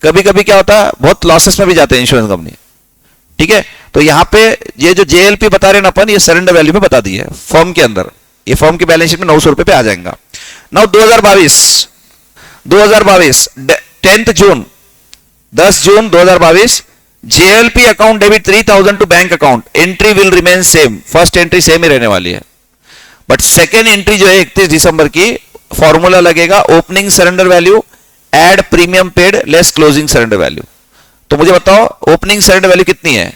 कभी कभी क्या होता है बहुत लॉसेस में भी जाते हैं इंश्योरेंस कंपनी, ठीक है। तो यहां पे ये जो जेएलपी बता रहे ना अपन, ये सरेंडर वैल्यू में बता दी है फर्म के अंदर, ये फर्म की बैलेंस शीट में 900 रुपए पे आ जाएगा। Now 2022 10 June 10 June 2022 JLP account debit 3000 to bank account, entry will remain same, first entry same ही रहने वाली है, बट सेकेंड एंट्री जो है 31 दिसंबर की, फॉर्मूला लगेगा opening surrender value add premium paid less closing surrender value. तो मुझे बताओ ओपनिंग सरेंडर वैल्यू कितनी है।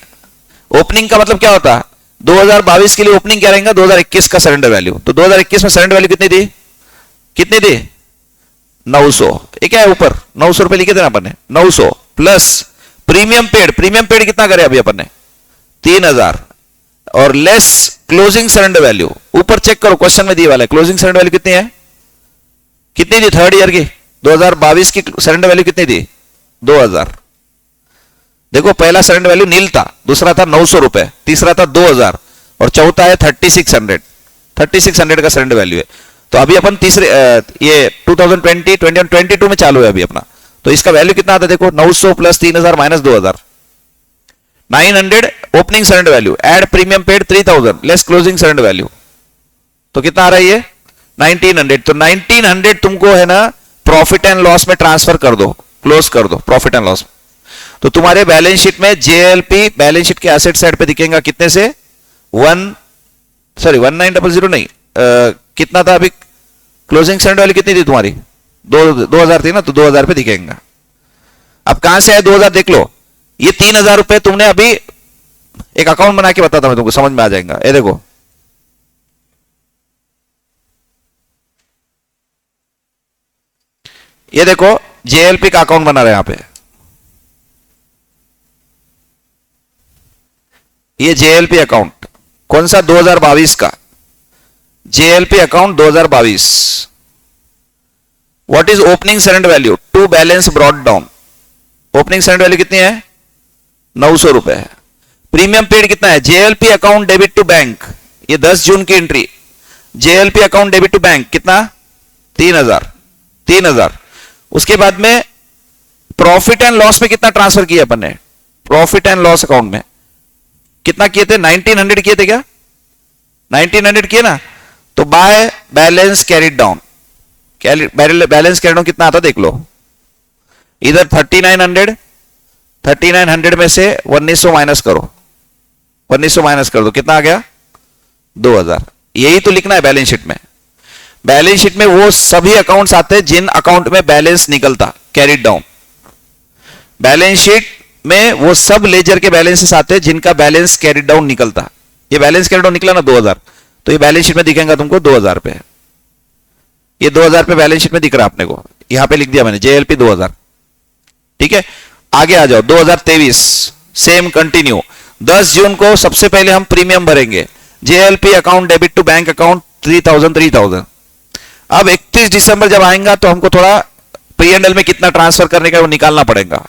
ओपनिंग का मतलब क्या होता है, 2022 के लिए ओपनिंग क्या रहेगा 2021 का सरेंडर वैल्यू। तो 2021 में सरेंडर वैल्यू कितनी थी 900, ये क्या है ऊपर 900 रुपए लिखे थे ना अपन ने, 900 प्लस प्रीमियम पेड कितना करे अभी अपन ने 3000, और लेस क्लोजिंग सरेंडर वैल्यू, ऊपर चेक करो क्वेश्चन में दिए वाला है, क्लोजिंग सरेंडर वैल्यू कितनी थी थर्ड ईयर की 2022 की सरेंडर वैल्यू कितनी थी? 2000। देखो पहला सरेंडर वैल्यू नील था, दूसरा था 900 रुपए, तीसरा था 2000 और चौथा है 3600 का सरेंडर वैल्यू है। तो अभी अपन तीसरे ये 2020 21 22 में चालू है अभी अपना, तो इसका वैल्यू कितना आता है देखो, 900 plus 3000 minus 2000, 900 opening surrender value, add premium paid 3000 less closing surrender value, तो कितना आ रहा है ये 1900। तो 1900 तुमको है ना प्रॉफिट एंड लॉस में ट्रांसफर कर दो, क्लोज कर दो प्रॉफिट एंड लॉस। तो तुम्हारे बैलेंस शीट में जेएलपी बैलेंस शीट के एसेट साइड पे दिखेगा कितने से 1900 नहीं, कितना था अभी क्लोजिंग सरेंडर वैल्यू कितनी थी तुम्हारी 2000 थी ना, तो 2000 पे दिखेगा। अब कहां से आए 2000 देख लो, ये 3000 रुपए तुमने अभी एक अकाउंट बना के बताता मैं तुमको, समझ में आ जाएगा। ये देखो ये देखो जेएलपी का अकाउंट बना रहे हैं यहां पे, ये जेएलपी अकाउंट कौन सा 2022 का JLP account 2022। What is opening surrender value to balance brought down, opening surrender value कितनी है 900 रुपए है। प्रीमियम पेड कितना है, JLP account debit to bank, ये 10 जून की entry, JLP account debit to bank कितना 3000। उसके बाद में प्रॉफिट एंड लॉस में कितना ट्रांसफर किया अपन ने, प्रॉफिट एंड लॉस अकाउंट में कितना किए थे 1900 किए थे क्या, 1900 किए ना। तो by balance carried down, balance carried down कितना आता देख लो, इधर 3900 में से 1900 माइनस करो, 1900 माइनस कर दो, कितना आ गया 2000। यही तो लिखना है बैलेंस शीट में। बैलेंस शीट में वो सभी अकाउंट्स आते हैं जिन अकाउंट में बैलेंस निकलता कैरिड डाउन, बैलेंस शीट में वो सब लेजर के बैलेंसेस आते हैं जिनका बैलेंस कैरिड डाउन निकलता। ये बैलेंस कैरिड डाउन निकला ना 2000, तो ये बैलेंस शीट में दिखेगा तुमको 2000 पे, ये 2000 पे बैलेंस शीट में दिख रहा है अपने को, यहां पे लिख दिया मैंने जेएलपी 2000। ठीक है, आगे आ जाओ 2023 सेम कंटिन्यू। 10 जून को सबसे पहले हम प्रीमियम भरेंगे, JLP account debit to bank account 3000। अब 31 दिसंबर जब आएगा तो हमको थोड़ा पीएनएल में कितना ट्रांसफर करने का वो निकालना पड़ेगा।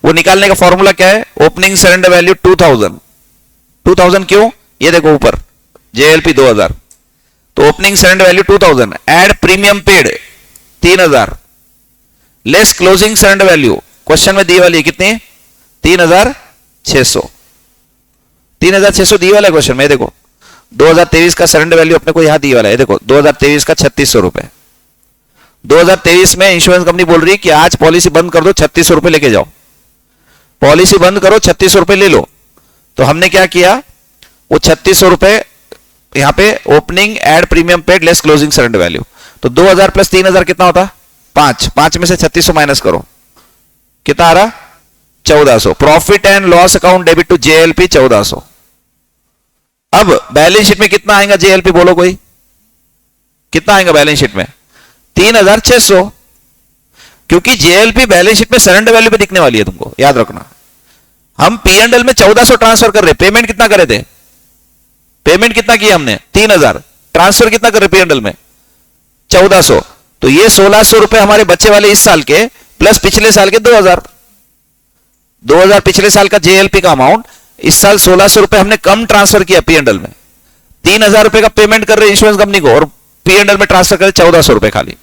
वो निकालने का फॉर्मूला क्या है, ओपनिंग सरेंडर वैल्यू 2000 क्यों, ये देखो ऊपर जेएलपी 2000, तो opening surrender value 2000 add premium paid 3000 less closing surrender value, question में दी वाली कितनी 3600 दी वाला है क्वेश्चन में। देखो 2023 का सरेंडर वैल्यू अपने को यहां दी वाला है, देखो 2023 का 3600 रुपए। 2023 में इंश्योरेंस कंपनी बोल रही है कि आज पॉलिसी बंद कर दो, 3600 रुपए लेके जाओ, पॉलिसी बंद करो 3600 रुपए ले लो। तो हमने क्या किया, वो 3600 रुपए यहां पे opening add premium paid less closing surrender value, तो 2000 प्लस 3000 कितना होता 5 में से 3600 माइनस करो, कितना आ रहा 1400। Profit and loss account debit to JLP 1400। अब बैलेंस शीट में कितना आएगा जेएलपी बोलो कोई, कितना आएगा बैलेंस शीट में 3600, क्योंकि जेएलपी बैलेंस शीट में सरेंडर वैल्यू पे दिखने वाली है, तुमको याद रखना। हम पीएनएल में 1400 ट्रांसफर कर रहे, पेमेंट कितना करे थे, पेमेंट कितना किया हमने 3000, ट्रांसफर कितना कर रहे पीएनएल में 1400, तो ये 1600 रुपए हमारे बच्चे वाले इस साल के प्लस पिछले साल के 2000 पिछले साल का जेएलपी का अमाउंट, इस साल 1600 रुपए हमने कम ट्रांसफर किया पीएनएल में, 3000 रुपए का पेमेंट कर रहे इंश्योरेंस कंपनी को और पीएनएल में ट्रांसफर कर 1400 रुपए खाली।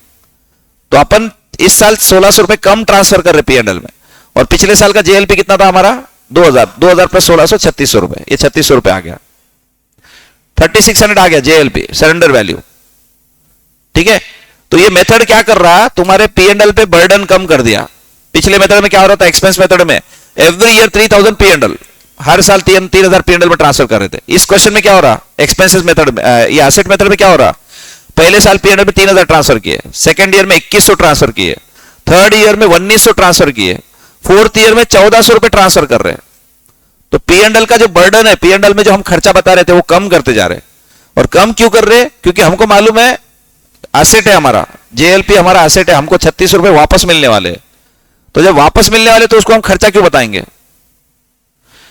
तो अपन इस साल 1600 रुपए कम ट्रांसफर कर रहे पीएनएल में, और पिछले साल का जेएलपी कितना था हमारा 2000 प्लस 1600 3600 रुपए, ये 3600 रुपए आ गया, 3600 आ गया जेएलपी सरेंडर वैल्यू। ठीक है, तो ये मेथड क्या कर रहा, तुम्हारे पीएनएल पे बर्डन कम कर दिया। पिछले मेथड में क्या हो रहा था, एक्सपेंस मेथड में एवरी ईयर 3000 पीएनएल, हर साल 3000 पीएनएल में ट्रांसफर कर रहे थे। इस क्वेश्चन में क्या हो रहा, एक्सपेंसेस मेथड में, ये एसेट मेथड में क्या हो रहा, पहले साल पीएनएल में 3000 ट्रांसफर किए, सेकंड ईयर में 2100 ट्रांसफर किए, थर्ड ईयर में 1900 ट्रांसफर किए, फोर्थ ईयर में 1400 रुपए ट्रांसफर कर रहे हैं। तो पीएनएल का जो बर्डन है, पीएनएल में जो हम खर्चा बता रहे थे वो कम करते जा रहे हैं। और कम क्यों कर रहे हैं, क्योंकि हमको मालूम है एसेट है हमारा, जेएलपी हमारा एसेट है, हमको 3600 रुपए वापस मिलने वाले हैं। तो जब वापस मिलने वाले तो उसको हम खर्चा क्यों बताएंगे।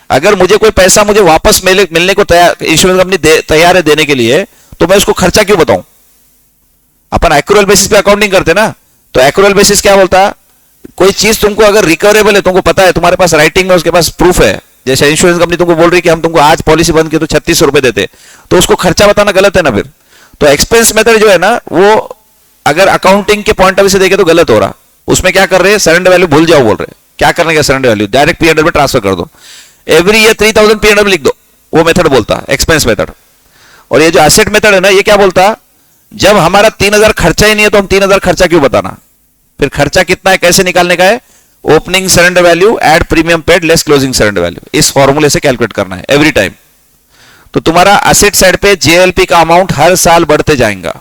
अगर मुझे कोई पैसा मुझे वापस मिलने को तैयार, इंश्योरेंस कंपनी तैयार है देने के लिए, तो मैं उसको खर्चा क्यों बताऊं। अपन एक्रूअल बेसिस पे अकाउंटिंग करते ना, तो एक्रूअल बेसिस क्या बोलता, कोई चीज तुमको अगर रिकवरेबल है, तुमको पता है, तुम्हारे पास राइटिंग में उसके पास प्रूफ है, जैसे इंश्योरेंस कंपनी तुमको बोल रही कि हम तुमको आज पॉलिसी बंद की तो 3600 रुपए देते, तो उसको खर्चा बताना गलत है ना फिर। तो एक्सपेंस मेथड जो है ना, वो अगर अकाउंटिंग के पॉइंट ऑफ व्यू से देखे तो गलत हो रहा। उसमें क्या कर रहे हैं, सरेंडर वैल्यू भूल जाओ बोल रहे हैं। क्या करने का surrender value, direct P and L में ट्रांसफर कर दो, every year 3000 P and L में लिख दो, वो मेथड बोलता एक्सपेंस मेथड। और ये जो एसेट मेथड है ना, ये क्या बोलता, जब हमारा 3000 खर्चा ही नहीं है तो हम 3000 खर्चा क्यों बताना, फिर खर्चा कितना है कैसे निकालने का है, opening surrender value add premium paid less closing surrender value, इस फॉर्मूले से कैलकुलेट करना है एवरी टाइम। तो तुम्हारा एसेट साइड पे जेएलपी का अमाउंट हर साल बढ़ते जाएगा,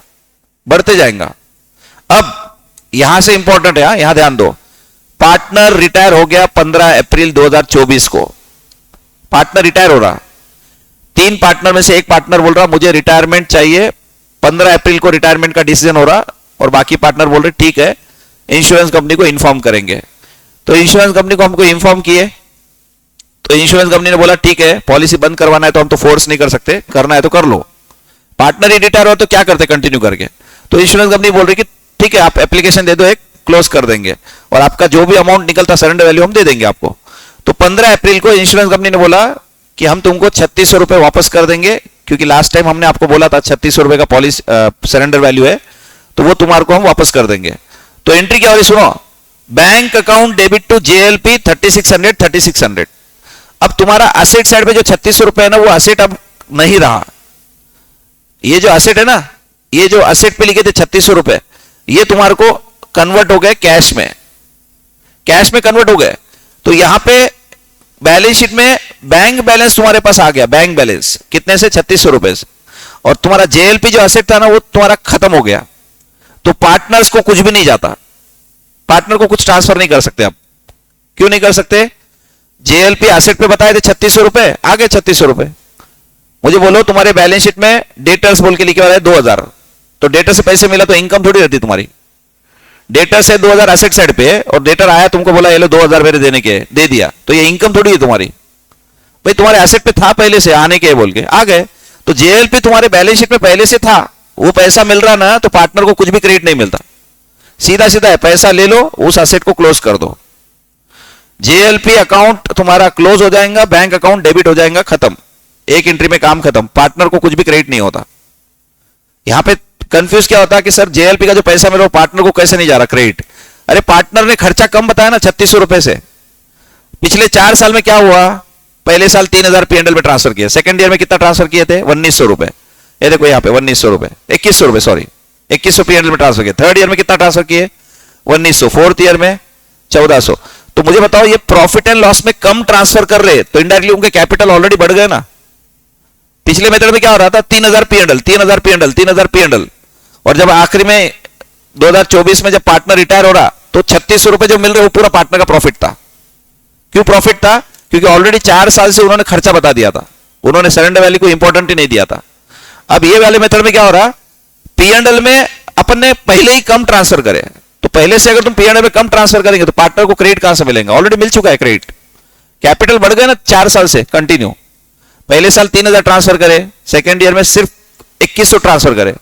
बढ़ते जाएगा। अब यहां से इंपॉर्टेंट है, यहां ध्यान दो, पार्टनर रिटायर हो गया 15 अप्रैल 2024 को, पार्टनर रिटायर हो रहा, 3 पार्टनर में से एक पार्टनर बोल रहा मुझे रिटायरमेंट चाहिए, 15 अप्रैल को रिटायरमेंट का डिसीजन हो रहा, और बाकी पार्टनर बोल रहे ठीक है इंश्योरेंस कंपनी को इन्फॉर्म करेंगे। तो इंश्योरेंस कंपनी को हमको इन्फॉर्म किए, तो इंश्योरेंस कंपनी ने बोला ठीक है पॉलिसी बंद करवाना है तो हम तो फोर्स नहीं कर सकते, करना है तो कर लो। पार्टनर ही रिटायर हो तो क्या करते कंटिन्यू करके, तो इंश्योरेंस कंपनी बोल रही कि ठीक है आप एप्लीकेशन दे दो, एक क्लोज कर देंगे और आपका जो भी अमाउंट निकलता सरेंडर वैल्यू हम दे देंगे आपको। तो 15 अप्रैल को इंश्योरेंस कंपनी ने बोला कि हम तुमको 3600 रुपए वापस कर देंगे, क्योंकि लास्ट टाइम हमने आपको बोला था 3600 रुपए का पॉलिसी सरेंडर वैल्यू है, तो वो तुम्हारे को हम वापस कर देंगे। तो एंट्री क्या हो रही सुनो, bank account debit to JLP 3600। अब तुम्हारा एसेट साइड पे जो 3600 रुपए है ना, वो एसेट अब नहीं रहा। ये जो एसेट है ना, ये जो एसेट पे लिखे थे 3600 रुपए, ये तुम्हारे को कन्वर्ट हो गए कैश में, कैश में कन्वर्ट हो गए। तो यहां पे बैलेंस शीट में बैंक बैलेंस तुम्हारे पास आ गया, बैंक बैलेंस कितने से 3600 रुपए से, और तुम्हारा जेएलपी जो एसेट था ना वो तुम्हारा खत्म हो गया। तो पार्टनर्स को कुछ भी नहीं जाता, पार्टनर को कुछ ट्रांसफर नहीं कर सकते आप। क्यों नहीं कर सकते, जेएलपी एसेट पे बताए थे 3600 रुपए, आ गए 3600 रुपए। मुझे बोलो तुम्हारे बैलेंस शीट में डेटर्स बोल के लिखे हुआ है 2000, तो डेटर से पैसे मिला तो इनकम थोड़ी रहती तुम्हारी। डेटर से 2000 एसेट साइड पे, और डेटर आया तुमको बोला ये लो 2000 मेरे देने के, दे दिया, तो ये इनकम थोड़ी है तुम्हारी। भाई तुम्हारे एसेट पे था पहले से, आने के बोल के आ गए, तो जेएलपी तुम्हारे बैलेंस शीट में पहले से था, वो पैसा मिल रहा ना, तो पार्टनर को कुछ भी क्रेडिट नहीं मिलता, सीधा सीधा है पैसा ले लो, उस एसेट को क्लोज कर दो, जेएलपी अकाउंट तुम्हारा क्लोज हो जाएगा, बैंक अकाउंट डेबिट हो जाएगा, खत्म, एक एंट्री में काम खत्म, पार्टनर को कुछ भी क्रेडिट नहीं होता। यहां पे कंफ्यूज क्या होता है कि सर जेएलपी का जो पैसा मिला वो पार्टनर को कैसे नहीं जा रहा क्रेडिट। अरे पार्टनर ने खर्चा कम बताया ना 3600 रुपए से। पिछले 4 साल में क्या हुआ, पहले साल 3000 पीएनएल में ट्रांसफर किया, सेकंड ईयर में कितना ट्रांसफर किए थे 1900 रुपए, ये देखो यहाँ पे 1900 रुपए, 2100 रुपए सॉरी 2100 पीएनएल में ट्रांसफर किया। थर्ड ईयर में कितना ट्रांसफर किए 1900, फोर्थ ईयर में 1400। तो मुझे बताओ ये प्रॉफिट एंड लॉस में कम ट्रांसफर कर रहे, तो इनडायरेक्टली उनके कैपिटल ऑलरेडी बढ़ गए ना। पिछले मेथड में क्या हो रहा था, 3000 पीएनएल 3000 पीएनएल 3000 पीएनएल, और जब आखिरी में 2024 में जब पार्टनर रिटायर हो रहा तो 3600 रुपए जो मिल रहे वो पूरा पार्टनर का प्रॉफिट था। क्यों प्रॉफिट था, क्योंकि ऑलरेडी 4 साल से उन्होंने खर्चा बता दिया था, उन्होंने सरेंडर वैल्यू को इंपॉर्टेंट ही नहीं दिया था। अब ये वाले मेथड में क्या हो रहा, पीएनएल में अपन ने पहले ही कम ट्रांसफर करे, तो पहले से अगर तुम पीएनएल में कम ट्रांसफर करेंगे तो पार्टनर को क्रेडिट कहां से मिलेगा, ऑलरेडी मिल चुका है क्रेडिट, कैपिटल बढ़ गया ना 4 साल से कंटिन्यू। पहले साल 3000 ट्रांसफर करे, सेकेंड ईयर में सिर्फ 2100 ट्रांसफर करे,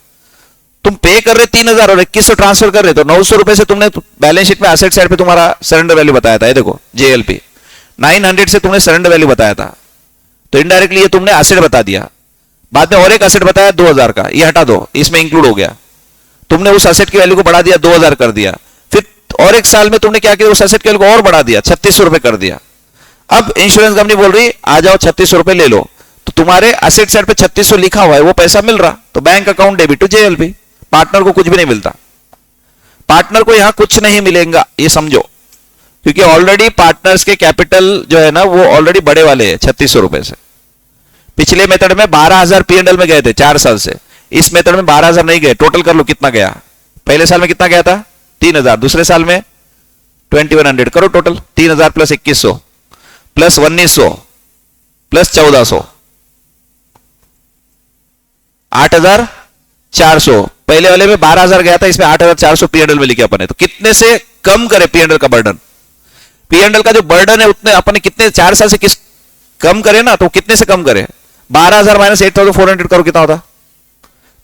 तुम पे कर रहे 3000 और 2100 ट्रांसफर कर रहे, तो 900 रुपए से तुमने बैलेंस शीट में एसेट साइड पे तुम्हारा सरेंडर वैल्यू बताया था, ये देखो जेएलपी 900 से तुमने सरेंडर वैल्यू बताया था, तो इनडायरेक्टली ये तुमने एसेट बता दिया। बाद में और एक एसेट बताया 2000 का, ये हटा दो, इसमें इंक्लूड हो गया, तुमने उस एसेट की वैल्यू को बढ़ा दिया 2000 कर दिया। फिर और एक साल में तुमने क्या किया, उस एसेट की वैल्यू को और बढ़ा दिया 3600 रुपए कर दिया। अब इंश्योरेंस कंपनी बोल रही आ जाओ 3600 रुपए ले लो, तो तुम्हारे एसेट साइड पे 3600 लिखा हुआ है, वो पैसा मिल रहा, तो bank account debit to JLP, partner को कुछ भी नहीं मिलता, पार्टनर को यहां कुछ नहीं मिलेगा ये समझो, क्योंकि ऑलरेडी पार्टनर्स के कैपिटल जो है ना वो ऑलरेडी बड़े वाले हैं 3600 रुपए से। पिछले मेथड में 12000 पीएनएल में गए थे 4 साल से, इस मेथड में 12000 नहीं गए, टोटल कर लो कितना गया, पहले साल में कितना गया था 3000, दूसरे साल में 2100, करो टोटल 3000 प्लस 2100 प्लस 1900 प्लस 1400 8400। पहले वाले में 12000 गया था, इसमें 8400 पीएनएल में लिखे अपने, तो कितने से कम करे पीएनएल का बर्डन, पीएनएल का जो बर्डन है उतने अपने कितने 4 साल से किस कम करे ना, तो कितने से कम करे 12000 माइनस 8400 करो कितना होता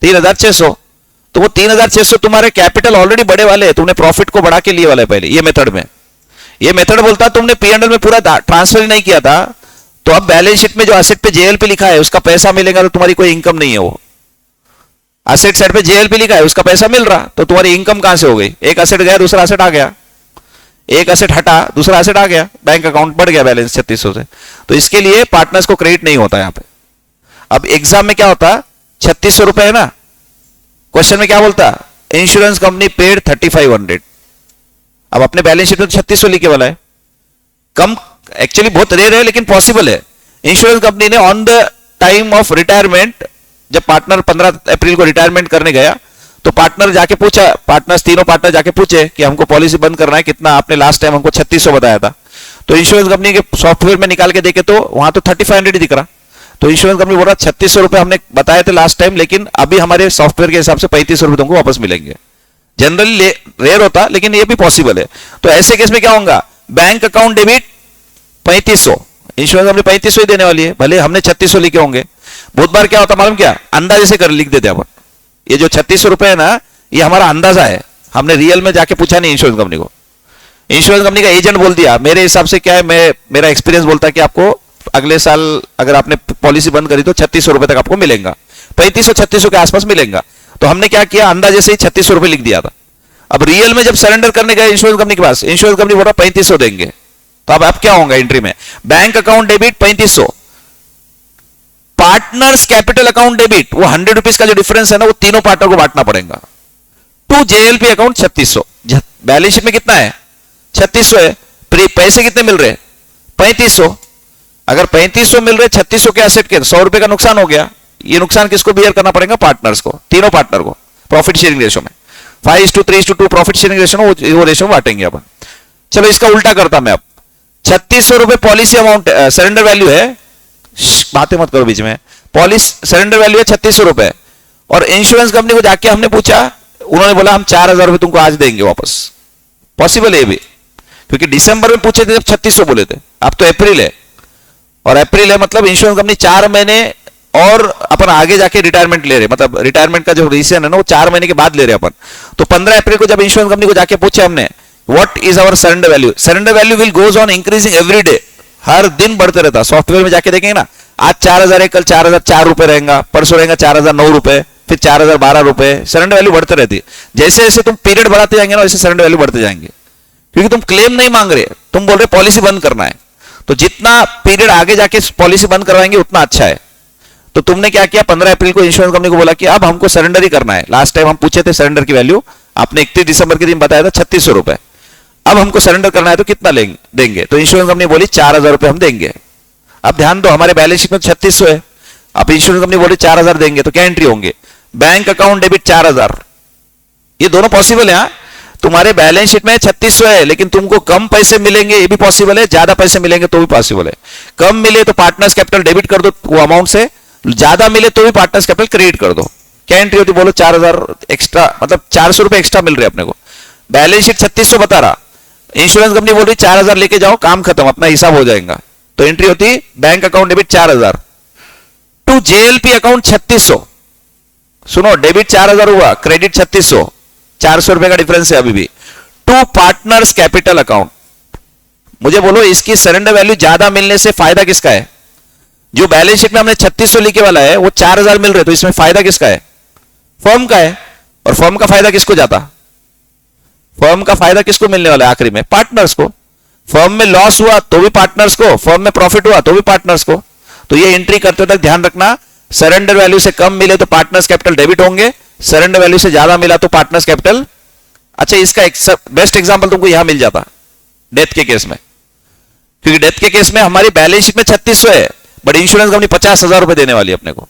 3600, तो वो 3,600 तुम्हारे कैपिटल ऑलरेडी बड़े वाले हैं, तुमने प्रॉफिट को बढ़ा के लिए वाला है पहले। ये मेथड में, ये मेथड बोलता तुमने P&L में पूरा ट्रांसफर ही नहीं किया था, तो अब बैलेंस शीट में जो एसेट पे JLP लिखा है उसका पैसा मिलेगा, तो तुम्हारी कोई इनकम नहीं है। वो एसेट साइड पे JLP लिखा है, उसका पैसा मिल रहा, तो तुम्हारी इनकम कहां से हो गई? एक एसेट गया, दूसरा एसेट आ गया, एक एसेट हटा, दूसरा एसेट आ गया, बैंक अकाउंट बढ़ गया बैलेंस 3600 से। तो इसके लिए पार्टनर्स को क्रेडिट नहीं होता यहां पे। अब एग्जाम में क्या होता, 3600 रुपए है ना, क्वेश्चन में क्या बोलता, इंश्योरेंस कंपनी पेड 3500। अब अपने बैलेंस शीट में 3600 लिखे वाला है, कम एक्चुअली बहुत रेयर है लेकिन पॉसिबल है। इंश्योरेंस कंपनी ने on the time of retirement, जब पार्टनर 15 अप्रैल को रिटायरमेंट करने गया, तो पार्टनर जाके पूछा, पार्टनर्स तीनों पार्टनर जाके पूछे कि हमको पॉलिसी बंद करना है, कितना आपने लास्ट टाइम हमको 3600 बताया था। तो इंश्योरेंस कंपनी के सॉफ्टवेयर में निकाल के देखे तो वहां तो 3500 ही दिख रहा। तो इंश्योरेंस कंपनी बोल रहा 3600 रुपए हमने बताए थे लास्ट टाइम, लेकिन अभी हमारे सॉफ्टवेयर के हिसाब से 3500 रुपए तुमको वापस मिलेंगे। जनरली रेयर होता लेकिन ये भी पॉसिबल है। तो ऐसे केस में क्या होगा, bank account debit 3500, insurance company 3500 ही देने वाली है, भले हमने 3600 लिखे होंगे। बहुत बार क्या होता मालूम क्या, अंदाजे से कर लिख देते अपन। ये जो 3600 रुपए है ना, ये हमारा अंदाजा है, हमने रियल में जाके पूछा नहीं इंश्योरेंस कंपनी को। इंश्योरेंस कंपनी का एजेंट बोल दिया, मेरे हिसाब से क्या है, मेरा एक्सपीरियंस बोलता है कि आपको अगले साल अगर आपने पॉलिसी बंद करी तो 3600 रुपए तक आपको मिलेगा, 3500-3600 के आसपास मिलेगा। तो हमने क्या किया, अंदाजे से ही 3600 रुपए लिख दिया था। अब रियल में जब सरेंडर करने गए इंश्योरेंस कंपनी के पास, इंश्योरेंस कंपनी बोल रहा 3500 देंगे। तो अब क्या होगा एंट्री में, bank account debit 3500, partners capital account debit, वो 100 रुपीज का जो डिफरेंस है ना, वो तीनों पार्टनर को बांटना पड़ेगा, to JLP account 3600। Balance sheet में कितना है, 3600 है, पैसे कितने मिल रहे, 3500। अगर 3500 मिल रहे 3600 के एसेट के, 100 रुपए का नुकसान हो गया। ये नुकसान किसको बियर करना पड़ेगा, पार्टनर्स को, तीनों पार्टनर को, प्रॉफिट शेयरिंग रेशो में 5:3:2 प्रॉफिट शेयरिंग रेशो, वो रेशो बांटेंगे अपन। चलो इसका उल्टा करता मैं अब, 3600 रुपए पॉलिसी अमाउंट, सरेंडर वैल्यू है, बातें मत करो बीच में, पॉलिसी सरेंडर वैल्यू है 3600 रुपए, और इंश्योरेंस कंपनी को जाके हमने पूछा, उन्होंने बोला हम 4000 रुपए तुमको आज देंगे वापस। पॉसिबल है ये भी, क्योंकि दिसंबर में पूछे थे जब 3600 बोले थे, अब तो अप्रैल है, और अप्रैल है मतलब इंश्योरेंस कंपनी 4 महीने और अपन आगे जाके रिटायरमेंट ले रहे, मतलब रिटायरमेंट का जो रीजन है ना वो 4 महीने के बाद ले रहे अपन। तो 15 अप्रैल को जब इंश्योरेंस कंपनी को जाके पूछे हमने, what is our surrender value, surrender value will goes on increasing every day, हर दिन बढ़ते रहता। सॉफ्टवेयर में जाके देखेंगे ना, आज 4000 है, कल 4004 रुपए रहेगा, परसों रहेगा 4009 रुपए, फिर 4012 रुपए, सरेंडर वैल्यू बढ़ते रहती है। जैसे जैसे तुम पीरियड बढ़ाते जाएंगे ना, वैसे सरेंडर वैल्यू बढ़ते जाएंगे, क्योंकि तुम क्लेम नहीं मांग रहे, तुम बोल रहे पॉलिसी बंद करना है। तो जितना पीरियड आगे जाके पॉलिसी बंद करवाएंगे उतना अच्छा है। तो तुमने क्या किया, 15 अप्रैल को इंश्योरेंस कंपनी को बोला कि अब हमको सरेंडर ही करना है। लास्ट टाइम हम पूछे थे सरेंडर की वैल्यू, आपने 31 दिसंबर के दिन बताया था 3600 रुपए, अब हमको सरेंडर करना है तो कितना देंगे, तो इंश्योरेंस कंपनी बोली 4000 रुपए हम देंगे। अब ध्यान दो, हमारे बैलेंस शीट में 3600 है, अब इंश्योरेंस कंपनी बोली 4000 देंगे, तो क्या एंट्री होंगे, बैंक अकाउंट डेबिट 4000। ये दोनों पॉसिबल है। तुम्हारे बैलेंस शीट में 3600 है, लेकिन तुमको कम पैसे मिलेंगे, ये भी पॉसिबल है, ज्यादा पैसे मिलेंगे तो भी पॉसिबल है। कम मिले तो पार्टनर्स कैपिटल डेबिट कर दो वो अमाउंट से, ज्यादा मिले तो भी पार्टनर्स कैपिटल क्रेडिट कर दो। क्या एंट्री होती, बोलो 4000 एक्स्ट्रा, मतलब 400 रुपए एक्स्ट्रा मिल रहे अपने को। बैलेंस शीट 3600 बता रहा, इंश्योरेंस कंपनी बोल रही 4000 लेके जाओ, काम खत्म, अपना हिसाब हो जाएगा। तो एंट्री होती bank account debit 4000 to JLP account 3600। सुनो, डेबिट 4000 हुआ, क्रेडिट 3600, 400 रुपए का डिफरेंस है अभी भी। टू पार्टनर्स कैपिटल अकाउंट, मुझे बोलो इसकी सरेंडर वैल्यू ज्यादा मिलने से फायदा किसका है? जो बैलेंस शीट में हमने 3600 लिखे वाला है वो 4000 मिल रहे, तो इसमें फायदा किसका है? फर्म का है। और फर्म का फायदा किसको जाता? फर्म का फायदा किसको मिलने वाला है आखिरी में? पार्टनर्स को। फर्म में लॉस हुआ तो भी पार्टनर्स को, फर्म में प्रॉफिट हुआ तो भी पार्टनर्स को। तो ये एंट्री करते तक ध्यान रखना, सरेंडर वैल्यू से कम मिले तो पार्टनर्स कैपिटल डेबिट होंगे, सरेंडर वैल्यू से ज्यादा मिला तो पार्टनर्स कैपिटल। अच्छा, इसका बेस्ट एग्जांपल तुमको यहां मिल जाता डेथ के केस में, क्योंकि डेथ के केस में हमारी बैलेंस शीट में 3600 है, बट इंश्योरेंस कंपनी 50,000 रुपए देने वाली है अपने को।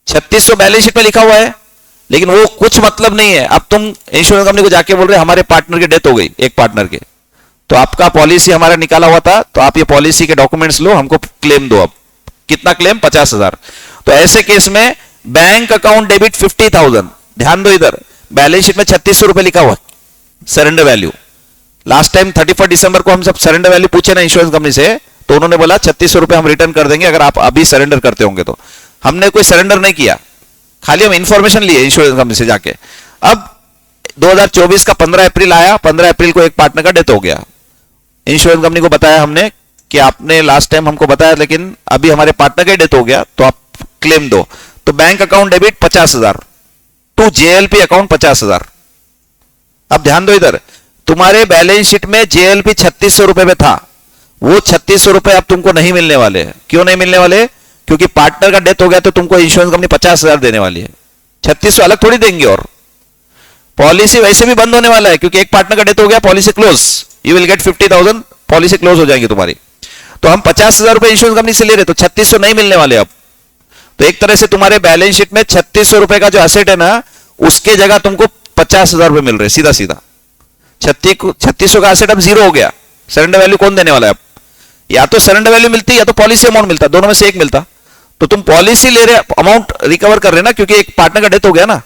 3600 बैलेंस शीट में लिखा हुआ है, लेकिन वो कुछ मतलब नहीं है। अब तुम इंश्योरेंस कंपनी को जाके बोल रहे हमारे पार्टनर की डेथ हो गई, एक पार्टनर के, तो आपका पॉलिसी हमारा निकाला हुआ था, तो आप ये पॉलिसी के डॉक्यूमेंट्स लो, हमको क्लेम दो। अब कितना क्लेम? 50,000। तो ऐसे केस में बैंक अकाउंट डेबिट 50,000। ध्यान दो, इधर बैलेंस शीट में 3600 रुपए लिखा हुआ सरेंडर वैल्यू। लास्ट टाइम 31 दिसंबर को हम सब सरेंडर वैल्यू पूछे ना इंश्योरेंस कंपनी से, तो उन्होंने बोला 3600 रुपए हम रिटर्न कर देंगे अगर आप अभी सरेंडर करते होंगे। तो हमने कोई सरेंडर नहीं किया, खाली हम इंफॉर्मेशन लिए इंश्योरेंस कंपनी से जाके। अब 2024 का 15 अप्रैल आया, 15 अप्रैल को एक पार्टनर का डेथ हो गया। इंश्योरेंस कंपनी को बताया हमने कि आपने लास्ट टाइम हमको बताया लेकिन अभी हमारे पार्टनर का डेथ हो गया तो आप क्लेम दो। तो bank account debit 50,000 to JLP account 50,000। अब ध्यान दो इधर, तुम्हारे बैलेंस शीट में जेएलपी 3600 रुपए में था, वो 3600 रुपए अब तुमको नहीं मिलने वाले। क्यों नहीं मिलने वाले? क्योंकि पार्टनर का डेथ हो गया तो तुमको इंश्योरेंस कंपनी 50,000 देने वाली है। 3600 अलग थोड़ी देंगे। और पॉलिसी वैसे भी बंद होने वाला है क्योंकि एक पार्टनर का डेथ हो गया, policy close, you will get 50,000, policy close हो जाएगी तुम्हारी। तो हम 50,000 रुपए इंश्योरेंस कंपनी से ले रहे तो 3600 नहीं मिलने वाले अब। तो एक तरह से तुम्हारे बैलेंस शीट में 3600 रुपए का जो एसेट है ना, उसके जगह तुमको 50,000 रुपए मिल रहे सीधा सीधा। 3600 का एसेट अब जीरो हो गया। सरेंडर वैल्यू कौन देने वाला है अब? या तो सरेंडर वैल्यू मिलती या तो पॉलिसी अमाउंट मिलता, दोनों में से एक मिलता। तो तुम पॉलिसी ले रहे, अमाउंट रिकवर कर रहे ना, क्योंकि एक पार्टनर का डेथ हो गया ना।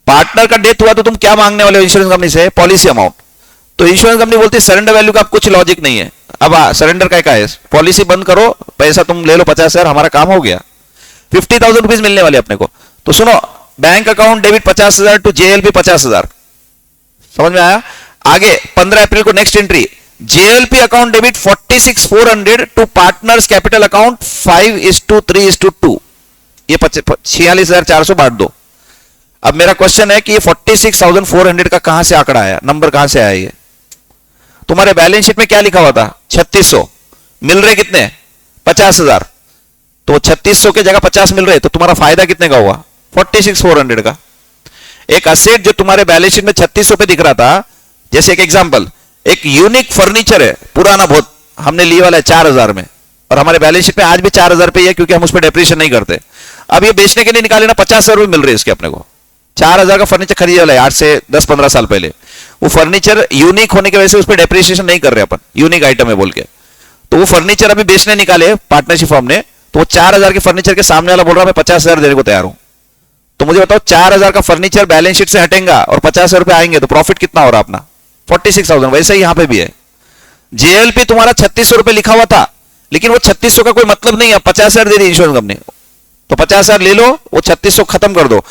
पार्टनर का डेथ हुआ तो तुम क्या मांगने वाले हो इंश्योरेंस कंपनी से? Policy amount. तो इंश्योरेंस कंपनी बोलती है सरेंडर वैल्यू का अब कुछ लॉजिक नहीं है। अब सरेंडर का है, पॉलिसी बंद करो, पैसा तुम ले लो 50,000, हमारा काम हो गया। 50,000 रुपीज मिलने वाले अपने को। तो सुनो, bank account debit 50,000 to JLP 50,000। समझ में आया? आगे 15 अप्रैल को next entry, JLP account debit 46,400 to partners capital account 5:3:2। ये 46,400 बांट दो। अब मेरा क्वेश्चन है कि ये 46,400 का कहां से आंकड़ा आया, नंबर कहां से आया? ये तुम्हारे बैलेंस शीट में क्या लिखा हुआ था? 3600। मिल रहे कितने? 50,000। तो 3600 के जगह 50 मिल रहे, तो तुम्हारा फायदा कितने का हुआ? 46,400 का। एक असेट जो तुम्हारे बैलेंस शीट में 3600 पे दिख रहा था, जैसे एक एग्जांपल, एक यूनिक फर्नीचर है, पुराना बहुत, हमने लिए वाला है 4,000 में, और हमारे बैलेंस शीट में आज भी 4,000 पे है क्योंकि हम उस पर डेप्रिसिएशन नहीं करते। अब ये बेचने के लिए निकाले ना, 50,000 रुपए मिल रहे इसके अपने को। 4,000 का फर्नीचर खरीदे वाला है आज से 10-15 साल पहले। वो फर्नीचर यूनिक होने की वजह से उस पर डेप्रिसिएशन नहीं कर रहे अपन, यूनिक आइटम है बोल के। तो वो फर्नीचर अभी बेचने निकाले पार्टनरशिप फर्म ने, तो वो 4,000 के फर्नीचर के सामने वाला बोल रहा मैं 50,000 देने को तैयार हूं। तो मुझे बताओ, 4,000 का फर्नीचर बैलेंस शीट से हटेगा और 50,000 रुपए आएंगे, तो प्रॉफिट कितना हो रहा अपना? 46,000। वैसे ही यहां पे भी है। जेएलपी तुम्हारा 3600 रुपए लिखा हुआ था, लेकिन वो 3600 का कोई मतलब नहीं है, 50,000 दे दी इंश्योरेंस कंपनी। तो 50,000 ले लो, वो 3600 खत्म कर दो।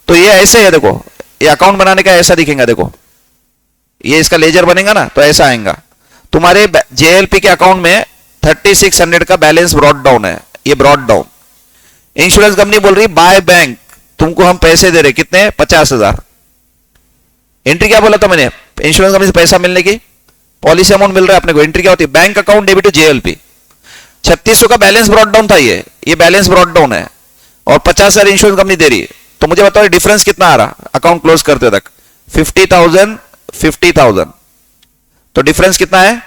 तो ये ऐसे है, देखो ये अकाउंट बनाने का ऐसा दिखेगा। देखो ये इसका लेजर बनेगा ना, तो ऐसा आएगा। तुम्हारे जेएलपी के अकाउंट में 3600 का बैलेंस ब्रॉड डाउन है, ये ब्रॉड डाउन। इंश्योरेंस कंपनी बोल रही बाय बैंक, तुमको हम पैसे दे रहे, कितने? 50,000। एंट्री क्या बोला था मैंने? इंश्योरेंस कंपनी से पैसा मिलने की, पॉलिसी अमाउंट मिल रहा है अपने को। एंट्री क्या होती है? Bank account debit to JLP. 3600 का बैलेंस ब्रॉड डाउन था, ये बैलेंस ब्रॉड डाउन है, और 50,000 इंश्योरेंस कंपनी दे रही है। तो मुझे बताओ डिफरेंस कितना आ रहा अकाउंट क्लोज करते तक? 50,000 50,000। तो डिफरेंस कितना है?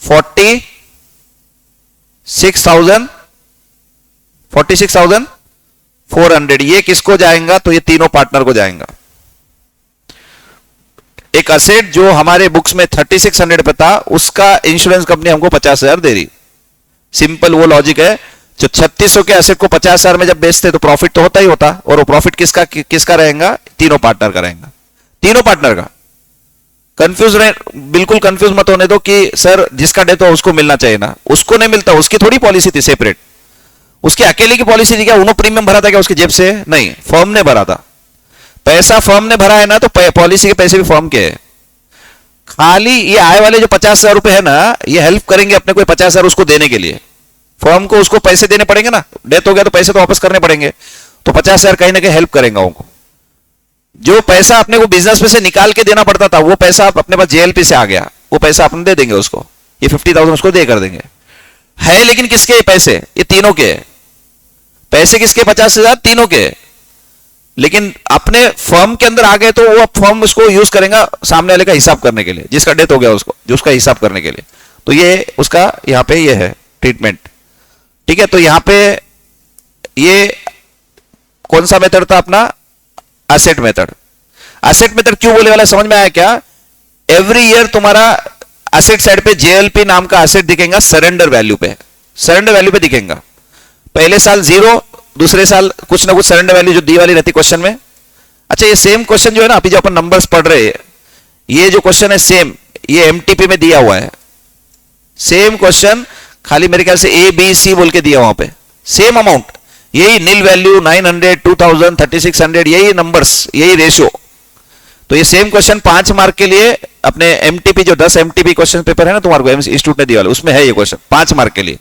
46,400। ये किसको जाएगा? तो ये तीनों पार्टनर को जाएगा। एक असेट जो हमारे बुक्स में 3600 पे था, उसका इंश्योरेंस कंपनी हमको 50,000 दे रही। सिंपल वो लॉजिक है। जो 3600 के एसेट को 50,000 में जब बेचते तो प्रॉफिट तो होता ही होता, और वो प्रॉफिट किसका रहेगा? तीनों पार्टनर का रहेगा, तीनों पार्टनर का। कंफ्यूज रहे, बिल्कुल कंफ्यूज मत होने दो कि सर जिसका डेथ हो उसको मिलना चाहिए ना, उसको नहीं मिलता, उसकी थोड़ी पॉलिसी थी सेपरेट, उसकी अकेले की पॉलिसी थी। क्या उन्होंने प्रीमियम भरा था क्या उसकी जेब से? नहीं, फर्म ने भरा था। पैसा फर्म ने भरा है ना, तो पॉलिसी के पैसे भी फर्म के है। खाली ये आए वाले जो 50,000 रुपए है ना, ये हेल्प करेंगे अपने को 50,000 उसको देने के लिए। फर्म को उसको पैसे देने पड़ेंगे ना, डेथ हो गया तो पैसे तो वापस करने पड़ेंगे, तो 50,000 कहीं ना कहीं हेल्प करेंगे उनको। जो पैसा अपने को बिजनेस में से निकाल के देना पड़ता था, वो पैसा अपने पास जेएलपी से आ गया, वो पैसा अपन दे देंगे उसको। ये 50,000 उसको दे कर देंगे। है लेकिन किसके ये पैसे? ये तीनों के पैसे। किसके? 50,000 तीनों के। लेकिन अपने फर्म के अंदर आ गए तो वो फर्म उसको यूज करेगा सामने वाले का हिसाब करने के लिए, जिसका डेथ हो गया उसको, जो उसका हिसाब करने के लिए। तो ये उसका यहां पे ये है ट्रीटमेंट। ठीक है, तो यहां पे ये कौन सा मेथड था अपना? Asset method. एसेट मेथड क्यों बोले वाला समझ में आया क्या? एवरी ईयर तुम्हारा एसेट साइड पे जेएलपी नाम का एसेट दिखेगा सरेंडर वैल्यू पे, सरेंडर वैल्यू पे दिखेगा। पहले साल 0, दूसरे साल कुछ ना कुछ सरेंडर वैल्यू जो दी वाली रहती क्वेश्चन में। अच्छा, ये सेम क्वेश्चन जो है ना, अभी जो अपन नंबर्स पढ़ रहे हैं, ये जो क्वेश्चन है सेम, ये एमटीपी में दिया हुआ है। सेम क्वेश्चन, खाली मेरे ख्याल से ए बी सी बोल के दिया वहां पे, सेम अमाउंट। यही नील वैल्यू 900, 2000, 3600, यही नंबर्स, यही रेशियो। तो ये सेम क्वेश्चन 5 मार्क के लिए अपने एमटीपी, जो 10 एमटीपी क्वेश्चन पेपर है ना तुम्हारे को इंस्टीट्यूट ने दिया, उसमें है ये क्वेश्चन 5 मार्क के लिए।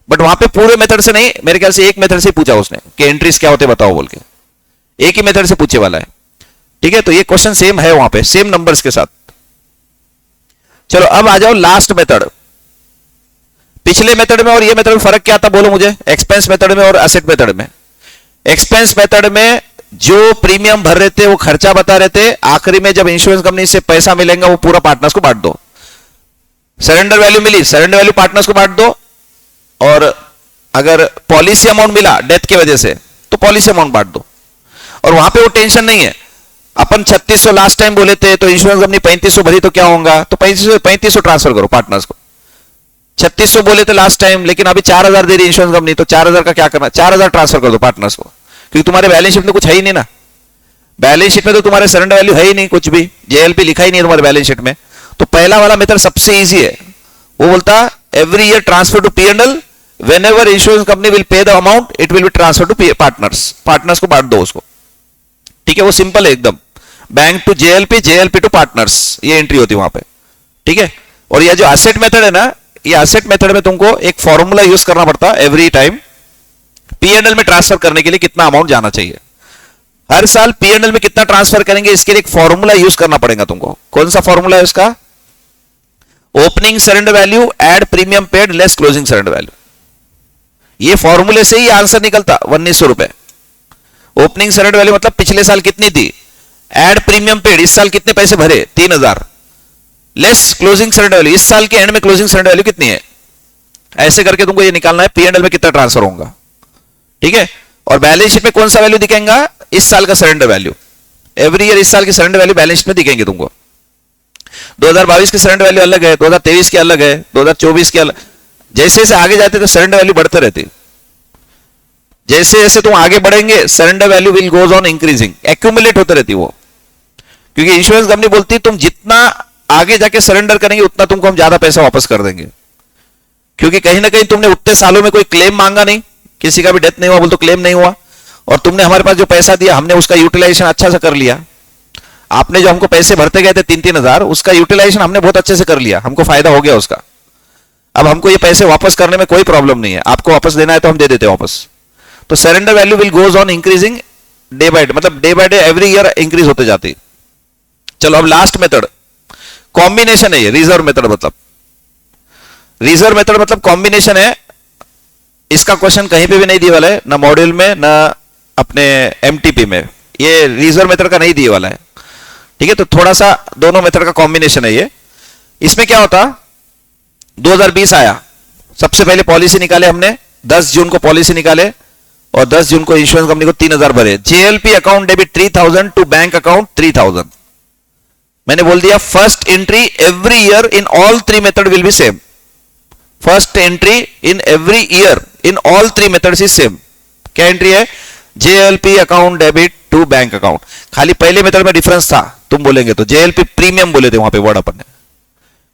बट वहां पे पूरे मेथड से नहीं, मेरे ख्याल से एक मेथड से पूछा उसने कि एंट्रीज क्या होते बताओ बोल के, एक ही मेथड से पूछे वाला है। ठीक है, तो ये क्वेश्चन सेम है वहां पे, सेम नंबर्स के साथ। चलो अब आ जाओ लास्ट मेथड। पिछले मेथड में और ये मेथड में फर्क क्या था बोलो मुझे, एक्सपेंस मेथड में और असेट मेथड में। एक्सपेंस मेथड में जो प्रीमियम भर रहे थे वो खर्चा बता रहे थे, आखिरी में जब इंश्योरेंस कंपनी से पैसा मिलेगा वो पूरा पार्टनर्स को बांट दो। सरेंडर वैल्यू मिली, सरेंडर वैल्यू पार्टनर्स को बांट दो, और अगर पॉलिसी अमाउंट मिला डेथ की वजह से तो पॉलिसी अमाउंट बांट दो। और वहां पे वो टेंशन नहीं है, अपन 3600 लास्ट टाइम बोले थे, तो इंश्योरेंस कंपनी 3500 भरी तो क्या होगा, तो 3500 ट्रांसफर करो पार्टनर्स को। 3600 बोले थे लास्ट टाइम, लेकिन अभी 4000 दे रही इंश्योरेंस कंपनी, तो 4000 का क्या करना, 4000 ट्रांसफर कर दो पार्टनर्स को, क्योंकि तुम्हारे बैलेंस शीट में कुछ है ही नहीं ना। बैलेंस शीट में तो तुम्हारे सरेंडर वैल्यू है ही नहीं, कुछ भी जेएलपी लिखा ही नहीं है तुम्हारे बैलेंस शीट में। तो पहला वाला मेथड सबसे इजी है, वो बोलता every year transfer to P and L, whenever insurance company will pay the amount it will be transferred to partners, partners को बांट दो उसको। ठीक है, वो सिंपल है एकदम, bank to JLP, JLP to partners, ये एंट्री होती है वहां पे। ठीक है, और ये जो एसेट मेथड है ना, ये एसेट मेथड में तुमको एक फॉर्मूला यूज करना पड़ता है एवरी टाइम पी&एल में ट्रांसफर करने के लिए कितना अमाउंट जाना चाहिए। हर साल पी&एल में कितना ट्रांसफर करेंगे इसके लिए एक फॉर्मूला यूज करना पड़ेगा तुमको। कौन सा फॉर्मूला है उसका, opening surrender value add premium paid less closing surrender value. ये फॉर्मूले से ही आंसर निकलता 1900 रुपए। ओपनिंग सरेंडर वैल्यू मतलब पिछले साल कितनी थी, एड प्रीमियम पेड इस साल कितने पैसे भरे 3000, लेस क्लोजिंग सरेंडर वैल्यू इस साल के एंड में क्लोजिंग सरेंडर वैल्यू कितनी है। ऐसे करके तुमको ये निकालना है पी&एल में कितना ट्रांसफर होगा। ठीक है, और बैलेंस शीट में कौन सा वैल्यू दिखेगा, इस साल का सरेंडर वैल्यू। एवरी ईयर इस साल की सरेंडर वैल्यू बैलेंस शीट में दिखेंगे तुमको। 2022 की सरेंडर वैल्यू अलग है, 2023 की अलग है, 2024 की अलग। जैसे जैसे आगे जाते तो सरेंडर वैल्यू बढ़ते रहती, जैसे जैसे तुम आगे बढ़ेंगे surrender value will goes on increasing, accumulate होते रहती वो। क्योंकि इंश्योरेंस कंपनी बोलती है तुम जितना आगे जाके सरेंडर करेंगे उतना तुमको हम ज्यादा पैसा वापस कर देंगे, क्योंकि कहीं ना कहीं तुमने उतने सालों में कोई क्लेम मांगा नहीं, किसी का भी डेथ नहीं हुआ बोल तो क्लेम नहीं हुआ, और तुमने हमारे पास जो पैसा दिया हमने उसका यूटिलाइजेशन अच्छा से कर लिया। आपने जो हमको पैसे भरते गए थे 3-3 हजार, उसका यूटिलाइजेशन हमने बहुत अच्छे से कर लिया, हमको फायदा हो गया उसका। अब हमको ये पैसे वापस करने में कोई प्रॉब्लम नहीं है, आपको वापस देना है तो हम दे देते हैं वापस। तो surrender value will goes on increasing day by day, मतलब day by day every year increase होते जाती। चलो अब लास्ट मेथड कॉम्बिनेशन है, ये रिजर्व मेथड मतलब, रिजर्व मेथड मतलब कॉम्बिनेशन है। इसका क्वेश्चन कहीं पे भी नहीं दिए वाला है, ना मॉड्यूल में ना अपने एमटीपी में, ये रिजर्व मेथड का नहीं दिए वाला है। ठीक है, तो थोड़ा सा दोनों मेथड का कॉम्बिनेशन है ये। इसमें क्या होता, 2020 आया, सबसे पहले पॉलिसी निकाले हमने, 10 जून को पॉलिसी निकाले और 10 जून को इंश्योरेंस कंपनी को 3000 भरे। JLP account debit 3000 to bank account 3000। मैंने बोल दिया first entry every year in all 3 method will be same. First entry in every year in all 3 methods is same. क्या एंट्री है, JLP account debit to bank account. खाली पहले method में difference था, तुम बोलेंगे तो जेएलपी प्रीमियम बोले थे वहां पे वर्ड अपन ने,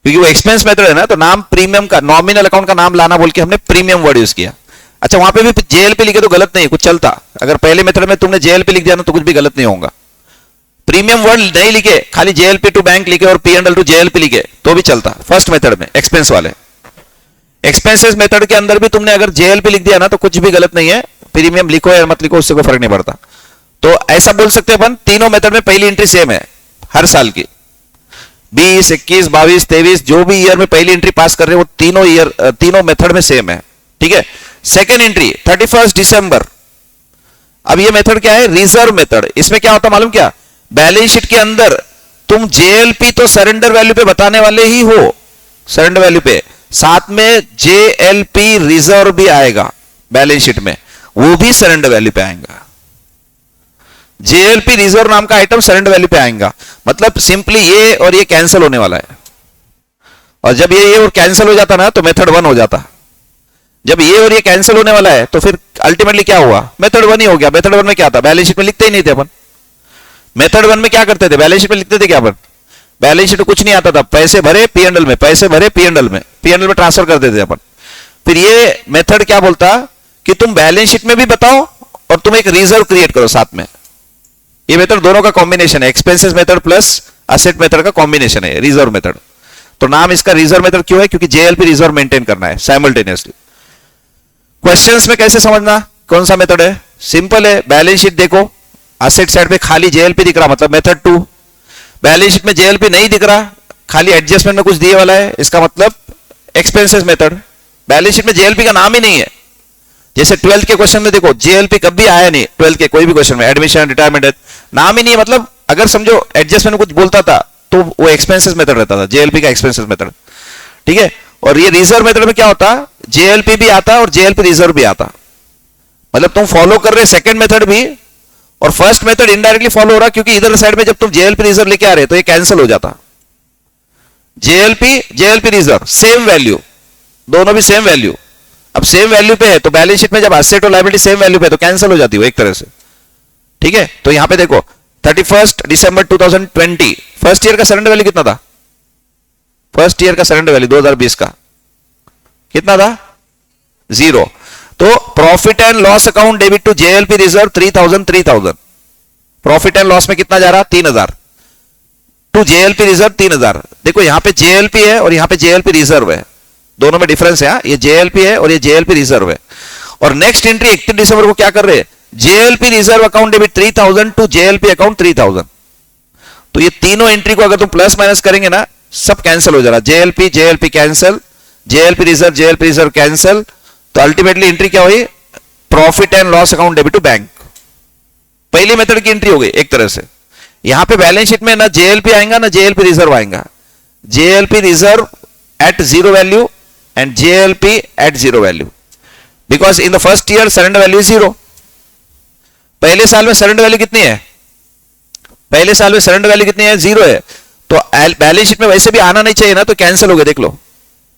क्योंकि वो एक्सपेंस मेथड है ना, तो नाम प्रीमियम का, नॉमिनल अकाउंट का नाम लाना बोल के हमने प्रीमियम वर्ड यूज किया। अच्छा, वहां पे भी जेएलपी लिखे तो गलत नहीं, कुछ चलता। अगर पहले मेथड में तुमने जेएलपी लिख दिया ना तो कुछ भी गलत नहीं होगा। प्रीमियम वर्ड नहीं लिखे, खाली जेएलपी टू बैंक लिखे और पी&एल टू जेएलपी लिखे तो भी चलता फर्स्ट मेथड में, एक्सपेंस वाले। एक्सपेंसेस मेथड के अंदर भी तुमने अगर जेएलपी लिख दिया ना तो कुछ भी गलत नहीं है, प्रीमियम लिखो या मत लिखो उससे कोई फर्क नहीं पड़ता। तो ऐसा बोल सकते हैं अपन, तीनों मेथड में पहली एंट्री सेम है हर साल की, 20, 21, 22, 23 जो भी ईयर में पहली एंट्री पास कर रहे हैं वो तीनों ईयर तीनों मेथड में सेम है। ठीक है, सेकेंड एंट्री 31 दिसंबर। अब ये मेथड क्या है, रिजर्व मेथड। इसमें क्या होता मालूम क्या, बैलेंस शीट के अंदर तुम जेएलपी तो सरेंडर वैल्यू पे बताने वाले ही हो, सरेंडर वैल्यू पे, साथ में जेएलपी रिजर्व भी आएगा बैलेंस शीट में, वो भी सरेंडर वैल्यू पे आएगा। जेएलपी रिजर्व नाम का आइटम सरेंडर वैल्यू पे आएगा, मतलब सिंपली ये और ये कैंसिल होने वाला है। और जब ये और कैंसिल हो जाता ना तो मेथड 1 हो जाता। जब ये और ये कैंसिल होने वाला है तो फिर अल्टीमेटली क्या हुआ, मेथड 1 ही हो गया। मेथड 1 में क्या था, बैलेंस शीट में लिखते ही नहीं थे अपन। मेथड 1 में क्या करते थे, बैलेंस शीट में लिखते थे क्या अपन, बैलेंस शीट में कुछ नहीं आता था, पैसे भरे पी&एल में, पैसे भरे पी&एल में ट्रांसफर कर देते अपन। फिर ये मेथड क्या बोलता कि तुम बैलेंस शीट में भी बताओ और तुम एक रिजर्व क्रिएट करो साथ में। ये मेथड दोनों का कॉम्बिनेशन है, expenses method plus asset method का कॉम्बिनेशन है रिजर्व मेथड। तो नाम इसका रिजर्व मेथड क्यों है? क्योंकि जेएलपी रिजर्व मेंटेन करना है साइमल्टेनियसली। क्वेश्चंस में कैसे समझना कौन सा मेथड है? सिंपल है, बैलेंस शीट देखो, असेट साइड पे खाली जेएलपी दिख रहा मतलब मेथड 2। बैलेंस शीट में जेएलपी नहीं दिख रहा, खाली एडजस्टमेंट में कुछ दिए वाला है, इसका मतलब एक्सपेंसेस मेथड। बैलेंस शीट में जेएलपी का नाम ही नहीं है। जैसे 12th के क्वेश्चन में देखो जेएलपी कभी आया नहीं, 12th के कोई भी क्वेश्चन में, एडमिशन रिटायरमेंट नाम ही नहीं है, मतलब अगर समझो एडजस्टमेंट कुछ बोलता था तो वो एक्सपेंसेस मेथड रहता था, जेएलपी का एक्सपेंसेस मेथड। ठीक है, और ये रिजर्व मेथड में क्या होता, जेएलपी भी आता और जेएलपी रिजर्व भी आता। मतलब तुम फॉलो कर रहे सेकंड मेथड भी और फर्स्ट मेथड इनडायरेक्टली फॉलो हो रहा, क्योंकि इधर साइड में जब तुम जेएलपी रिजर्व लेके आ रहे तो ये कैंसिल हो जाता। जेएलपी रिजर्व सेम वैल्यू, दोनों भी सेम वैल्यू। अब सेम वैल्यू पे है तो बैलेंस शीट में जब एसेट और लायबिलिटी सेम वैल्यू पे है तो कैंसिल हो जाती है एक तरह से। ठीक है, तो यहां पे देखो 31 दिसंबर 2020 फर्स्ट ईयर का सरेंडर वैल्यू कितना था? फर्स्ट ईयर का सरेंडर वैल्यू 2020 का कितना था? 0। तो profit and loss account debit to JLP reserve 3000। Profit and loss में कितना जा रहा? 3000 टू जेएलपी रिजर्व 3000। देखो यहां पे जेएलपी है और यहां पे जेएलपी रिजर्व है, दोनों में डिफरेंस है। ये जेएलपी है और ये जेएलपी रिजर्व है। और नेक्स्ट एंट्री 31 दिसंबर को क्या कर रहे हैं? JLP reserve account debit 3000 to JLP account 3000। तो ये तीनों एंट्री को अगर तुम प्लस माइनस करेंगे ना, सब कैंसिल हो जा रहा। JLP cancel, JLP reserve cancel. तो अल्टीमेटली एंट्री क्या हुई? Profit and loss account debit to bank. पहली मेथड की एंट्री हो गई एक तरह से। यहां पे बैलेंस शीट में ना जेएलपी आएगा ना जेएलपी रिजर्व आएगा। JLP reserve at 0 value and JLP at 0 value because in the first year surrender value is 0। पहले साल में surrender value कितनी है? पहले साल में surrender value कितनी है? 0 है। तो बैलेंस शीट में वैसे भी आना नहीं चाहिए ना, तो कैंसिल हो गया। देख लो,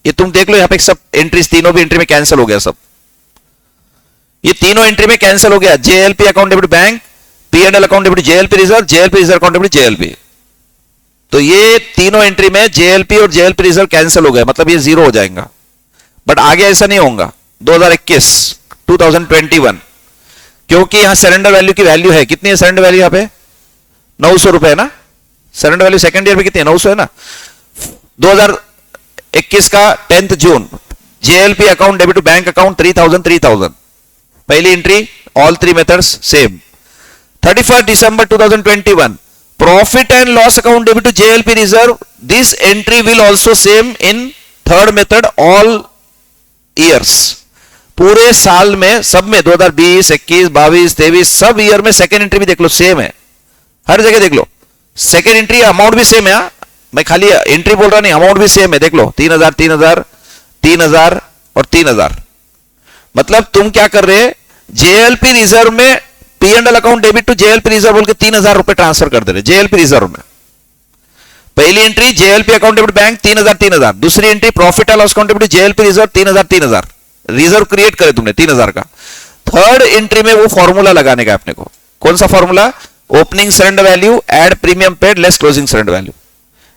ये तुम देख लो यहां पे सब एंट्रीज, तीनों भी एंट्री में कैंसिल हो गया सब। ये तीनों एंट्री में कैंसिल हो गया। JLP account debit bank, P&L account debit JLP reserve, JLP reserve account debit JLP. तो ये तीनों एंट्री में जेएलपी और जेएलपी रिजर्व कैंसिल हो गए, मतलब ये 0 हो जाएगा। बट आगे ऐसा नहीं होगा 2021 क्योंकि यहां सरेंडर वैल्यू की वैल्यू है कितनी है? सरेंडर वैल्यू यहां पे 900 रुपए है ना। सरेंडर वैल्यू सेकंड ईयर में कितनी है? 900 है ना। 2021 का 10th June JLP account debit to bank account 3000। पहली एंट्री ऑल 3 मेथड्स सेम। 31 दिसंबर 2021 profit and loss account debit to JLP reserve, this entry will also same in third method all years. पूरे साल में सब में 2020, 21, 22, 23 सब ईयर में second entry भी देख लो सेम है, हर जगह देख लो सेकेंड एंट्री अमाउंट भी सेम है। मैं खाली एंट्री बोल रहा नहीं, अमाउंट भी सेम है। देख लो 3000 और 3000। मतलब तुम क्या कर रहे? जेएलपी रिजर्व में P&L account debit to JLP reserve बोल के 3000 रुपए ट्रांसफर कर दे रहे जेएलपी रिजर्व में। पहली entry JLP account debit bank 3000। दूसरी entry profit and loss account debit JLP reserve 3000। Reserve create करे तुमने 3000 का। थर्ड एंट्री में वो फॉर्मूला लगाने का अपने को। कौन सा formula? Opening surrender value add premium paid less closing surrender value.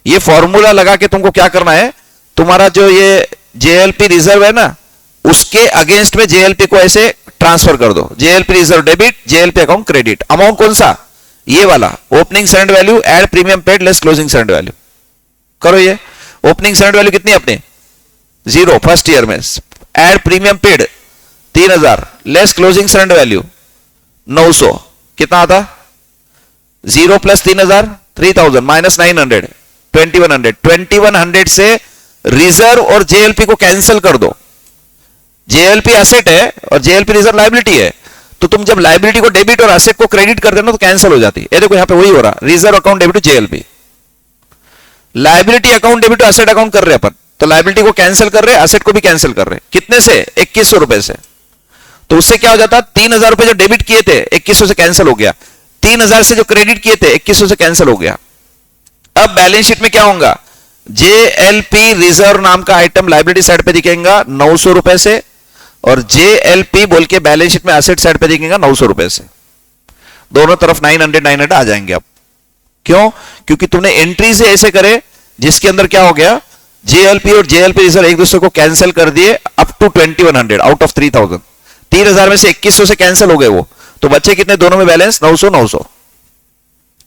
ये फॉर्मूला लगा के तुमको क्या करना है, तुम्हारा जो ये जेएलपी रिजर्व है ना, उसके अगेंस्ट में जेएलपी को ऐसे ट्रांसफर कर दो। JLP reserve debit, JLP account credit. Amount कौन सा? ये वाला opening surrender value add premium paid less closing surrender value. करो ये। ओपनिंग सरेंडर वैल्यू कितनी है अपने? 0 फर्स्ट ईयर में। Add premium paid 3000 less closing surrender value 900। कितना आता? 0 प्लस 3000 3000 माइनस 900 2100। 2100 से रिजर्व और जेएलपी को कैंसिल कर दो। जेएलपी एसेट है और जेएलपी रिजर्व लायबिलिटी है। तो तुम जब लायबिलिटी को डेबिट और एसेट को क्रेडिट कर देना तो कैंसिल हो जाती है। ये देखो यहां पे वही हो रहा, reserve account debit to JLP. Liability account debit to asset account कर रहे अपन, तो लायबिलिटी को कैंसिल कर रहे, एसेट को भी कैंसिल कर रहे। कितने से? 2100 रुपए से। तो उससे क्या हो जाता? 3000 रुपए जो डेबिट किए थे 2100 से कैंसिल हो गया। 3000 से जो क्रेडिट किए थे 2100 से कैंसिल हो गया। अब बैलेंस शीट में क्या होगा? जेएलपी रिजर्व नाम का आइटम लायबिलिटी साइड पे दिखेगा 900 रुपए से, और जेएलपी बोल के बैलेंस शीट में एसेट साइड पे दिखेगा 900 रुपए से। दोनों तरफ 900 आ जाएंगे। अब क्यों? क्योंकि तुमने एंट्री से ऐसे करे जिसके अंदर क्या हो गया, जेएलपी और जेएलपी रिजर्व एक दूसरे को कैंसिल कर दिए अप टू 2100 आउट ऑफ 3000। 3000 में से 2100 से कैंसिल हो गए वो, तो बच्चे कितने दोनों में बैलेंस? 900 900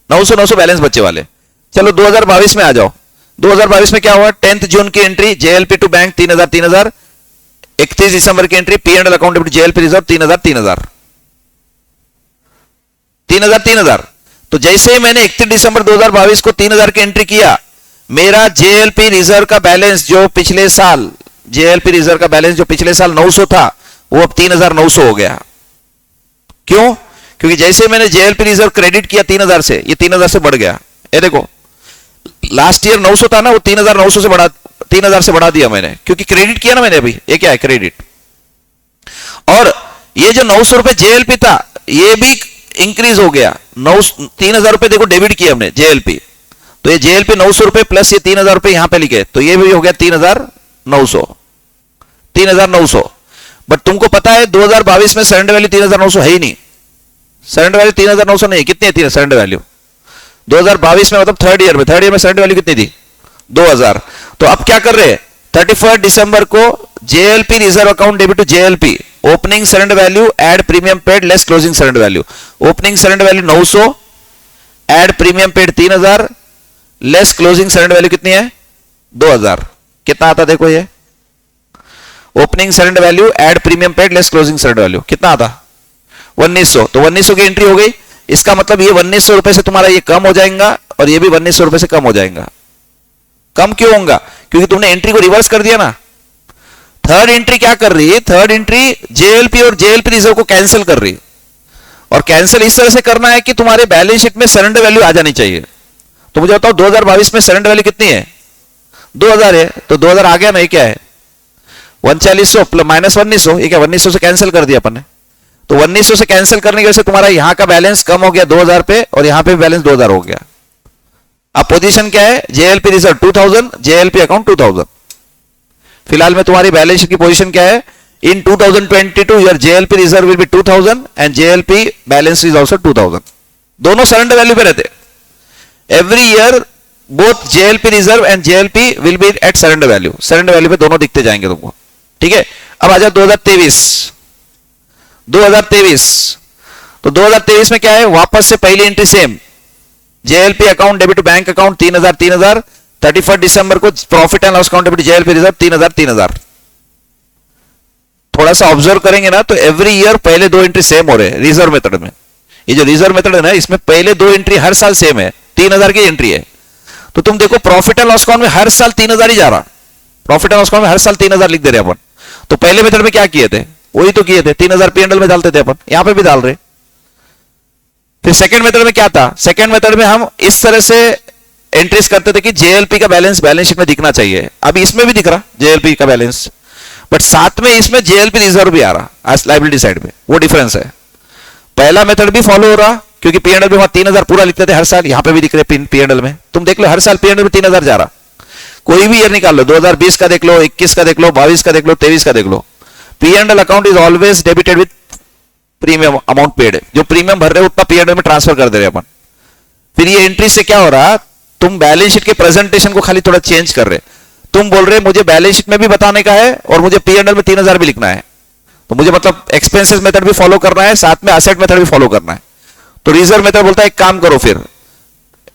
900 900 बैलेंस बच्चे वाले। चलो 2022 में आ जाओ। 2022 में क्या हुआ? 10 जून की एंट्री जेएलपी टू बैंक 3000 3000, 31 दिसंबर की entry P and L account debit JLP reserve 3000 3000 3000 3000। तो जैसे ही मैंने 31 दिसंबर 2022 को 3000 की एंट्री किया, मेरा जेएलपी रिजर्व का बैलेंस जो पिछले साल, जेएलपी रिजर्व का बैलेंस जो पिछले साल 900 था, वो अब 3900 हो गया। क्यों? क्योंकि जैसे मैंने जेएलपी रिजर्व क्रेडिट किया 3000 से, ये 3000 से बढ़ गया। ये देखो, लास्ट ईयर 900 था ना, वो 3900 से बढ़ा, 3000 से बढ़ा दिया मैंने, क्योंकि क्रेडिट किया ना मैंने अभी। ये क्या है? क्रेडिट। और ये जो 900 रुपए जेएलपी था, ये भी इंक्रीज हो गया। 3000 रुपए देखो डेबिट किया हमने जेएलपी, तो ये जेएलपी 900 रुपए प्लस ये 3000 रुपए यहां पे लिखे, तो ये भी हो गया 3900 3900। बट तुमको पता है 2022 में सरेंडर वैल्यू 3900 है ही नहीं। सरेंडर वैल्यू 3900 नहीं है। कितनी है सरेंडर वैल्यू 2022 में? मतलब थर्ड ईयर में सरेंडर वैल्यू कितनी थी? 2000। तो अब क्या कर रहे हैं? 31 दिसंबर को JLP reserve account debit to JLP, opening surrender value add premium paid less closing surrender value. Opening surrender value 900 add premium paid 3000 less closing surrender value कितनी है? 2000। कितना आता देखो, ये opening surrender value add premium paid less closing surrender value कितना आता? 1900। तो 1900 की एंट्री हो गई। इसका मतलब ये 1900 रुपए से तुम्हारा ये कम हो जाएगा और ये भी 1900 रुपए से कम हो जाएगा। कम क्यों होगा? क्योंकि तुमने एंट्री को रिवर्स कर दिया ना। थर्ड एंट्री क्या कर रही है? थर्ड एंट्री जेएलपी और जेएलपी रिजर्व को कैंसिल कर रही है, और कैंसिल इस तरह से करना है कि तुम्हारे बैलेंस शीट में सरेंडर वैल्यू आ जानी चाहिए। तो मुझे बताओ 2022 में सरेंडर वैल्यू कितनी है? 2000 है। तो 2000 आ गया ना, ये क्या है? 3900 प्लस माइनस 1900, ये क्या 1900 से कैंसिल कर दिया अपन ने। तो 1900 से कैंसिल करने की वजह से तुम्हारा यहां का बैलेंस कम हो गया 2000 पे, और यहां पे बैलेंस 2000 हो गया। अब पोजीशन क्या है? JLP reserve 2000, JLP account 2000। फिलहाल में तुम्हारी बैलेंस शीट की पोजीशन क्या है? In 2022 your JLP reserve will be 2000 and JLP balance is also 2000। दोनों सरेंडर वैल्यू पे रहते। Every year both JLP reserve and JLP will be at surrender value. Surrender value पे दोनों दिखते जाएंगे तुमको। ठीक है। अब आ जाओ 2023। 2023 तो 2023 में क्या है? वापस से पहली entry same, JLP account debit to bank account 3000 3000, 31 दिसंबर को profit and loss account debit JLP reserve 3000 3000। थोड़ा सा ऑब्जर्व करेंगे ना, तो एवरी ईयर पहले दो एंट्री सेम हो रहे हैं रिजर्व मेथड में। ये जो रिजर्व मेथड है ना, इसमें पहले दो एंट्री हर साल सेम है, 3000 की एंट्री है। तो तुम देखो प्रॉफिट एंड लॉस अकाउंट में हर साल 3000 ही जा रहा। प्रॉफिट एंड लॉस अकाउंट में हर साल 3000 लिख दे रहे अपन। तो पहले मेथड में क्या किए थे? वही तो किए थे, 3000 पीएनएल में डालते थे अपन, यहां पे भी डाल रहे। फिर सेकंड मेथड में क्या था? सेकंड मेथड में हम इस तरह से एंट्रीज करते थे कि जेएलपी का बैलेंस बैलेंस शीट में दिखना चाहिए। अभी इसमें भी दिख रहा जेएलपी का बैलेंस, बट साथ में इसमें जेएलपी रिजर्व भी आ रहा लायबिलिटी साइड में। वो डिफरेंस है। पहला मेथड भी फॉलो हो रहा, क्योंकि पीएनएल में वहां 3000 पूरा लिखते थे हर साल, यहां पे भी दिख रहे पीएनएल में। तुम देख लो हर साल पीएनएल में 3000 जा रहा। कोई भी ईयर निकाल लो, 2020 का देख लो, 21 का देख लो, 22 का देख लो, 23 का देख लो, PNL account is always debited with premium amount paid. जो प्रीमियम भर रहे हो उतना पीएनएल में ट्रांसफर कर दे रहे अपन। फिर ये एंट्री से क्या हो रहा? तुम बैलेंस शीट के प्रेजेंटेशन को खाली थोड़ा चेंज कर रहे। तुम बोल रहे मुझे बैलेंस शीट में भी बताने का है और मुझे पीएनएल में 3000 भी लिखना है। तो मुझे मतलब एक्सपेंसेस मेथड भी फॉलो करना है, साथ में असेट मेथड भी फॉलो करना है। तो रिजर्व मेथड बोलता है एक काम करो, फिर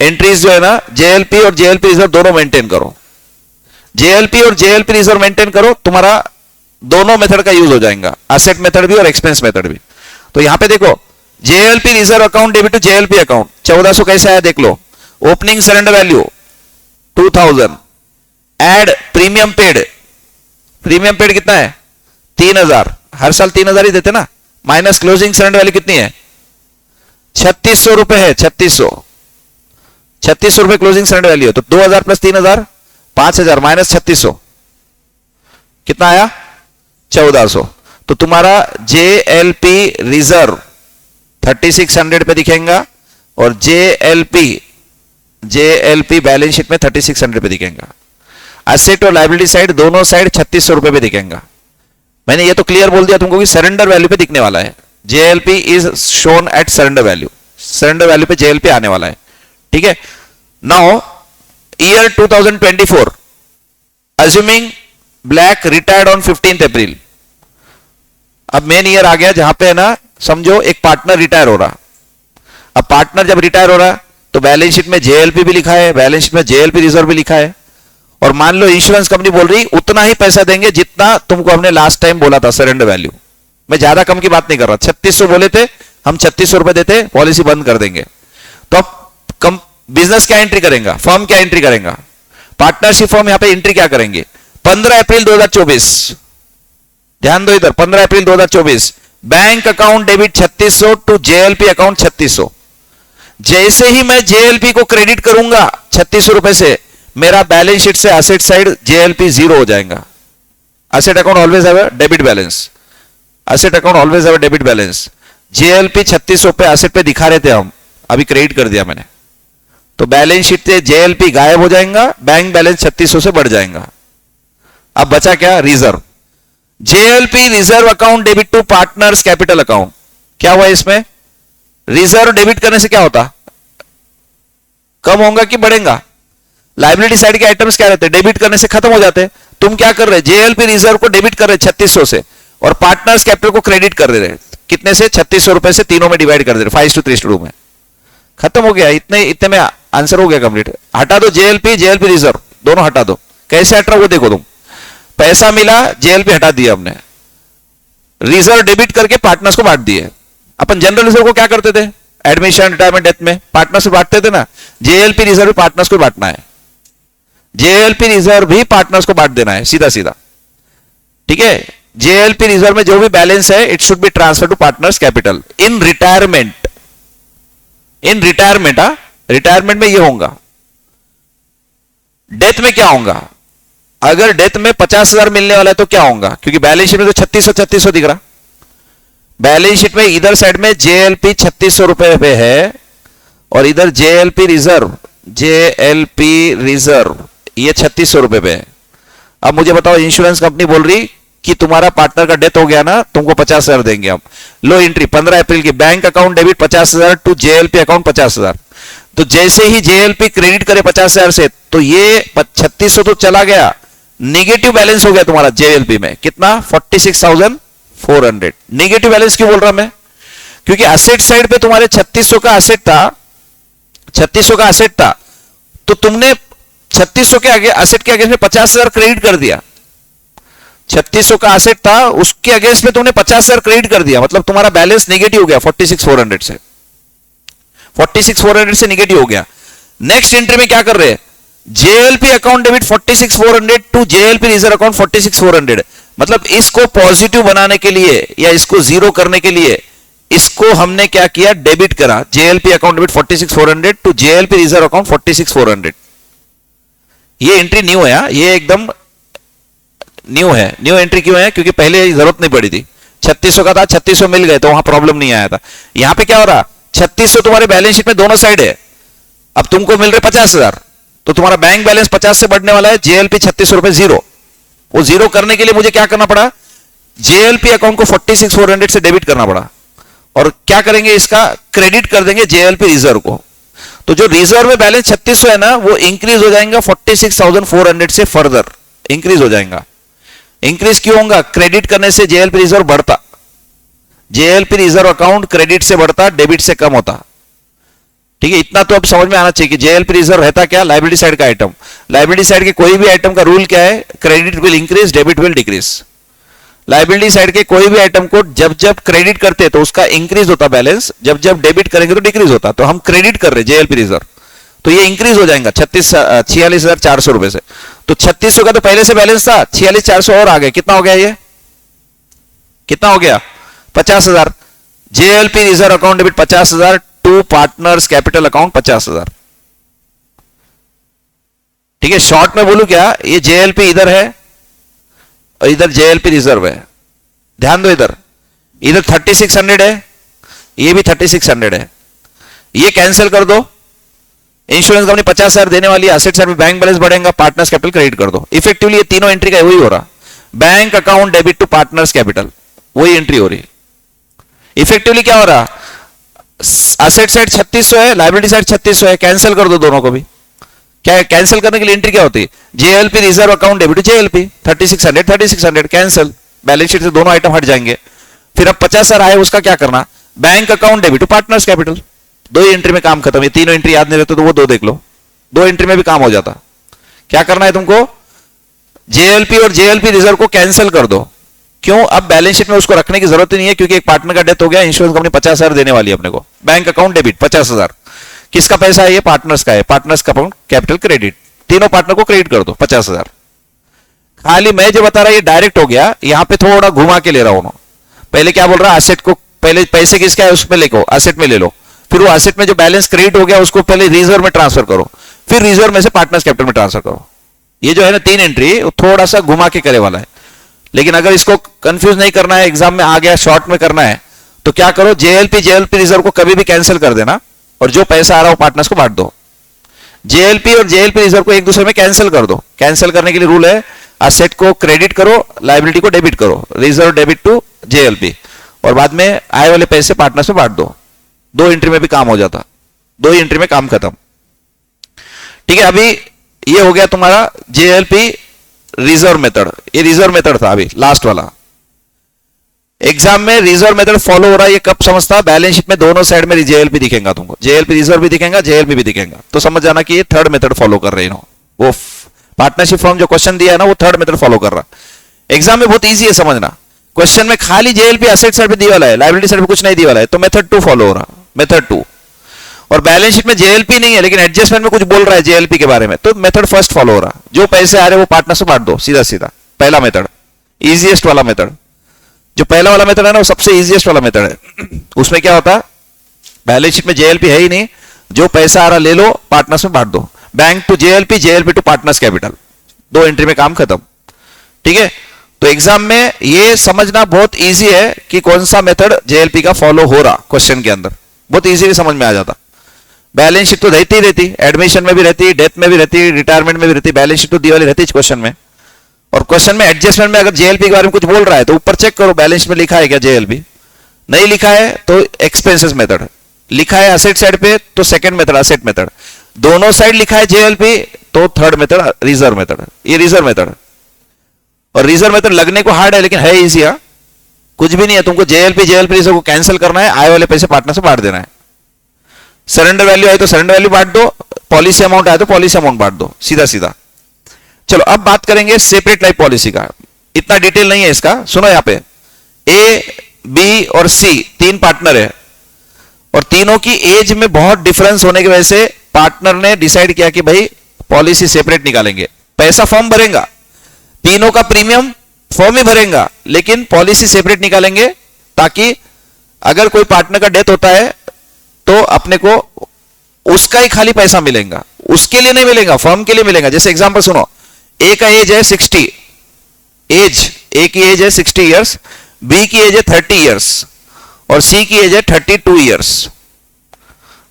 एंट्रीज जो है ना जेएलपी और जेएलपी रिजर्व दोनों मेंटेन करो। जेएलपी और जेएलपी रिजर्व मेंटेन करो, तुम्हारा दोनों मेथड का यूज हो जाएगा, असेट मेथड भी और एक्सपेंस मेथड भी। तो यहां पे देखो JLP reserve account debit to JLP account 1400 कैसे आया देख लो। Opening surrender value 2000 add premium paid. Premium paid कितना है? 3000। हर साल 3000 ही देते ना। माइनस क्लोजिंग सरेंडर वैल्यू कितनी है? 3600 रुपए है। 3600 रुपए क्लोजिंग सरेंडर वैल्यू है। तो 2000 प्लस 3000 5000 माइनस 3600 कितना आया? 1400। तो तुम्हारा जेएलपी रिजर्व 3600 पे दिखेगा और जेएलपी बैलेंस शीट में 3600 पे दिखेगा। एसेट और लायबिलिटी साइड दोनों साइड 3600 रुपए पे दिखेगा। मैंने ये तो क्लियर बोल दिया तुमको कि सरेंडर वैल्यू पे दिखने वाला है। JLP is shown at surrender value. Surrender value पे जेएलपी आने वाला है। ठीक है। Now year 2024 assuming black retired on 15th April, अब मेन ईयर आ गया जहां पे है ना, समझो एक पार्टनर रिटायर हो रहा। अब पार्टनर जब रिटायर हो रहा तो बैलेंस शीट में जेएलपी भी लिखा है, बैलेंस शीट में जेएलपी रिजर्व भी लिखा है, और मान लो इंश्योरेंस कंपनी बोल रही उतना ही पैसा देंगे जितना तुमको हमने लास्ट टाइम बोला था सरेंडर वैल्यू। मैं ज्यादा कम की बात नहीं कर रहा, 3600 बोले थे हम, 3600 रुपए देते, पॉलिसी बंद कर देंगे। तो अब कम बिजनेस क्या एंट्री करेगा, फर्म क्या एंट्री करेगा, पार्टनरशिप फर्म यहां पे एंट्री क्या करेंगे, 15 अप्रैल 2024, ध्यान दो इधर, 15 अप्रैल 2024 bank account debit 3600 to JLP account 3600। जैसे ही मैं जेएलपी को क्रेडिट करूंगा 3600 रुपए से, मेरा बैलेंस शीट से एसेट साइड जेएलपी जीरो हो जाएगा। Asset account always have a debit balance, asset account always have a debit balance. JLP 3600 पे एसेट पे दिखा रहे थे हम, अभी क्रेडिट कर दिया मैंने, तो बैलेंस शीट से जेएलपी गायब हो जाएगा, बैंक बैलेंस 3600 से बढ़ जाएगा। अब बचा क्या, reserve. JLP reserve account debit to partners capital account. क्या हुआ इसमें, रिजर्व डेबिट करने से क्या होता, कम होगा कि बढ़ेगा। लाइबिलिटी साइड के आइटम्स क्या रहते हैं, डेबिट करने से खत्म हो जाते हैं। तुम क्या कर रहे, जेएलपी रिजर्व को डेबिट कर रहे 3600 से, और पार्टनर्स कैपिटल को क्रेडिट कर दे रहे, कितने से, 3600 रुपए से, तीनों में डिवाइड कर दे रहे, 5:3 में। खत्म हो गया, इतने में आंसर हो गया कंप्लीट। हटा दो जेएलपी, जेएलपी रिजर्व दोनों हटा दो। कैसे हट रहा वो देखो तुम, पैसा मिला, जेएलपी हटा दिया हमने, रिजर्व डेबिट करके पार्टनर्स को बांट दिए। अपन जनरल रिजर्व को क्या करते थे, एडमिशन, रिटायरमेंट, डेथ में पार्टनर्स को बांटते थे ना, जेएलपी रिजर्व पार्टनर्स को बांटना है, जेएलपी रिजर्व भी पार्टनर्स को बांट देना है सीधा सीधा, ठीक है। जेएलपी रिजर्व में जो भी बैलेंस है it should be transfer to partners capital in retirement, in retirement. Retirement में ये होगा। डेथ में क्या होगा, अगर डेथ में 50,000 मिलने वाला है तो क्या होगा, क्योंकि बैलेंस शीट में तो 3600 दिख रहा, बैलेंस शीट में इधर साइड में जेएलपी 3600 रुपए पे है, और इधर जेएलपी रिजर्व, जेएलपी रिजर्व ये 3600 रुपए पे है। अब मुझे बताओ, इंश्योरेंस कंपनी बोल रही कि तुम्हारा पार्टनर का डेथ हो गया ना, तुमको 50,000 देंगे हम। लो एंट्री 15 अप्रैल की, bank account debit 50,000 to JLP account 50,000। तो जैसे ही जेएलपी क्रेडिट करे 50,000 से, तो ये 3600 तो चला गया, निगेटिव बैलेंस हो गया तुम्हारा जेएलपी में, कितना, 46,400। निगेटिव बैलेंस क्यों बोल रहा मैं, क्योंकि एसेट साइड पे तुम्हारे 3600 का एसेट था, 3600 का एसेट था, तो तुमने 3600 के आगे एसेट के अगेंस्ट में 50,000 क्रेडिट कर दिया। 3600 का एसेट था, उसके अगेंस्ट में तुमने 50,000 क्रेडिट कर दिया, मतलब तुम्हारा बैलेंस नेगेटिव हो गया 46,400 से, 46,400 से नेगेटिव हो गया। नेक्स्ट एंट्री में क्या कर रहे हैं, JLP account debit 46,400 to JLP reserve account 46,400। मतलब इसको पॉजिटिव बनाने के लिए या इसको जीरो करने के लिए इसको हमने क्या किया, डेबिट करा, JLP account debit 46,400 to JLP reserve account 46,400। ये एंट्री न्यू है, ये एकदम न्यू है। न्यू एंट्री क्यों है, क्योंकि पहले जरूरत नहीं पड़ी थी, 3600 का था, 3600 मिल गए तो वहां प्रॉब्लम नहीं आया था। यहां पे क्या हो रहा, 3600 तुम्हारे बैलेंस शीट में दोनों साइड है, अब तुमको मिल रहे 50,000, तो तुम्हारा बैंक बैलेंस 50 से बढ़ने वाला है, जेएलपी 3600 रुपए जीरो। वो जीरो करने के लिए मुझे क्या करना पड़ा, जेएलपी अकाउंट को 46,400 से डेबिट करना पड़ा, और क्या करेंगे, इसका क्रेडिट कर देंगे जेएलपी रिजर्व को। तो जो रिजर्व में बैलेंस 3600 है ना, वो इंक्रीज हो जाएगा 46,400 से, फर्दर इंक्रीज हो जाएगा। इंक्रीज क्यों होगा, क्रेडिट करने से जेएलपी रिजर्व बढ़ता, जेएलपी रिजर्व अकाउंट क्रेडिट से बढ़ता, डेबिट से कम होता, ठीक है। इतना तो अब समझ में आना चाहिए कि जेएलपी रिजर्व रहता क्या, लायबिलिटी साइड का आइटम। लायबिलिटी साइड के कोई भी आइटम का रूल क्या है, credit will increase, debit will decrease. Liability side के कोई भी आइटम को जब जब क्रेडिट करते हैं तो उसका इंक्रीज होता बैलेंस, जब जब डेबिट करेंगे तो डिक्रीज होता। तो हम क्रेडिट कर रहे जेएलपी रिजर्व, तो ये इंक्रीज हो जाएगा 46,400 रुपए से। तो 3600 का तो पहले से बैलेंस था, 46,400 और आ गया, कितना हो गया, ये कितना हो गया, 50,000। JLP reserve account debit 50,000 to partners capital account 50,000, ठीक है। शॉर्ट में बोलूं क्या, ये जेएलपी इधर है और इधर जेएलपी रिजर्व है, ध्यान दो, इधर 3600 है, ये भी 3600 है, ये कैंसिल कर दो। इंश्योरेंस कंपनी 50,000 देने वाली, एसेट साइड में बैंक बैलेंस बढ़ेगा, पार्टनर्स कैपिटल क्रेडिट कर दो। इफेक्टिवली ये तीनों एंट्री का वही हो रहा, bank account debit to partners capital, वही एंट्री हो रही। इफेक्टिवली क्या हो रहा, एसेट साइड 3600 है, लायबिलिटी साइड 3600 है, कैंसिल कर दो दोनों को भी। क्या कैंसिल करने के लिए एंट्री क्या होती है, JLP reserve account debit JLP 3600 3600 cancel, balance sheet से दोनों आइटम हट जाएंगे। फिर अब 50,000 आए, उसका क्या करना, bank account debit to partners capital, दो ही एंट्री में काम खत्म। ये तीनों एंट्री याद नहीं रहते तो वो दो देख लो, दो एंट्री में भी काम हो जाता। क्या करना है तुमको, जेएलपी और जेएलपी रिजर्व को कैंसिल कर दो। क्यों, अब बैलेंस शीट में उसको रखने की जरूरत ही नहीं है, क्योंकि एक पार्टनर का डेथ हो गया, इंश्योरेंस कंपनी 50,000 देने वाली है अपने को। बैंक अकाउंट डेबिट 50,000, किसका पैसा है ये, पार्टनर्स का है, पार्टनर्स का अकाउंट कैपिटल क्रेडिट, तीनों पार्टनर को क्रेडिट कर दो 50,000। खाली मैं जो बता रहा ये डायरेक्ट हो गया, यहां पे थोड़ा घुमा के ले रहा हूं। पहले क्या बोल रहा, एसेट को पहले पैसे किसका है उसमें लेको, एसेट में ले लो, फिर वो एसेट में जो बैलेंस क्रेडिट हो गया उसको पहले रिजर्व में ट्रांसफर करो, फिर रिजर्व में से पार्टनर्स कैपिटल में ट्रांसफर करो। ये जो है ना तीन एंट्री, वो थोड़ा सा घुमा के करे वाला है। लेकिन अगर इसको कंफ्यूज नहीं करना है, एग्जाम में आ गया शॉर्ट में करना है, तो क्या करो, जेएलपी रिजर्व को कभी भी कैंसिल कर देना और जो पैसा आ रहा हो पार्टनर्स को बांट दो। जेएलपी और जेएलपी रिजर्व को एक दूसरे में कैंसिल कर दो। कैंसिल करने के लिए रूल है, असेट को क्रेडिट करो, लायबिलिटी को डेबिट करो, रिजर्व डेबिट टू जेएलपी, और बाद में आए वाले पैसे पार्टनर्स में बांट दो। दो एंट्री में भी काम हो जाता, दो ही एंट्री में काम खत्म। ठीक है, अभी ये हो गया तुम्हारा जेएलपी रिजर्व मेथड, ये रिजर्व मेथड था अभी लास्ट वाला। एग्जाम में रिजर्व मेथड फॉलो हो रहा है, ये कब समझता, बैलेंस शीट में दोनों साइड में जेएलपी दिखेगा तुमको, जेएलपी रिजर्व भी दिखेगा, जेएलपी भी दिखेगा, तो समझ जाना कि ये थर्ड मेथड फॉलो कर रहे हैं। वो पार्टनरशिप फॉर्म जो क्वेश्चन दिया है ना, वो थर्ड मेथड फॉलो कर रहा। एग्जाम में बहुत ईजी है समझना, क्वेश्चन में खाली जेएलपी एसेट साइड पे दिया वाला है, लायबिलिटी साइड पे कुछ नहीं दिया वाला है, तो मेथड 2 फॉलो हो रहा, मेथड 2। और बैलेंस शीट में जेएलपी नहीं है लेकिन एडजस्टमेंट में कुछ बोल रहा है जेएलपी के बारे में, तो मेथड फर्स्ट फॉलो हो रहा, जो पैसे आ रहे हैं वो पार्टनर से बांट दो, सीधा सीधा, पहला मेथड, इजीएस्ट वाला मेथड। जो पहला वाला मेथड है ना, वो सबसे इजीएस्ट वाला मेथड है। उसमें क्या होता, बैलेंस शीट में जेएलपी है ही नहीं, जो पैसा आ रहा ले लो, पार्टनर्स में बांट दो, bank to JLP, JLP to partners capital, दो एंट्री में काम खत्म। ठीक है, तो एग्जाम में ये समझना बहुत इजी है कि कौन सा मेथड जेएलपी का फॉलो हो रहा, क्वेश्चन के अंदर बहुत इजीली समझ में आ जाता। बैलेंस शीट तो रहती ही रहती, एडमिशन में भी रहती, डेथ में भी रहती, रिटायरमेंट में भी रहती, बैलेंस शीट तो दी वाली रहती है क्वेश्चन में। और क्वेश्चन में एडजस्टमेंट में अगर जेएलपी के बारे में कुछ बोल रहा है तो ऊपर चेक करो बैलेंस में लिखा है क्या जेएलपी, नहीं लिखा है तो एक्सपेंसेस मेथड, लिखा है असेट साइड पे तो सेकंड मेथड असेट मेथड, दोनों साइड लिखा है जेएलपी तो थर्ड मेथड रिजर्व मेथड, ये रिजर्व मेथड। और रिजर्व मेथड लगने को हार्ड है लेकिन है इजी, कुछ भी नहीं है, तुमको जेएलपी रिजर्व को कैंसिल करना है, आए वाले पैसे पार्टनर से बांट देना है। सरेंडर वैल्यू आए तो सरेंडर वैल्यू बांट दो, पॉलिसी अमाउंट आए तो पॉलिसी अमाउंट बांट दो, सीधा सीधा। चलो अब बात करेंगे सेपरेट लाइफ पॉलिसी का, इतना डिटेल नहीं है इसका, सुनो यहां पे ए बी और सी तीन पार्टनर है और तीनों की एज में बहुत डिफरेंस होने की वजह से पार्टनर ने डिसाइड किया कि भाई पॉलिसी सेपरेट निकालेंगे, पैसा फॉर्म भरेगा, तीनों का प्रीमियम फॉर्म ही भरेगा लेकिन पॉलिसी सेपरेट निकालेंगे, ताकि अगर कोई पार्टनर का डेथ होता है तो अपने को उसका ही खाली पैसा मिलेगा, उसके लिए नहीं मिलेगा, फर्म के लिए मिलेगा। जैसे एग्जांपल सुनो, ए का एज है 60, ए की एज है 60 इयर्स, बी की एज है 30 इयर्स और सी की एज है 32 इयर्स।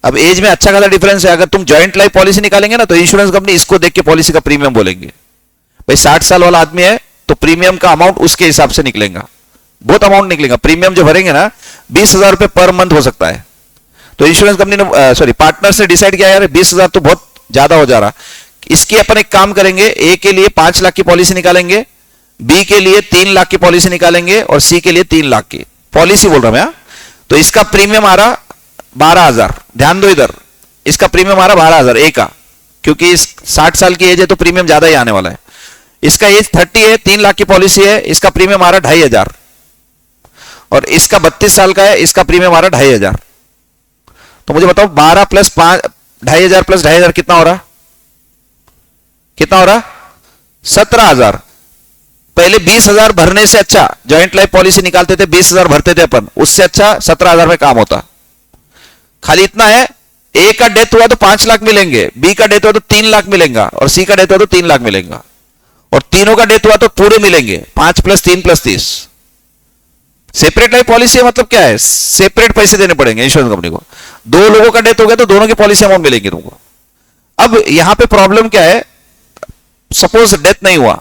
अब एज में अच्छा खासा डिफरेंस है, अगर तुम जॉइंट लाइफ पॉलिसी निकालेंगे ना तो इंश्योरेंस कंपनी इसको देख के पॉलिसी का प्रीमियम बोलेंगे, भाई 60 साल वाला आदमी है तो प्रीमियम का अमाउंट उसके हिसाब से निकलेगा, बहुत अमाउंट निकलेगा। प्रीमियम जो भरेंगे ना 20,000 रुपए पर मंथ हो सकता है, तो इंश्योरेंस कंपनी ने सॉरी पार्टनर से डिसाइड किया यार 20,000 तो बहुत ज्यादा हो जा रहा, इसकी अपन एक काम करेंगे, ए के लिए 5 लाख की पॉलिसी निकालेंगे, बी के लिए 3 लाख की पॉलिसी निकालेंगे और सी के लिए 3 लाख की पॉलिसी बोल रहा मैं। तो इसका प्रीमियम आ रहा 12,000, ध्यान दो इधर, इसका प्रीमियम आ रहा 12,000 ए का, क्योंकि इस 60 साल की एज है तो प्रीमियम ज्यादा ही आने वाला है। इसका एज 30 है, 3 लाख की पॉलिसी है, इसका प्रीमियम आ रहा 2,500 और इसका 32 साल का है, इसका प्रीमियम आ रहा 2,500। तो मुझे बताओ 12 प्लस 5 2,500 प्लस 2,500 कितना हो रहा, कितना हो रहा 17,000। पहले 20,000 भरने से अच्छा, जॉइंट लाइफ पॉलिसी निकालते थे 20,000 भरते थे अपन, उससे अच्छा 17,000 में काम होता। खाली इतना है, ए का डेथ हुआ तो 5 लाख मिलेंगे, बी का डेथ हुआ तो 3 लाख मिलेगा और सी का डेथ हुआ तो 3 लाख मिलेगा और तीनों का डेथ हुआ तो पूरे मिलेंगे 5 + 3 + 30। सेपरेट लाइफ पॉलिसी मतलब क्या है, सेपरेट पैसे देने पड़ेंगे इंश्योरेंस कंपनी को। दो लोगों का डेथ हो गया तो दोनों की पॉलिसी अमाउंट मिलेगी तुमको। अब यहां पे प्रॉब्लम क्या है, सपोज डेथ नहीं हुआ,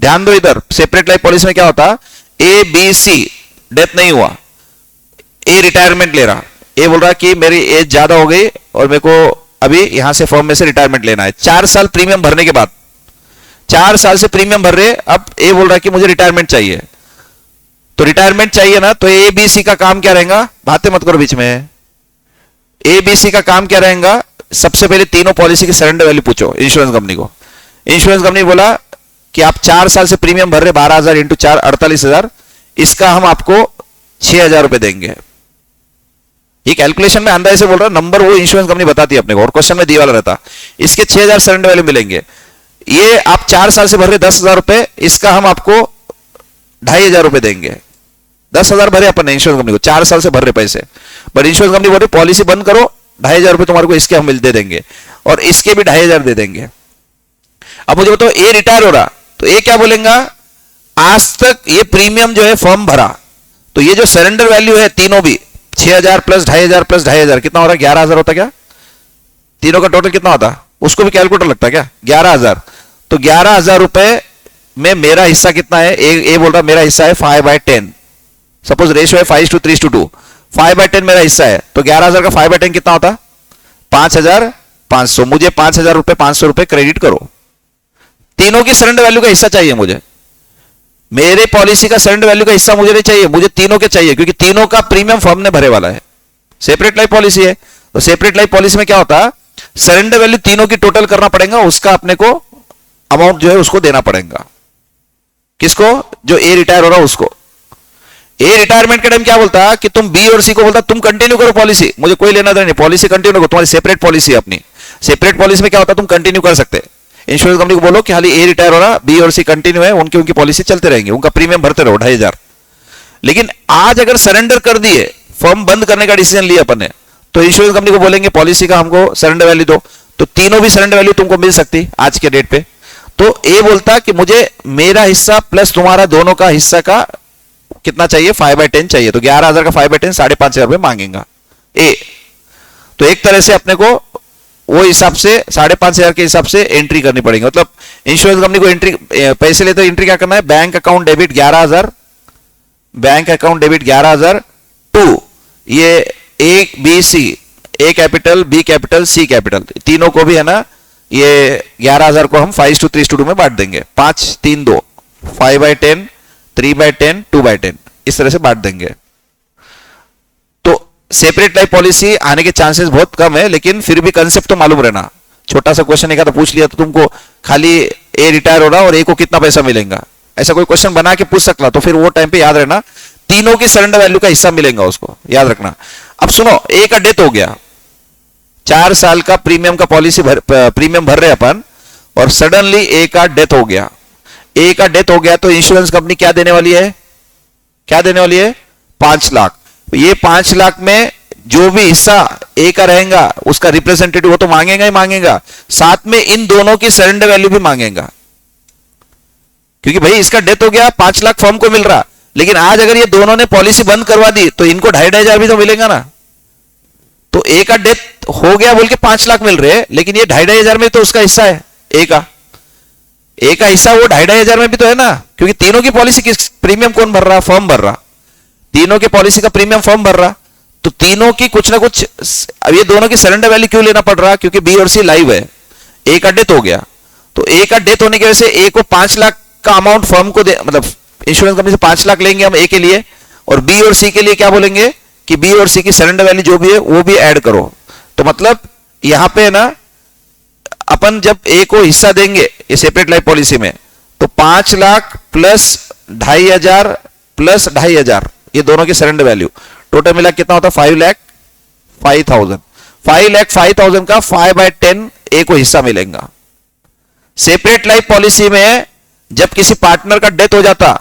ध्यान दो इधर, सेपरेट लाइफ पॉलिसी में क्या होता, ए बी सी डेथ नहीं हुआ, ए रिटायरमेंट ले रहा, ए बोल रहा कि मेरी एज ज्यादा हो गई और मेरे को अभी यहां से फर्म में से रिटायरमेंट लेना है। 4 साल प्रीमियम भरने के बाद, 4 साल से प्रीमियम भर रहे, अब ए बोल रहा है कि मुझे रिटायरमेंट चाहिए, तो रिटायरमेंट चाहिए ना, तो ए बी सी का काम क्या रहेगा, बातें मत करो बीच में। ए बी सी का काम क्या रहेगा, सबसे पहले तीनों पॉलिसी की सरेंडर वैल्यू पूछो इंश्योरेंस कंपनी को। इंश्योरेंस कंपनी बोला कि आप 4 साल से प्रीमियम भर रहे 12,000 इंटू 4 48,000, इसका हम आपको 6,000 रुपए देंगे। ये कैलकुलेशन में अंदाजे से बोल रहा हूं, नंबर वो इंश्योरेंस कंपनी बताती है अपने को और क्वेश्चन में दिया वाला रहता, इसके 6,000 सरेंडर वैल्यू मिलेंगे। ये आप 4 साल से भर रहे 10,000 रुपए, इसका हम आपको 2,500 रुपए देंगे। 10,000 भरे अपन इंश्योरेंस कंपनी को, 4 साल से भर रहे पैसे, बट इंश्योरेंस कंपनी बोल रही पॉलिसी बंद करो, 2,500 रुपए तुम्हारे को इसके हम दे देंगे और इसके भी 2,500 दे देंगे। अब मुझे बताओ ए रिटायर हो रहा, तो ए क्या बोलेगा, आज तक ये प्रीमियम जो है फर्म भरा, तो ये जो सरेंडर वैल्यू है तीनों भी 6,000 प्लस 2,500 प्लस 2,500 कितना हो रहा है, 11,000 होता क्या, तीनों का टोटल कितना होता, उसको भी कैलकुलेटर लगता क्या, 11,000। तो 11,000 रुपए में मेरा हिस्सा कितना है, ए बोल रहा मेरा हिस्सा है 5/10, सपोज रेशियो है 5:3:2, 5/10 मेरा हिस्सा है, तो 11,000 का 5/10 कितना होता, 5,500। मुझे 5,000 रुपए 500 रुपए क्रेडिट करो, तीनों की सरेंडर वैल्यू का हिस्सा चाहिए मुझे, मेरे पॉलिसी का सरेंडर वैल्यू का हिस्सा मुझे नहीं चाहिए, मुझे तीनों के चाहिए, क्योंकि तीनों का प्रीमियम फर्म ने भरे वाला है। सेपरेट लाइफ पॉलिसी है, तो सेपरेट लाइफ पॉलिसी में क्या होता है, सरेंडर वैल्यू तीनों की टोटल करना पड़ेगा, उसका अपने को अमाउंट जो है उसको देना पड़ेगा, किसको, जो ए रिटायर हो रहा है उसको। ए रिटायरमेंट के टाइम क्या बोलता कि तुम बी और सी को बोलता तुम कंटिन्यू करो पॉलिसी, मुझे कोई लेना देना नहीं, पॉलिसी कंटिन्यू करो, तुम्हारी सेपरेट पॉलिसी है अपनी। सेपरेट पॉलिसी में क्या होता है, तुम कंटिन्यू कर सकते, इंश्योरेंस कंपनी को बोलो कि खाली ए रिटायर हो रहा, बी और सी कंटिन्यू है, उनकी पॉलिसी चलते रहेंगे, उनका प्रीमियम भरते रहो 2,500। लेकिन आज अगर सरेंडर कर दिए, फर्म बंद करने का डिसीजन लिया अपन ने, तो इंश्योरेंस कंपनी को बोलेंगे पॉलिसी का हमको सरेंडर वैल्यू दो, तो तीनों भी सरेंडर वैल्यू तुमको मिल सकती आज के डेट पे। तो ए बोलता कि मुझे मेरा हिस्सा प्लस तुम्हारा दोनों का हिस्सा का कितना चाहिए, 5/10 चाहिए, तो 11,000 का 5/10 5,500 रुपए मांगेगा ए। तो एक तरह से अपने को वो हिसाब से 5,500 के हिसाब से एंट्री करनी पड़ेगी, मतलब इंश्योरेंस कंपनी को एंट्री पैसे लेते एंट्री क्या करना है, bank account debit 11,000, bank account debit 11,000 to ये A B C, A capital B capital C capital, तीनों को भी है ना, ये 11,000 को हम 5:3:2 में बांट देंगे, 5-3-2, 5/10 3/10 2/10 इस तरह से बांट देंगे। तो सेपरेट लाइफ पॉलिसी आने के चांसेस बहुत कम है, लेकिन फिर भी कंसेप्ट तो मालूम रहना। छोटा सा क्वेश्चन एक तो पूछ लिया तो तुमको खाली ए रिटायर हो रहा और ए को कितना पैसा मिलेगा, ऐसा कोई क्वेश्चन बना के पूछ सकता, तो फिर वो टाइम पे याद रहना तीनों की सरेंडर वैल्यू का हिस्सा मिलेगा, उसको याद रखना। अब सुनो, ए का डेथ हो गया, 4 साल का प्रीमियम का पॉलिसी प्रीमियम भर रहे अपन, और सडनली ए का डेथ हो गया। ए का डेथ हो गया तो इंश्योरेंस कंपनी क्या देने वाली है, क्या देने वाली है, 5 लाख। ये 5 लाख में जो भी हिस्सा ए का रहेगा उसका रिप्रेजेंटेटिव वो तो मांगेगा ही मांगेगा, साथ में इन दोनों की सरेंडर वैल्यू भी मांगेगा, क्योंकि भाई इसका डेथ हो गया, 5 लाख फर्म को मिल रहा, लेकिन आज अगर ये दोनों ने पॉलिसी बंद करवा दी तो इनको 2,500 भी तो मिलेगा ना। तो ए का डेथ हो गया बोल के 5 लाख मिल रहे, लेकिन ये 2,500 में तो उसका हिस्सा है ए का हिस्सा वो 2,500 में भी तो है ना, क्योंकि तीनों की पॉलिसी किस प्रीमियम कौन भर रहा, फर्म भर रहा, तीनों की पॉलिसी का प्रीमियम फर्म भर रहा, तो तीनों की कुछ ना कुछ। अब ये दोनों की सरेंडर वैल्यू क्यों लेना पड़ रहा, क्योंकि बी और सी लाइव है, ए का डेथ हो गया, तो ए का डेथ होने की वजह से ए को 5 लाख का अमाउंट फर्म को दे, मतलब इंश्योरेंस कंपनी से 5 लाख लेंगे हम ए के लिए, और बी और सी के लिए क्या बोलेंगे कि बी और सी की सरेंडर वैल्यू जो भी है वो भी ऐड करो। तो मतलब यहां पे ना अपन जब ए को हिस्सा देंगे ये सेपरेट लाइफ पॉलिसी में, तो 5 लाख प्लस 2,500 प्लस 2,500 ये दोनों की सरेंडर वैल्यू टोटल मिला कितना होता है, 5,05,000। 5,05,000 का 5/10 ए को हिस्सा मिलेगा। सेपरेट लाइफ पॉलिसी में जब किसी पार्टनर का डेथ हो जाता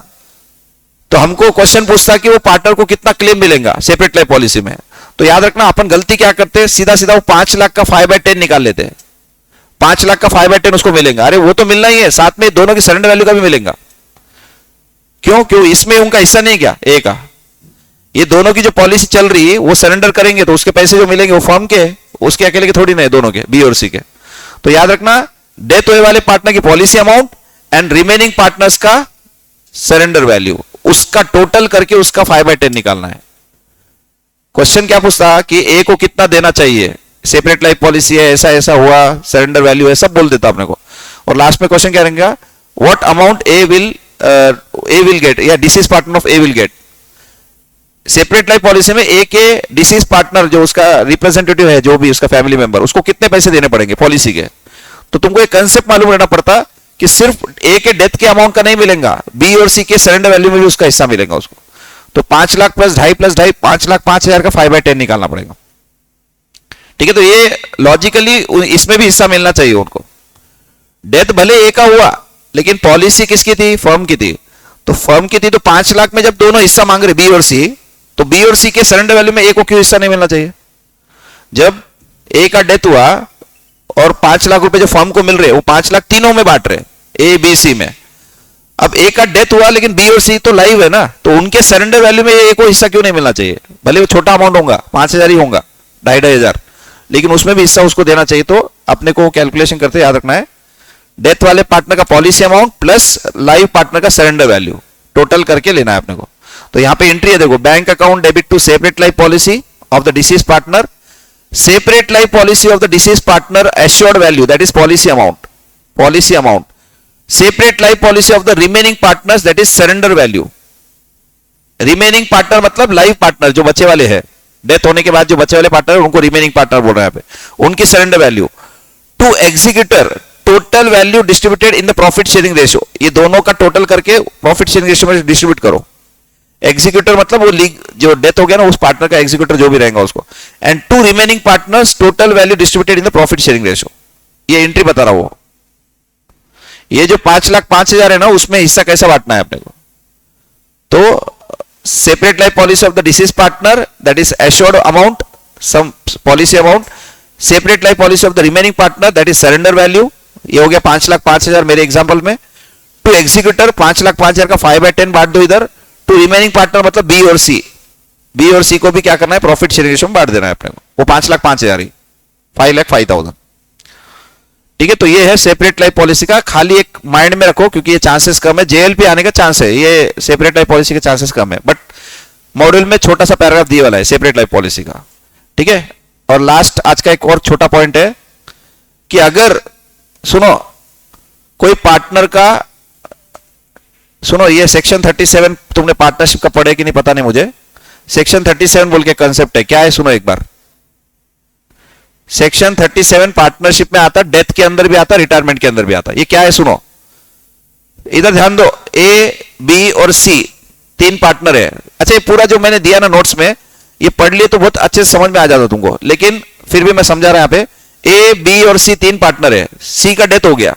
तो हमको क्वेश्चन पूछता कि वो पार्टनर को कितना क्लेम मिलेगा सेपरेट लाइफ पॉलिसी में। तो याद रखना अपन गलती क्या करते हैं, सीधा सीधा वो 5 लाख का 5/10 निकाल लेते हैं, 5 लाख का 5/10 उसको मिलेगा, अरे वो तो मिलना ही है, साथ में दोनों की सरेंडर वैल्यू का भी मिलेगा। क्यों इसमें उनका हिस्सा नहीं क्या ए का, ये दोनों की जो पॉलिसी चल रही है वो सरेंडर करेंगे तो उसके पैसे जो मिलेंगे वो फर्म के, उसके अकेले के थोड़ी नहीं, दोनों के बी और सी के। तो याद रखना डेथ होने वाले पार्टनर की policy amount and remaining partners का सरेंडर वैल्यू, उसका टोटल करके उसका 5/10 निकालना है। क्वेश्चन क्या पूछता कि ए को कितना देना चाहिए, सेपरेट लाइफ पॉलिसी है, ऐसा ऐसा हुआ, सरेंडर वैल्यू है, सब बोल देता अपने को, और लास्ट में क्वेश्चन क्या रहेगा, what amount A will get या deceased partner of A will get, separate life policy में ए के डिसीज पार्टनर जो उसका रिप्रेजेंटेटिव है, जो भी उसका फैमिली मेंबर, उसको कितने पैसे देने पड़ेंगे पॉलिसी के। तो तुमको एक कंसेप्ट मालूम रहना पड़ता कि सिर्फ ए के डेथ के अमाउंट का नहीं मिलेगा, बी और सी के सरेंडर वैल्यू में भी उसका हिस्सा मिलेगा उसको। तो 5 लाख प्लस 2.5 5 लाख 5,000 का 5/10 निकालना पड़ेगा। ठीक है, तो ये लॉजिकली इसमें भी हिस्सा मिलना चाहिए उनको। डेथ भले ए का हुआ लेकिन पॉलिसी किसकी थी, फर्म की थी। तो फर्म की थी, तो 5 लाख में जब दोनों हिस्सा मांग रहे बी और सी, तो बी और सी के सरेंडर वैल्यू में ए को क्यों हिस्सा नहीं मिलना चाहिए। जब ए का डेथ हुआ और 5 लाख रुपए जो फर्म को मिल रहे, वो 5 लाख तीनों में बांट रहे, ए बी सी में। अब ए का डेथ हुआ लेकिन बी और सी तो लाइव है ना, तो उनके सरेंडर वैल्यू में ए को हिस्सा क्यों नहीं मिलना चाहिए। भले वो छोटा अमाउंट होगा, 5,000 ही होगा, 2,500, लेकिन उसमें भी हिस्सा उसको देना चाहिए। तो अपने को कैलकुलेशन करते याद रखना है, डेथ वाले पार्टनर का policy amount plus live partner का सरेंडर वैल्यू टोटल करके लेना है अपने को। तो यहां पे एंट्री है, देखो, bank account debit to separate life policy of the deceased partner, separate life policy of the deceased partner assured value, that is policy amount, separate life policy of the remaining partners, that is surrender value. Remaining partner मतलब life partner जो बचे वाले हैं, death होने के बाद जो बचे वाले पार्टनर उनको रिमेनिंग पार्टनर बोल रहे हैं यहाँ पे, उनकी surrender value to executor, total value distributed in the profit sharing ratio. ये दोनों का टोटल करके प्रॉफिट शेयरिंग रेशियो में डिस्ट्रीब्यूट करो। एग्जीक्यूटर मतलब वो लीग जो डेथ हो गया ना, उस पार्टनर का एग्जीक्यूटर जो भी रहेगा उसको। And to remaining partners total value distributed in the profit sharing ratio. ये एंट्री बता रहा हूं। ये जो 5 लाख 5,000 है ना, उसमें हिस्सा कैसा बांटना है अपने को। तो separate life policy of the deceased partner, that is assured amount, sum policy amount, separate life policy of the remaining partner, that is surrender value. ये हो गया 5 लाख 5,000 मेरे एग्जांपल में। टू एग्जीक्यूटर 5 लाख 5,000 का 5/10 बांट दो इधर। टू रिमेनिंग पार्टनर मतलब बी और सी, बी और सी को भी क्या करना है, प्रॉफिट शेयरिंग रेशियो में बांट देना है अपने को। वो 5 लाख 5,000 ही, 5,05,000। ठीक है, तो ये है सेपरेट लाइफ पॉलिसी का। खाली एक माइंड में रखो क्योंकि ये चांसेस कम है, जेएलपी आने का चांस है, ये सेपरेट लाइफ पॉलिसी के चांसेस कम है, बट मॉड्यूल में छोटा सा पैराग्राफ दिए वाला है सेपरेट लाइफ पॉलिसी का। ठीक है, और लास्ट आज का एक और छोटा पॉइंट है कि अगर सुनो कोई पार्टनर का, सुनो ये सेक्शन 37 तुमने पार्टनरशिप का पढ़े कि नहीं पता नहीं मुझे। सेक्शन 37 बोल के कंसेप्ट है, क्या है सुनो एक बार। सेक्शन 37 पार्टनरशिप में आता, डेथ के अंदर भी आता, रिटायरमेंट के अंदर भी आता। ये क्या है सुनो, इधर ध्यान दो। ए बी और सी 3 पार्टनर है। अच्छा, ये पूरा जो मैंने दिया ना नोट्स में, ये पढ़ लिए तो बहुत अच्छे से समझ में आ जाता तुमको, लेकिन फिर भी मैं समझा रहा हूं। यहां पे ए बी और सी 3 पार्टनर है। सी का डेथ हो गया,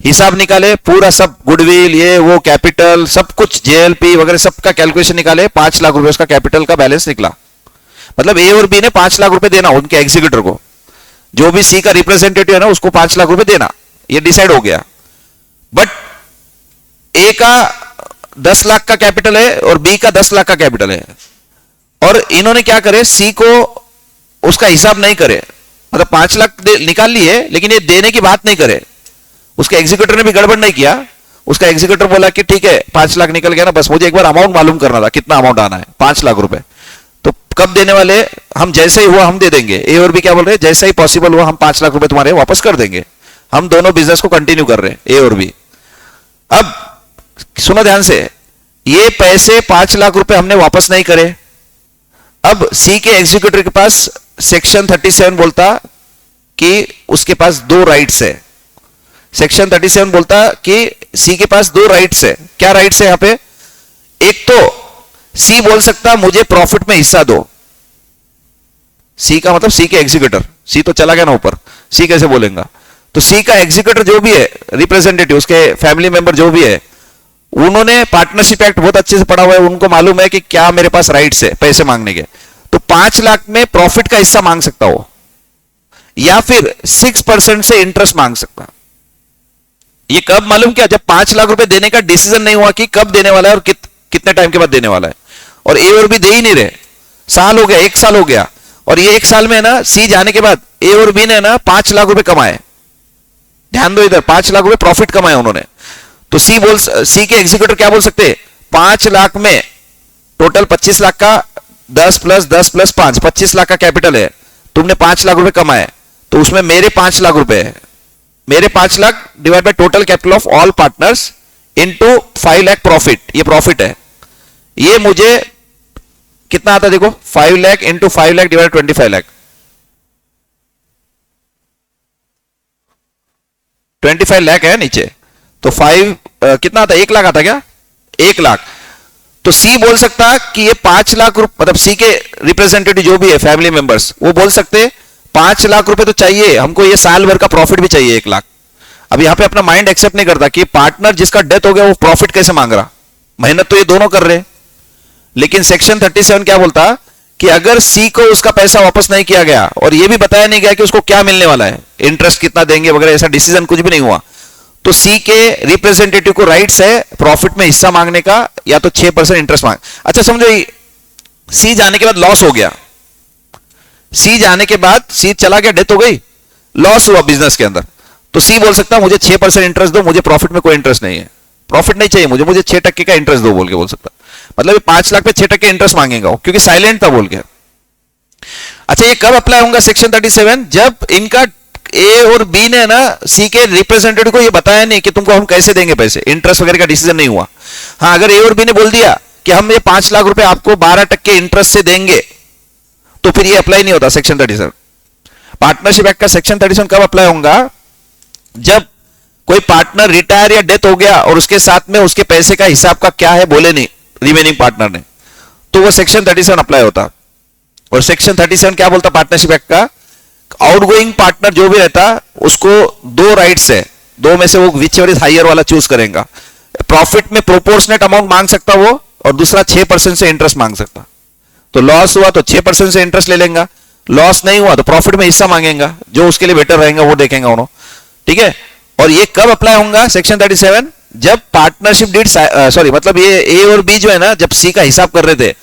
हिसाब निकाले पूरा, सब गुडविल, ये वो, कैपिटल, सब कुछ, जेएलपी वगैरह सब का कैलकुलेशन निकाले। 5 लाख रुपए उसका कैपिटल का बैलेंस निकला। मतलब ए और बी ने 5 लाख रुपए देना उनके एग्जीक्यूटर को, जो भी सी का रिप्रेजेंटेटिव है ना उसको 5 लाख रुपए देना, ये डिसाइड हो गया। बट ए का 10 लाख का कैपिटल है और बी का 10 लाख का कैपिटल है, और इन्होंने क्या करे, सी को उसका हिसाब नहीं करे, मतलब 5 लाख निकाल लिए लेकिन ये देने की बात नहीं करे। उसके एग्जीक्यूटर ने भी गड़बड़ नहीं किया। उसका एग्जीक्यूटर बोला कि ठीक है 5 लाख निकल गया ना, बस मुझे एक बार अमाउंट मालूम करना था, कितना अमाउंट आना है, 5 लाख रुपए। तो कब देने वाले, हम जैसे ही हुआ हम दे देंगे। ए और बी क्या बोल रहे हैं, जैसा ही पॉसिबल हुआ हम 5 लाख रुपए तुम्हारे वापस कर देंगे। हम दोनों बिजनेस को कंटिन्यू कर रहे हैं, ए और बी। अब सुनो ध्यान से, ये पैसे 5 लाख रुपए हमने वापस नहीं करे। अब सी के एग्जीक्यूटिव के पास सेक्शन 37 बोलता कि उसके पास 2 राइट्स है। सेक्शन 37 बोलता कि सी के पास 2 राइट्स है। क्या राइट्स है यहां पे, एक तो सी बोल सकता मुझे प्रॉफिट में हिस्सा दो। सी का मतलब सी के एग्जीक्यूटर, सी तो चला गया ना ऊपर, सी कैसे बोलेगा। तो सी का एग्जीक्यूटर जो भी है, रिप्रेजेंटेटिव, उसके फैमिली मेंबर जो भी है, उन्होंने पार्टनरशिप एक्ट बहुत अच्छे से पढ़ा हुआ है, उनको मालूम है कि क्या मेरे पास राइट्स है पैसे मांगने के। तो 5 लाख में प्रॉफिट का हिस्सा मांग सकता हो, या फिर 6% से इंटरेस्ट मांग सकता। ये कब मालूम क्या, जब 5 लाख रुपए देने का डिसीजन नहीं हुआ कि कब देने वाला है और कितने टाइम के बाद देने वाला है, और ए और बी दे ही नहीं रहे। साल हो गया, 1 साल हो गया, और ये 1 साल में ना सी जाने के बाद ए और बी ने ना 5 लाख रुपए कमाए। ध्यान दो इधर, 5 लाख रुपए प्रॉफिट कमाए उन्होंने। तो सी के एग्जीक्यूटिव क्या बोल सकते हैं, 5 लाख में टोटल 25 लाख का 10 + 10 + 5, 25 लाख का कैपिटल है। तुमने 5 लाख रुपए कमाए, तो उसमें मेरे 5 लाख रुपए है। मेरे 5 lakh divide by total capital of all partners into 5 lakh profit, ये प्रॉफिट है। ये मुझे कितना आता है देखो, 5 लाख इंटू 5 लाख डिवाइड 25 लाख, 25 लाख है नीचे, तो 5 कितना आता है, 1 लाख आता क्या, 1 लाख। तो सी बोल सकता कि ये 5 लाख रुपए, मतलब सी के रिप्रेजेंटेटिव जो भी है फैमिली मेंबर्स, वो बोल सकते 5 लाख रुपए तो चाहिए हमको, ये साल भर का प्रॉफिट भी चाहिए 1 लाख। अब यहां पे अपना माइंड एक्सेप्ट नहीं करता कि पार्टनर जिसका डेथ हो गया वो प्रॉफिट कैसे मांग रहा, मेहनत तो ये दोनों कर रहे। लेकिन सेक्शन 37 क्या बोलता कि अगर सी को उसका पैसा वापस नहीं किया गया और ये भी बताया नहीं गया कि उसको क्या मिलने वाला है, इंटरेस्ट कितना देंगे वगैरह, ऐसा डिसीजन कुछ भी नहीं हुआ, तो सी के रिप्रेजेंटेटिव को राइट्स है प्रॉफिट में हिस्सा मांगने का, या तो 6% इंटरेस्ट मांग। अच्छा समझो, सी जाने के बाद लॉस हो गया, सी जाने के बाद सी चला गया, डेथ हो गई, लॉस हुआ बिजनेस के अंदर, तो सी बोल सकता मुझे 6% इंटरेस्ट दो, मुझे प्रॉफिट में कोई इंटरेस्ट नहीं है, प्रॉफिट नहीं चाहिए मुझे, मुझे 6% का इंटरेस्ट दो बोल के बोल सकता। मतलब 5 लाख पे 6% इंटरेस्ट मांगेगा वो, क्योंकि साइलेंट था बोल के। अच्छा ये कब अप्लाई होगा सेक्शन 37, जब इनका ए और बी ने ना सी के रिप्रेजेंटेटिव को ये बताया नहीं कि तुमको हम कैसे देंगे पैसे, इंटरेस्ट वगैरह का डिसीजन नहीं हुआ। हाँ अगर ए और बी ने बोल दिया कि हम ये 5 लाख रुपए आपको 12% इंटरेस्ट से देंगे, तो फिर ये अप्लाई नहीं होता सेक्शन 37। पार्टनरशिप एक्ट का सेक्शन 37 कब अप्लाई होगा, जब कोई पार्टनर रिटायर या डेथ हो गया और उसके साथ में उसके पैसे का हिसाब का क्या है बोले नहीं रिमेनिंग पार्टनर ने, तो वो सेक्शन 37 अप्लाई होता। और सेक्शन 37 क्या बोलता पार्टनरशिप एक्ट का, आउटगोइंग पार्टनर जो भी रहता उसको 2 राइट्स है, 2 में से वो विच एवर इज हायर वाला चूज करेगा। प्रॉफिट में प्रोपोर्शनेट अमाउंट मांग सकता वो, और दूसरा 6% से इंटरेस्ट मांग सकता। तो लॉस हुआ तो 6% से इंटरेस्ट ले लेगा, लॉस नहीं हुआ तो प्रॉफिट में हिस्सा मांगेगा, जो उसके लिए बेटर रहेगा वो देखेंगे उन्होंने, ठीक है। और ये कब अप्लाई होगा सेक्शन 37, जब पार्टनरशिप डीड सॉरी मतलब ये ए और बी जो है ना, जब सी का हिसाब कर रहे थे,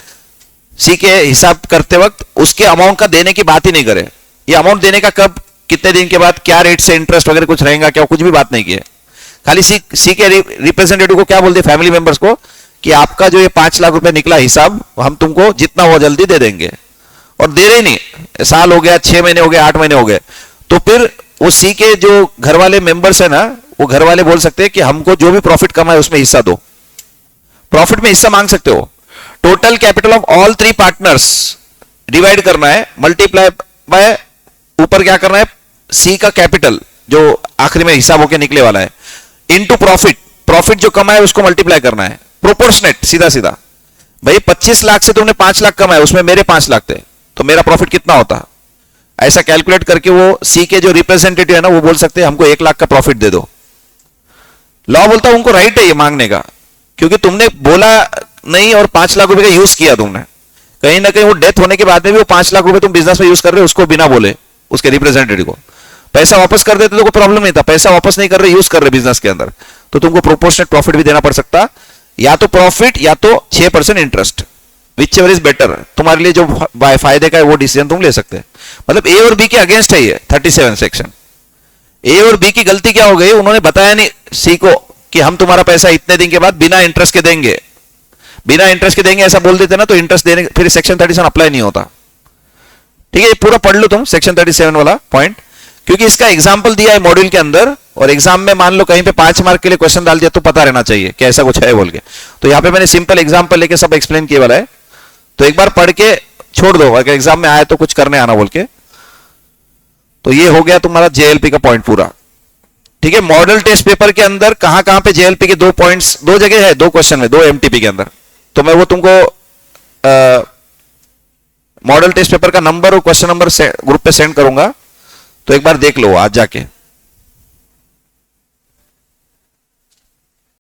सी के हिसाब करते वक्त उसके अमाउंट का देने की बात ही नहीं करे, ये अमाउंट देने का कब, कितने दिन के बाद, क्या रेट से इंटरेस्ट वगैरह कुछ रहेगा क्या, कुछ भी बात नहीं की है। खाली सी के रिप्रेजेंटेटिव को क्या बोलते फैमिली मेंबर्स को कि आपका जो ये 5 लाख रुपए निकला हिसाब, हम तुमको जितना हो जल्दी दे देंगे, और दे रहे नहीं, साल हो गया, 6 महीने हो गए, 8 महीने हो गए, तो फिर वो सी के जो घर वाले मेंबर्स है ना, वो घर वाले बोल सकते हैं कि हमको जो भी प्रॉफिट कमा है उसमें हिस्सा दो, प्रॉफिट में हिस्सा मांग सकते हो। Total capital of all 3 partners divide करना है, मल्टीप्लाई बाय ऊपर क्या करना है, सी का कैपिटल जो आखिरी में हिसाब होकर निकले वाला है, इनटू प्रॉफिट, प्रॉफिट जो कमाए उसको मल्टीप्लाई करना है, प्रोपोर्शनेट, सीधा सीधा। भाई 25 लाख से तुमने 5 लाख कमाए, उसमें मेरे 5 लाख थे, तो मेरा प्रॉफिट कितना होता, ऐसा कैलकुलेट करके वो सी के जो रिप्रेजेंटेटिव है ना, वो बोल सकते हैं हमको 1 लाख का प्रॉफिट दे दो। लॉ बोलता है उनको राइट है ये मांगने का, क्योंकि तुमने बोला नहीं और 5 लाख रुपए का यूज किया तुमने, कहीं ना कहीं वो डेथ होने के बाद में भी वो 5 लाख रुपए तुम बिजनेस में यूज कर रहे हो, उसको बिना बोले उसके रिप्रेजेंटेटिव को पैसा वापस कर देते तो कोई प्रॉब्लम नहीं था, पैसा वापस नहीं कर रहे, यूज कर रहे बिजनेस के अंदर, तो तुमको प्रोपोर्शनेट प्रॉफिट भी देना पड़ सकता, या तो प्रॉफिट या तो 6% interest, which ever is better, तुम्हारे लिए जो फायदे का है वो डिसीजन तुम ले सकते हैं। मतलब ए और बी के अगेंस्ट है ये 37 सेक्शन। ए और बी की गलती क्या हो गई, उन्होंने बताया नहीं सी को कि हम तुम्हारा पैसा इतने दिन के बाद बिना इंटरेस्ट के देंगे, बिना इंटरेस्ट के देंगे ऐसा बोल देते ना, तो इंटरेस्ट देने फिर सेक्शन 37 अप्लाई नहीं होता। ठीक है, ये पूरा पढ़ लो तुम सेक्शन 37 वाला पॉइंट, क्योंकि इसका एग्जाम्पल दिया है मॉड्यूल के अंदर, और एग्जाम में मान लो कहीं पे 5 मार्क के लिए क्वेश्चन डाल दिया तो पता रहना चाहिए कि ऐसा कुछ है बोल के। तो यहाँ पे मैंने सिंपल एग्जाम्पल लेके सब एक्सप्लेन किया वाला है, तो एक बार पढ़ के छोड़ दो, अगर एग्जाम में आए तो कुछ करने आना बोल के। तो ये हो गया तुम्हारा जेएलपी का पॉइंट पूरा। ठीक है, मॉडल टेस्ट पेपर के अंदर कहां कहां पे जेएलपी के 2 पॉइंट्स, 2 जगह है, 2 क्वेश्चन में, 2 एमटीपी के अंदर, तो मैं वो तुमको मॉडल टेस्ट पेपर का नंबर और क्वेश्चन नंबर ग्रुप पे सेंड करूंगा, तो एक बार देख लो आज जाके।